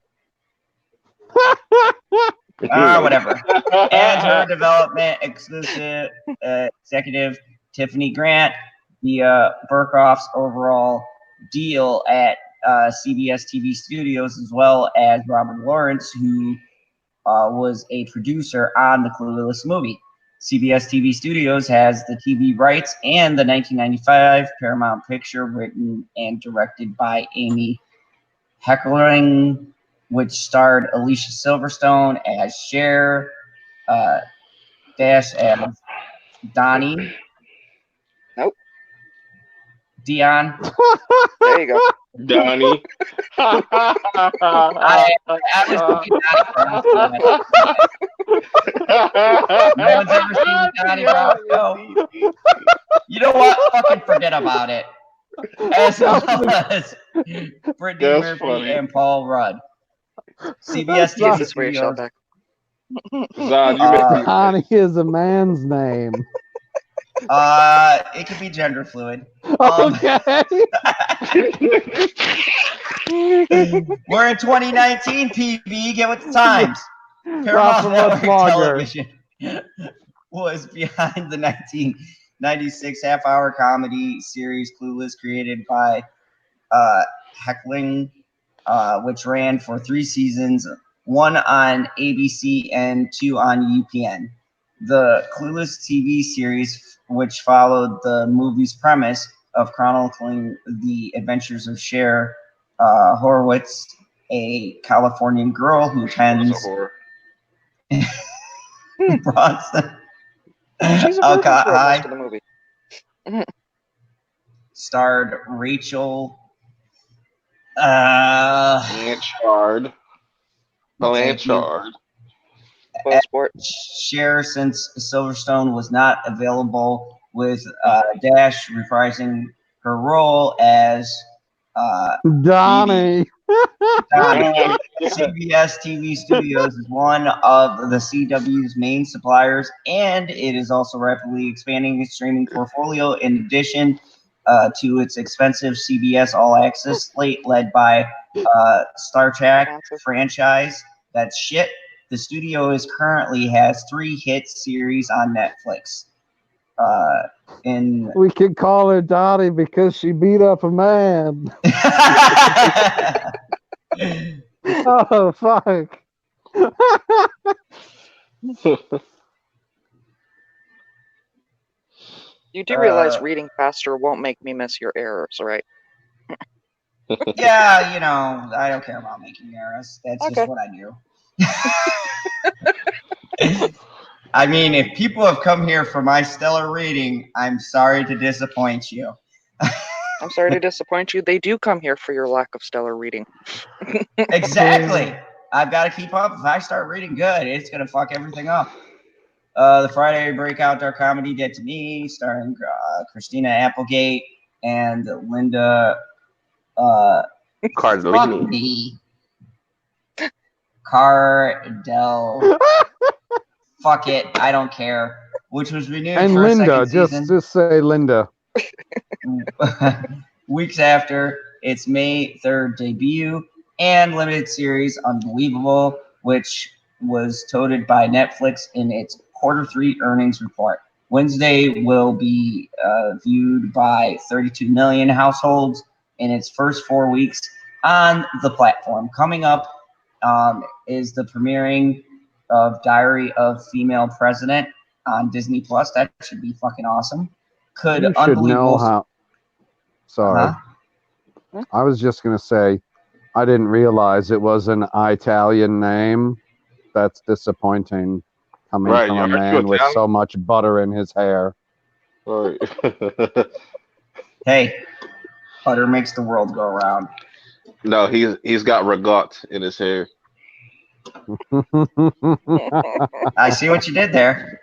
Whatever. And her development exclusive executive Tiffany Grant via Burkhoff's overall deal at CBS TV Studios, as well as Robert Lawrence, who was a producer on the Clueless movie. CBS TV Studios has the TV rights and the 1995 Paramount picture written and directed by Amy Heckerling, which starred Alicia Silverstone as Cher, Dash as Donnie. Nope. Dion. There you go. Donnie. I was thinking Donnie. No one's ever seen Donnie Brasco. You know what? Fucking forget about it. As well as Brittany Murphy and Paul Rudd. CBS TV Studios. Donnie is a man's name. It could be gender fluid. Okay. We're in 2019, PB. Get with the times. Paramount Network Television was behind the 1996 half-hour comedy series Clueless, created by Heckling, which ran for 3 seasons, 1 on ABC and 2 on UPN. The Clueless TV series, which followed the movie's premise of chronicling the adventures of Cher Horowitz, a Californian girl who attends Bronson. She's a virgin for most of the movie. Starred Rachel Blanchard. Blanchard. Sport. Share since Silverstone was not available, with Dash reprising her role as Donnie. CBS TV Studios is one of the CW's main suppliers, and it is also rapidly expanding its streaming portfolio in addition to its expensive CBS All Access slate led by Star Trek franchise. That's shit. The studio currently has 3 hit series on Netflix. We could call her Donnie because she beat up a man. Oh, fuck. You do realize reading faster won't make me miss your errors, right? Yeah, you know, I don't care about making errors. That's Okay. just what I do. I mean, if people have come here for my stellar reading, I'm sorry to disappoint you. I'm sorry to disappoint you. They do come here for your lack of stellar reading. Exactly. I've got to keep up. If I start reading good, it's going to fuck everything up. The Friday breakout dark comedy Dead to Me, starring Christina Applegate and Linda Cardellini. Cardell. Fuck it, I don't care. Which was renewed And for Linda, a second season. just say Linda. Weeks after its May 3rd debut, and limited series Unbelievable, which was touted by Netflix in its Q3 earnings report. Wednesday will be viewed by 32 million households in its first 4 weeks on the platform. Coming up is the premiering of Diary of Female President on Disney Plus. That should be fucking awesome. Could You should know Unbelievable... how. Sorry. Huh? I was just going to say, I didn't realize it was an Italian name. That's disappointing coming from a man with so much butter in his hair. Right. Hey, butter makes the world go around. No, he's got regot in his hair. I see what you did there.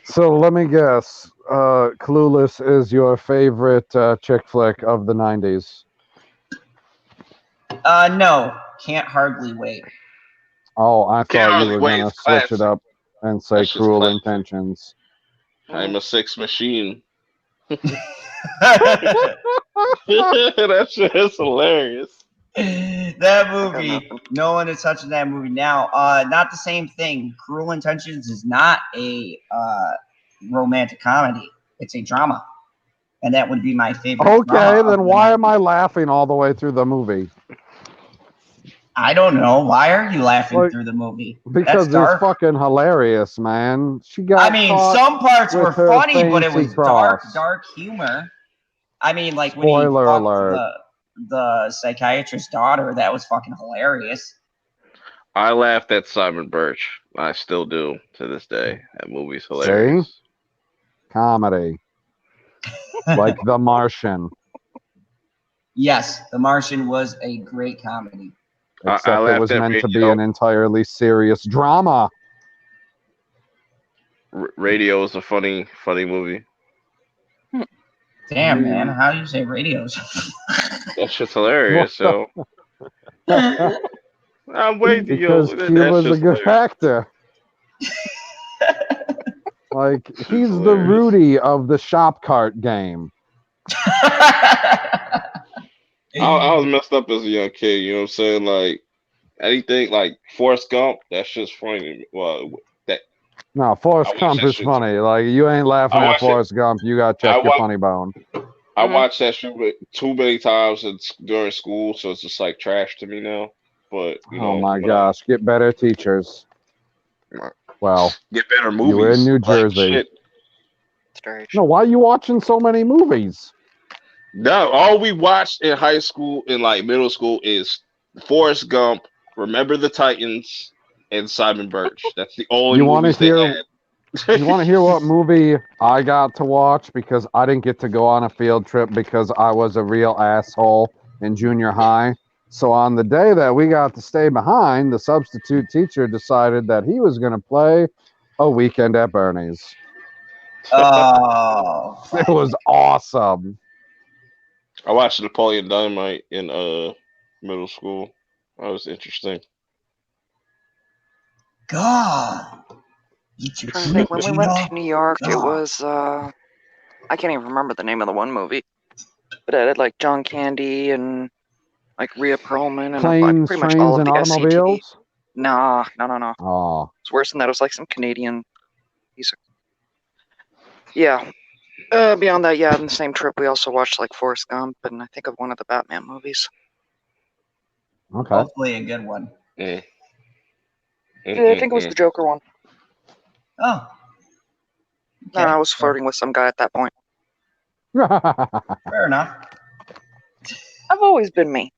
So let me guess. Clueless is your favorite chick flick of the 90s? No. Can't Hardly Wait. Oh, I thought you were going to switch classic. it up and say Cruel classic. Intentions. I'm a sex machine. That's just hilarious. That movie, no one is touching that movie now. Not the same thing. Cruel Intentions is not a romantic comedy. It's a drama. And that would be my favorite. Okay, then why am I laughing all the way through the movie? I don't know. Why are you laughing through the movie? Because it's fucking hilarious, man. She got. I mean, some parts were funny, but it was cross. dark humor. I mean, like when Spoiler he alert. fucked the psychiatrist's daughter, that was fucking hilarious. I laughed at Simon Birch. I still do to this day. That movie's hilarious. See? Comedy. Like The Martian. Yes, The Martian was a great comedy. Except it was meant to be an entirely serious drama. Radio is a funny movie. Damn, man. How do you say radios? That's just hilarious. So I'm waiting. Because Q was a good actor. Like, he's the Rudy of the shop cart game. I was messed up as a young kid, you know what I'm saying? Like, anything like Forrest Gump, that's just funny. Well, no, Forrest Gump is funny. Like, you ain't laughing at Forrest Gump, you gotta check your funny bone. I watched that shit too many times during school, so it's just like trash to me now. But oh my gosh, get better teachers. Well, get better movies. You were in New Jersey. No, why are you watching so many movies? No, all we watched in high school and like middle school is Forrest Gump, Remember the Titans, and Simon Birch. That's the only movies they had. You want to hear what movie I got to watch because I didn't get to go on a field trip because I was a real asshole in junior high? So on the day that we got to stay behind, the substitute teacher decided that he was going to play A Weekend at Bernie's. Oh, It was awesome. I watched Napoleon Dynamite in middle school. That was interesting. God. I'm trying to think. When we went to New York, it was I can't even remember the name of the one movie, but it had like John Candy and like Rhea Perlman and Planes, pretty much Trains, all of and the SCTV. Automobiles? No. Oh. It's worse than that. It was like some Canadian piece of... Yeah. Beyond that, yeah, on the same trip, we also watched like Forrest Gump and I think of one of the Batman movies. Okay. Hopefully a good one. Yeah, I think it was the Joker one. Oh. No, I was flirting with some guy at that point. Fair enough. I've always been me.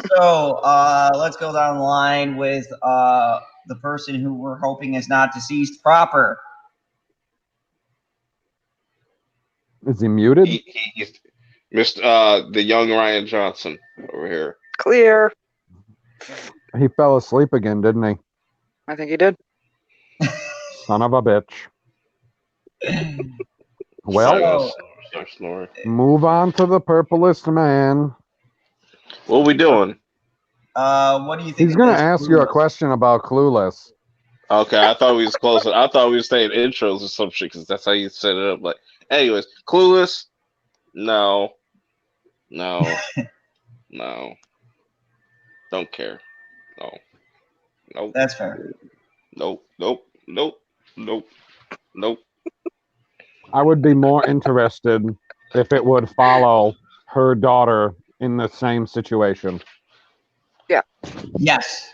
So let's go down the line with the person who we're hoping is not deceased proper. Is he muted? He's Mr. The young Ryan Johnson over here. Clear. He fell asleep again, didn't he? I think he did. Son of a bitch. Well, Start snoring. move on to the purplest man. What are we doing? What do you think? He's going to ask you a question about Clueless. Okay, I thought we was close. I thought we were saying intros or some shit because that's how you set it up. Like, anyways, Clueless. No. Don't care. No. Nope. That's fair. Nope. I would be more interested if it would follow her daughter in the same situation. Yeah. Yes.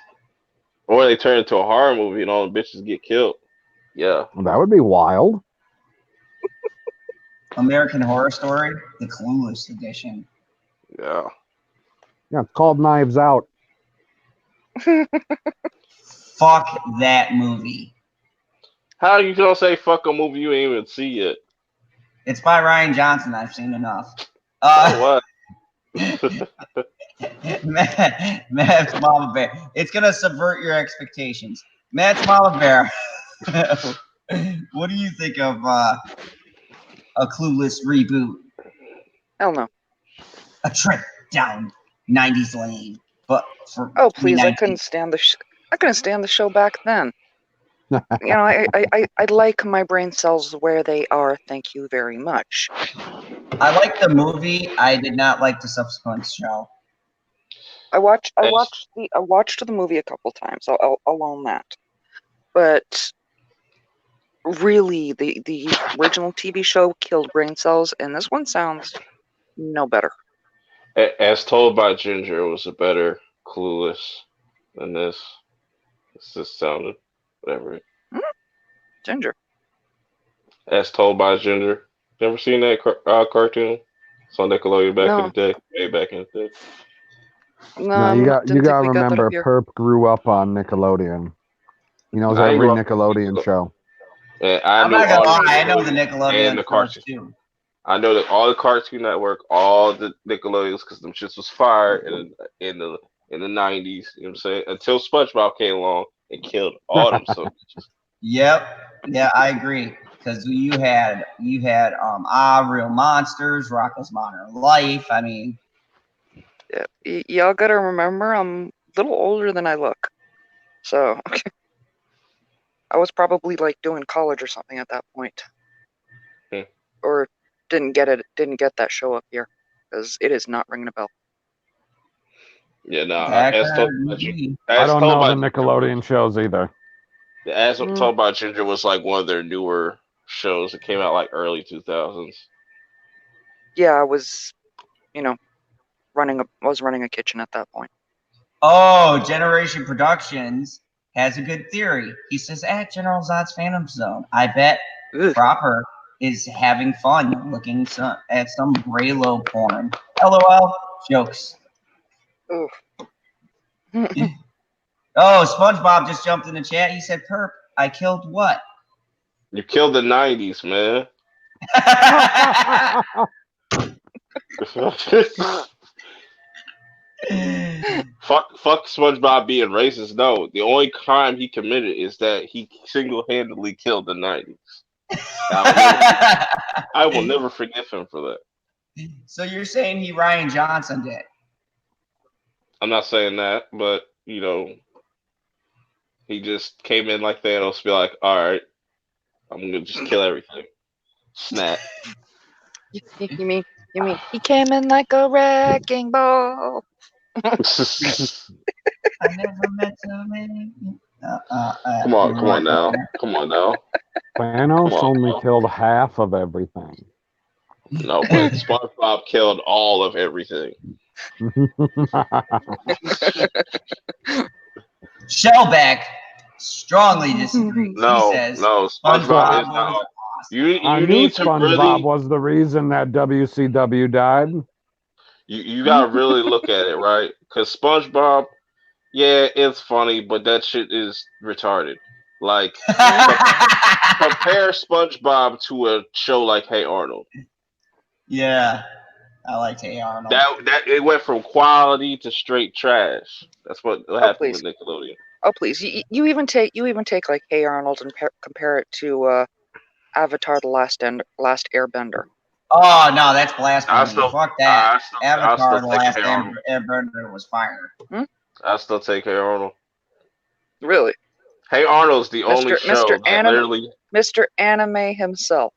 Or they turn into a horror movie and all the bitches get killed. Yeah. That would be wild. American Horror Story, the Clueless edition. Yeah. Yeah, it's called Knives Out. Fuck that movie. How you gonna say fuck a movie you ain't even see yet? It's by Ryan Johnson. I've seen enough. What? Matt's Mama Bear. It's gonna subvert your expectations. Matt's Mama Bear. What do you think of a Clueless reboot? Hell no. A trip down 90s lane, but for Oh please, I 2019. couldn't stand the show back then. You know, I like my brain cells where they are. Thank you very much. I like the movie. I did not like the subsequent show. I watched the movie a couple times. I'll own that. But really, the original TV show killed brain cells, and this one sounds no better. As told by Ginger, it was a better Clueless than this. This just sounded whatever. Ginger. As told by Ginger. Never seen that cartoon? It's on Nickelodeon back in the day. Way back in the day. No, you got to remember, Perp grew up on Nickelodeon. He knows every Nickelodeon show. And I'm not gonna lie, I know the Nickelodeon and the cartoon too. I know that all the Cartoon Network, all the Nickelodeons, because them shits was fire in the 90s. You know what I'm saying? Until SpongeBob came along and killed all them. So Yep. Yeah, I agree. Because you had Real Monsters, Rocko's Modern Life. I mean, yeah, y'all gotta remember, I'm a little older than I look, so I was probably like doing college or something at that point, or didn't get that show up here because it is not ringing a bell. Yeah, no. I don't know the Nickelodeon shows either. As told by Ginger was like one of their newer shows that came out like early 2000s. Yeah, I was, running a kitchen at that point. Oh, Generation Productions has a good theory. He says, at General Zod's Phantom Zone, I bet Proper is having fun looking at some Reylo porn. LOL. Jokes. Oof. Oh, SpongeBob just jumped in the chat. He said, Perp, I killed what? You killed the 90s, man. Fuck SpongeBob being racist. No, the only crime he committed is that he single-handedly killed the 90s. I will never forgive him for that. So you're saying he Ryan Johnson did? I'm not saying that, but you know, he just came in like Thanos, be like, all right, I'm gonna just kill everything. Snap. You mean he came in like a wrecking ball? I never meant to make Come on now. Thanos only killed half of everything. No, but SpongeBob killed all of everything. Shellback strongly disagrees. No, he says, no, SpongeBob is not. awesome. You I knew need to SpongeBob really. was the reason that WCW died. You gotta really look at it, right? Because SpongeBob, yeah, it's funny, but that shit is retarded. Like, compare SpongeBob to a show like Hey Arnold. Yeah, I liked Hey Arnold. That it went from quality to straight trash. That's what happened with Nickelodeon. Oh please, you even take like Hey Arnold and compare it to Avatar: The Last Airbender. Oh no, that's blasphemy. Fuck that. Avatar: The still Last take Hey Arnold. Airbender was fire. I still take Hey Arnold. Really? Hey Arnold's the only show that literally Mr. Anime himself.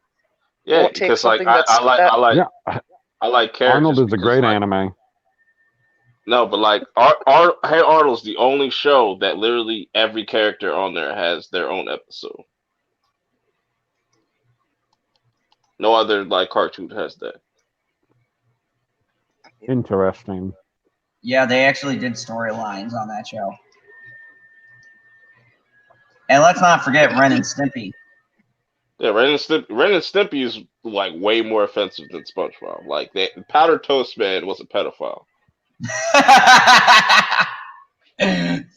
Yeah, because like I like characters. Arnold is a great anime. No, but like Hey Arnold's the only show that literally every character on there has their own episode. No other like cartoon has that. Interesting. Yeah, they actually did storylines on that show. And let's not forget Ren and Stimpy. Yeah, Ren and Stimpy is like way more offensive than SpongeBob. Like Powder Toast Man was a pedophile.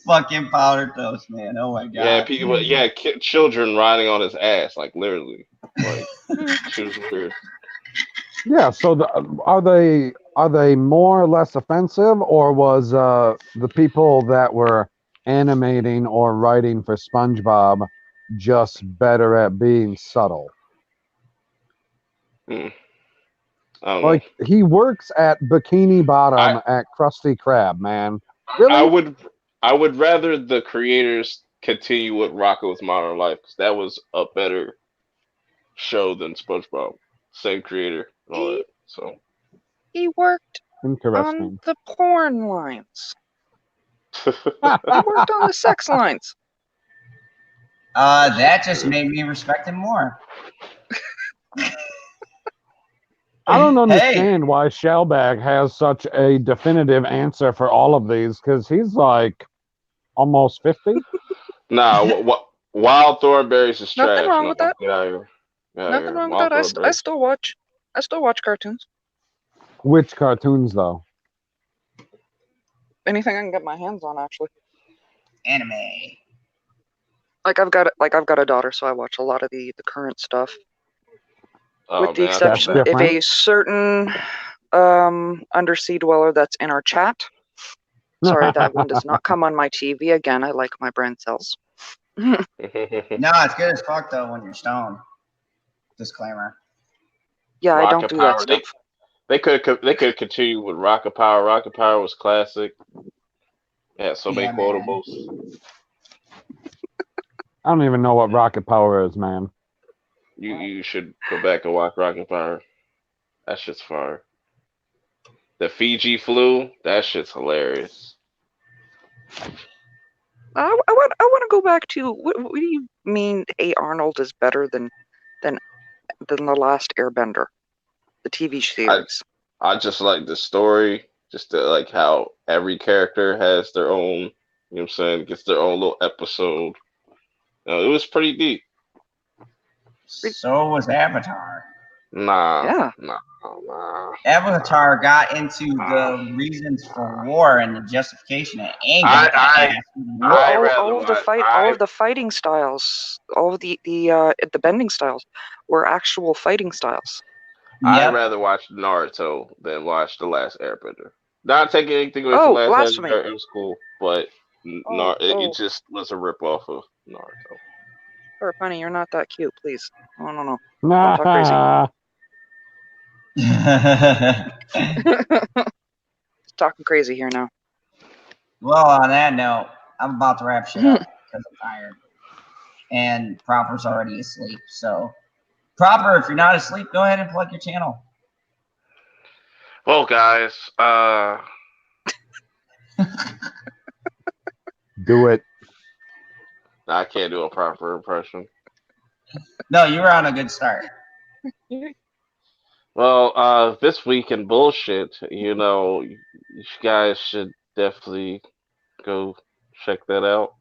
Fucking Powder Toast Man! Oh my god! Yeah, people. Yeah, children riding on his ass, like literally. Like she was weird. Yeah. So are they more or less offensive, or was the people that were animating or writing for SpongeBob just better at being subtle? Like he works at Bikini Bottom at Krusty Krab, man. Really? I would rather the creators continue with Rocko's Modern Life because that was a better show than SpongeBob. Same creator and all that. So he worked on the porn lines. He worked on the sex lines. That just made me respect him more. I don't understand why Shellback has such a definitive answer for all of these, because he's like almost 50. Nah, Wild Thornberries is trash. Nothing wrong with that. Get out of here. Nothing wrong with that. I still watch cartoons. Which cartoons though? Anything I can get my hands on, actually. Anime. Like I've got a daughter, so I watch a lot of the current stuff. With the exception of a certain undersea dweller that's in our chat. Sorry, that one does not come on my TV. Again, I like my brain cells. No, it's good as fuck though when you're stoned. Disclaimer. Yeah, I don't do that stuff. They could continue with Rocket Power. Rocket Power was classic. Yeah, so many quotables. I don't even know what Rocket Power is, man. You should go back and watch Rocket Power. That shit's fire. The Fiji flu, that shit's hilarious. I want to go back to what do you mean? Hey Arnold is better than The Last Airbender, the TV series. I just like the story, just like how every character has their own. You know what I'm saying? Gets their own little episode. It was pretty deep. So was Avatar. Nah. Avatar got into the reasons for war and the justification and anger. All of the fighting styles, all of the bending styles were actual fighting styles. I'd Yep. rather watch Naruto than watch The Last Airbender. Not taking anything away from Oh, Last blasphemy. Airbender, it was cool, but it Oh. just was a ripoff of Naruto. Or honey, you're not that cute, please. No. Don't talk crazy. Talking crazy here now. Well, on that note, I'm about to wrap shit up because I'm tired. And Proper's already asleep. So, Proper, if you're not asleep, go ahead and plug your channel. Well, guys, Do it. I can't do a proper impression. No, you were on a good start. Well, this week in bullshit, you guys should definitely go check that out.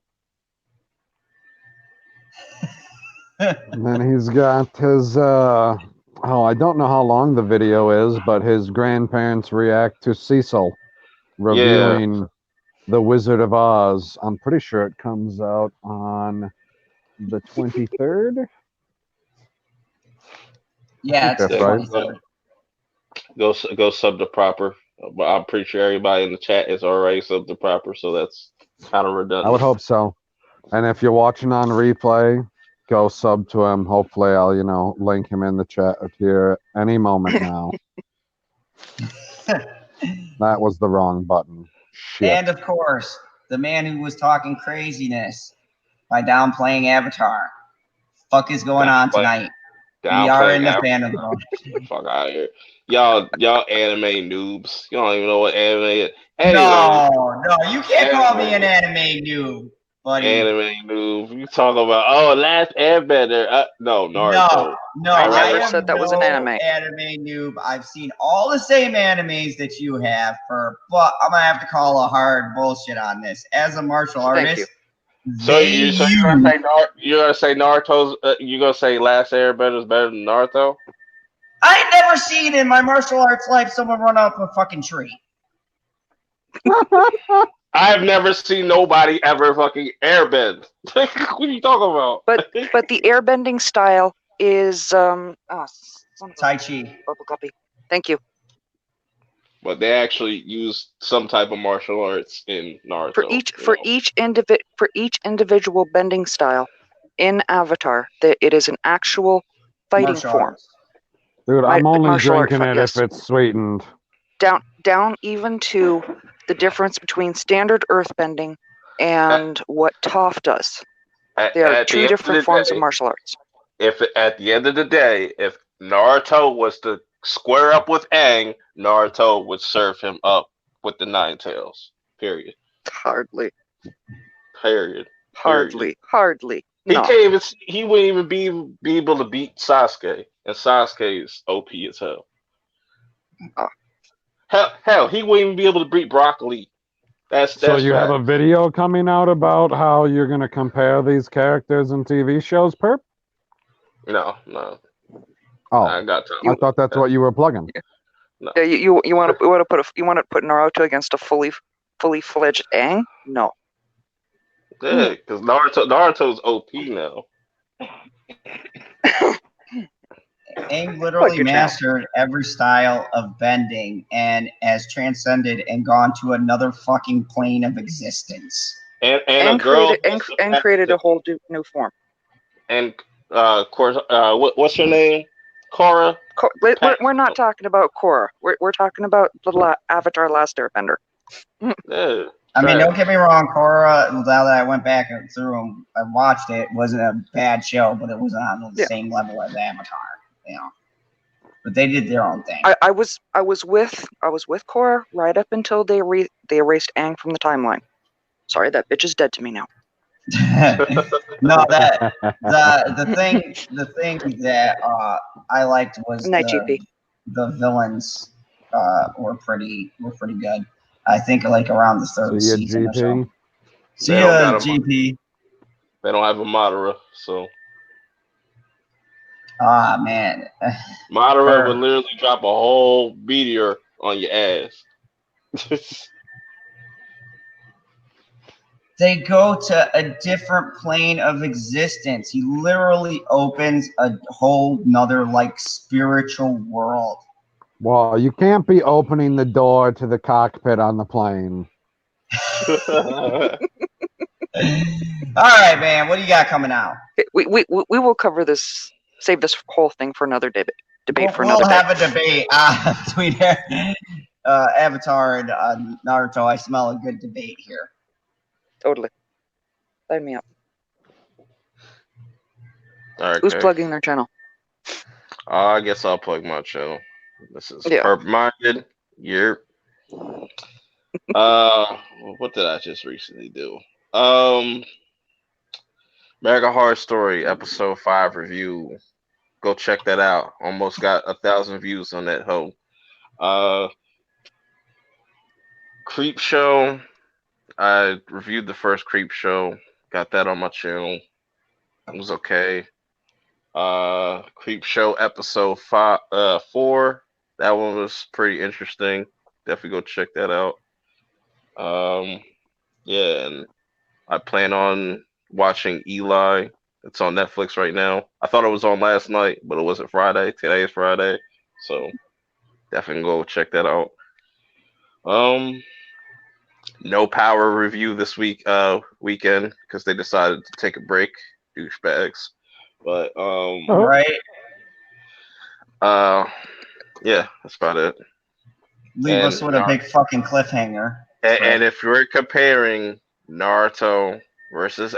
And then he's got his, I don't know how long the video is, but his grandparents react to Cecil reviewing The Wizard of Oz. I'm pretty sure it comes out on the 23rd. Yeah, it's that's the right. 23rd. Go sub to Proper. But I'm pretty sure everybody in the chat is already sub to Proper, so that's kind of redundant. I would hope so. And if you're watching on replay, go sub to him. Hopefully I'll, link him in the chat here any moment now. That was the wrong button. Shit. And of course, the man who was talking craziness by downplaying Avatar. Fuck is going on tonight? We are in the fandom zone. Fuck out of here. Y'all anime noobs. You don't even know what anime is. Anyway, No, you can't call me an anime noob, buddy. Anime noob. You talk about Last Airbender. No, Naruto. No, I I never said that was an anime. Anime noob. I've seen all the same animes that you have, but I'm gonna have to call a hard bullshit on this. As a martial artist, you. So you're gonna say Naruto's? You're gonna say Last Airbender is better than Naruto? I ain't never seen in my martial arts life someone run up a fucking tree. I've never seen nobody ever fucking airbend. What are you talking about? But the airbending style is Tai Chi. Bubble copy. Thank you. But they actually use some type of martial arts in Naruto. For each individual bending style in Avatar, it is an actual fighting form. Dude, I'm only drinking it if it's sweetened. Down even to the difference between standard earthbending and what Toph does. There are two different forms of martial arts. If at the end of the day, if Naruto was to square up with Aang, Naruto would serve him up with the Nine Tails. Period. Hardly. Period. Hardly. He No. can't even. He wouldn't even be able to beat Sasuke, and Sasuke is OP as hell. Hell, he wouldn't even be able to beat Broccoli. That's so you have a video coming out about how you're going to compare these characters in TV shows, Perp? No. Oh, I got time. I thought that's what you were plugging. No. Yeah, you want to put Naruto against a fully fledged Aang? No. Yeah, because Naruto's OP now. Aang literally mastered every style of bending and has transcended and gone to another fucking plane of existence. And created a whole new form. And of course, what's her name? Korra. We're not talking about Korra. We're talking about the Avatar: Last Airbender. Yeah. I mean, don't get me wrong, Korra, now that I went back through and I watched it, wasn't a bad show, but it wasn't on the same level as Avatar, But they did their own thing. I was with Korra right up until they erased Aang from the timeline. Sorry, that bitch is dead to me now. No, the thing that I liked was the villains were pretty good. I think around the third season or so. See ya, GP. They don't have a Madara, so. Ah, man. Madara would literally drop a whole meteor on your ass. they go to a different plane of existence. He literally opens a whole nother like spiritual world. Well, you can't be opening the door to the cockpit on the plane. All right, man. What do you got coming out? We will cover this. Save this whole thing for another debate for another We'll day. have a debate between Avatar and Naruto. I smell a good debate here. Totally. Sign me up. All right, Who's okay. plugging their channel? I guess I'll plug my channel. This is Yeah. Purple Minded. Yep. What did I just recently do? American Horror Story episode 5 review. Go check that out. Almost got 1,000 views on that hoe. Creep Show. I reviewed the first Creep Show. Got that on my channel. It was okay. Creep Show episode 4. That one was pretty interesting. Definitely go check that out. Yeah, and I plan on watching Eli. It's on Netflix right now. I thought it was on last night, but it wasn't Friday. Today is Friday, so definitely go check that out. No Power review this weekend because they decided to take a break, douchebags. But Right? yeah, that's about it. Leave us with a big fucking cliffhanger. And if you're comparing Naruto versus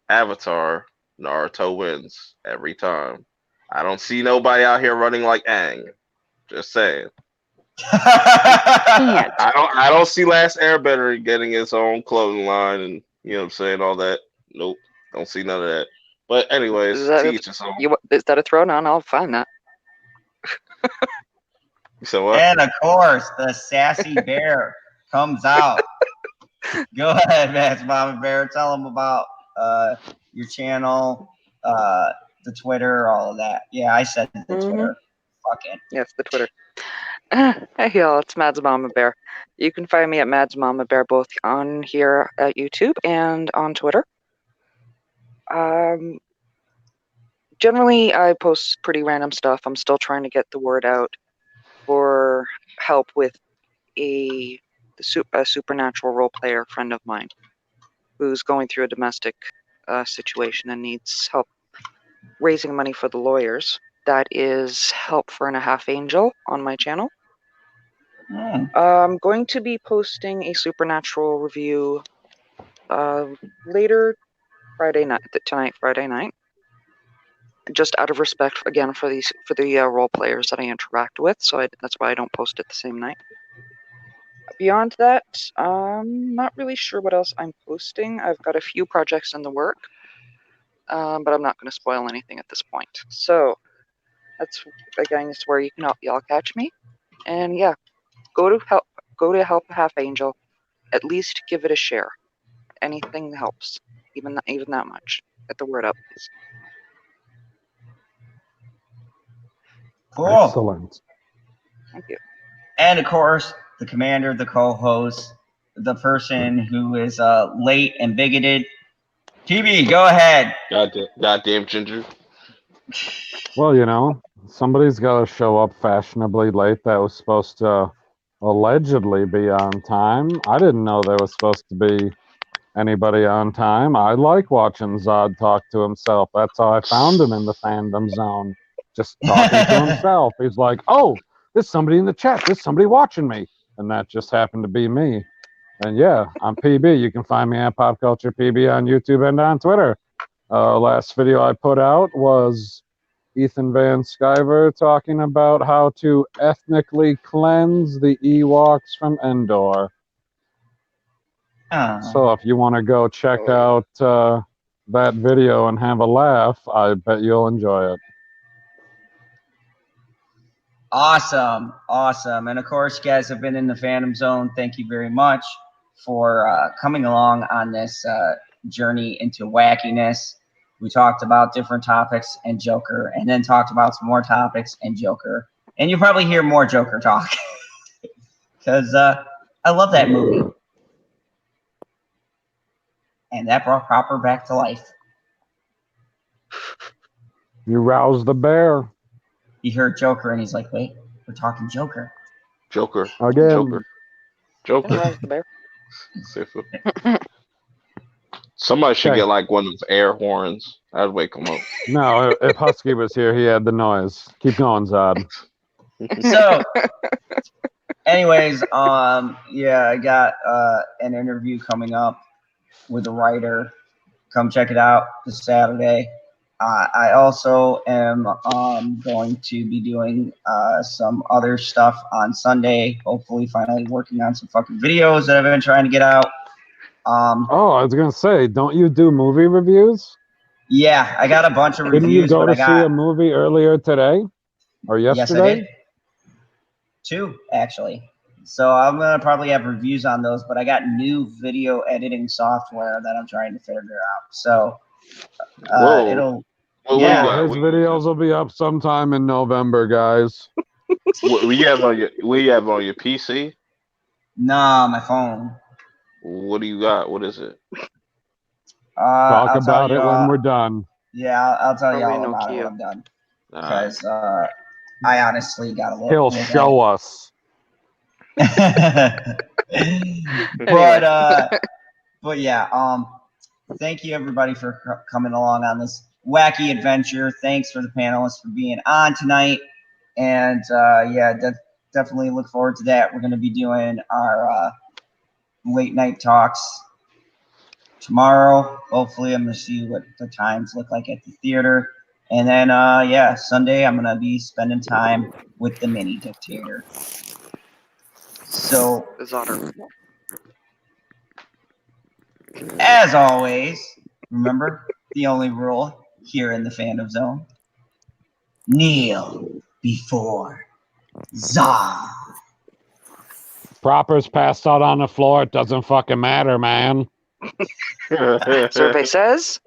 Avatar, Naruto wins every time. I don't see nobody out here running like Aang. Just saying. I don't see Last Airbender getting his own clothing line and you know what I'm saying, all that. Nope. Don't see none of that. But anyways, Is that a throwdown? I'll find that. So what? And of course, the sassy bear comes out. Go ahead, Matt's Mama Bear. Tell them about your channel, the Twitter, all of that. Yeah, I said the Twitter. Fuck it. Yes, the Twitter. Hey y'all, it's Mads Mama Bear. You can find me at Mads Mama Bear both on here at YouTube and on Twitter. Generally, I post pretty random stuff. I'm still trying to get the word out for help with a supernatural role player friend of mine who's going through a domestic situation and needs help raising money for the lawyers. That is Help for and a Half Angel on my channel. I'm going to be posting a supernatural review later Friday night, Friday night. Just out of respect, again, for the role players that I interact with, so that's why I don't post it the same night. Beyond that, I'm not really sure what else I'm posting. I've got a few projects in the work, but I'm not going to spoil anything at this point. So that's again is where you can y'all catch me, and yeah, go to Help a Half Angel. At least give it a share. Anything helps, even that much. Get the word out, please. Cool. Excellent. Thank you. And of course, the commander, the co-host, the person who is late and bigoted. TB, go ahead. Goddamn Ginger. Well, you know, somebody's got to show up fashionably late. That was supposed to allegedly be on time. I didn't know there was supposed to be anybody on time. I like watching Zod talk to himself. That's how I found him in the fandom zone. Just talking to himself. He's like, oh, there's somebody in the chat. There's somebody watching me. And that just happened to be me. And yeah, I'm PB. You can find me at Pop Culture PB on YouTube and on Twitter. Last video I put out was Ethan Van Sciver talking about how to ethnically cleanse the Ewoks from Endor. So if you want to go check out that video and have a laugh, I bet you'll enjoy it. Awesome. And of course, you guys have been in the Phantom Zone. Thank you very much for coming along on this journey into wackiness. We talked about different topics and Joker, and then talked about some more topics and Joker. And you'll probably hear more Joker talk because I love that movie. and that brought Copper back to life. You roused the bear. He heard Joker, and he's like, wait, we're talking Joker. Joker. Again. Joker. Didn't rouse the bear. Somebody should Okay. get like one of those air horns. I'd wake him up. No, if Husky was here, he had the noise. Keep going, Zod. So, anyways, yeah, I got an interview coming up with a writer. Come check it out this Saturday. I also am going to be doing some other stuff on Sunday. Hopefully, finally working on some fucking videos that I've been trying to get out. Oh, I was gonna say, don't you do movie reviews? Yeah, I got a bunch of Didn't reviews. you go but to I see got, a movie earlier today or yesterday? Yes, I did. 2, actually. So I'm gonna probably have reviews on those, but I got new video editing software that I'm trying to figure out. So Whoa. it'll. What Yeah. do you got? His videos will be up sometime in November, guys. What you have on your PC? Nah, my phone. What do you got? What is it? Talk I'll tell about you, it when we're done. Yeah, I'll tell you all Probably about it Nokia. when I'm done. Alright. Because I honestly got a little. He'll show us. But yeah, thank you everybody for coming along on this wacky adventure. Thanks for the panelists for being on tonight, and yeah, definitely look forward to that. We're going to be doing our late night talks tomorrow. Hopefully, I'm going to see what the times look like at the theater, and then yeah, Sunday I'm going to be spending time with the mini dictator. So, as always, remember the only rule here in the Fandom Zone: kneel before Zod. Proper's passed out on the floor. It doesn't fucking matter, man. Survey says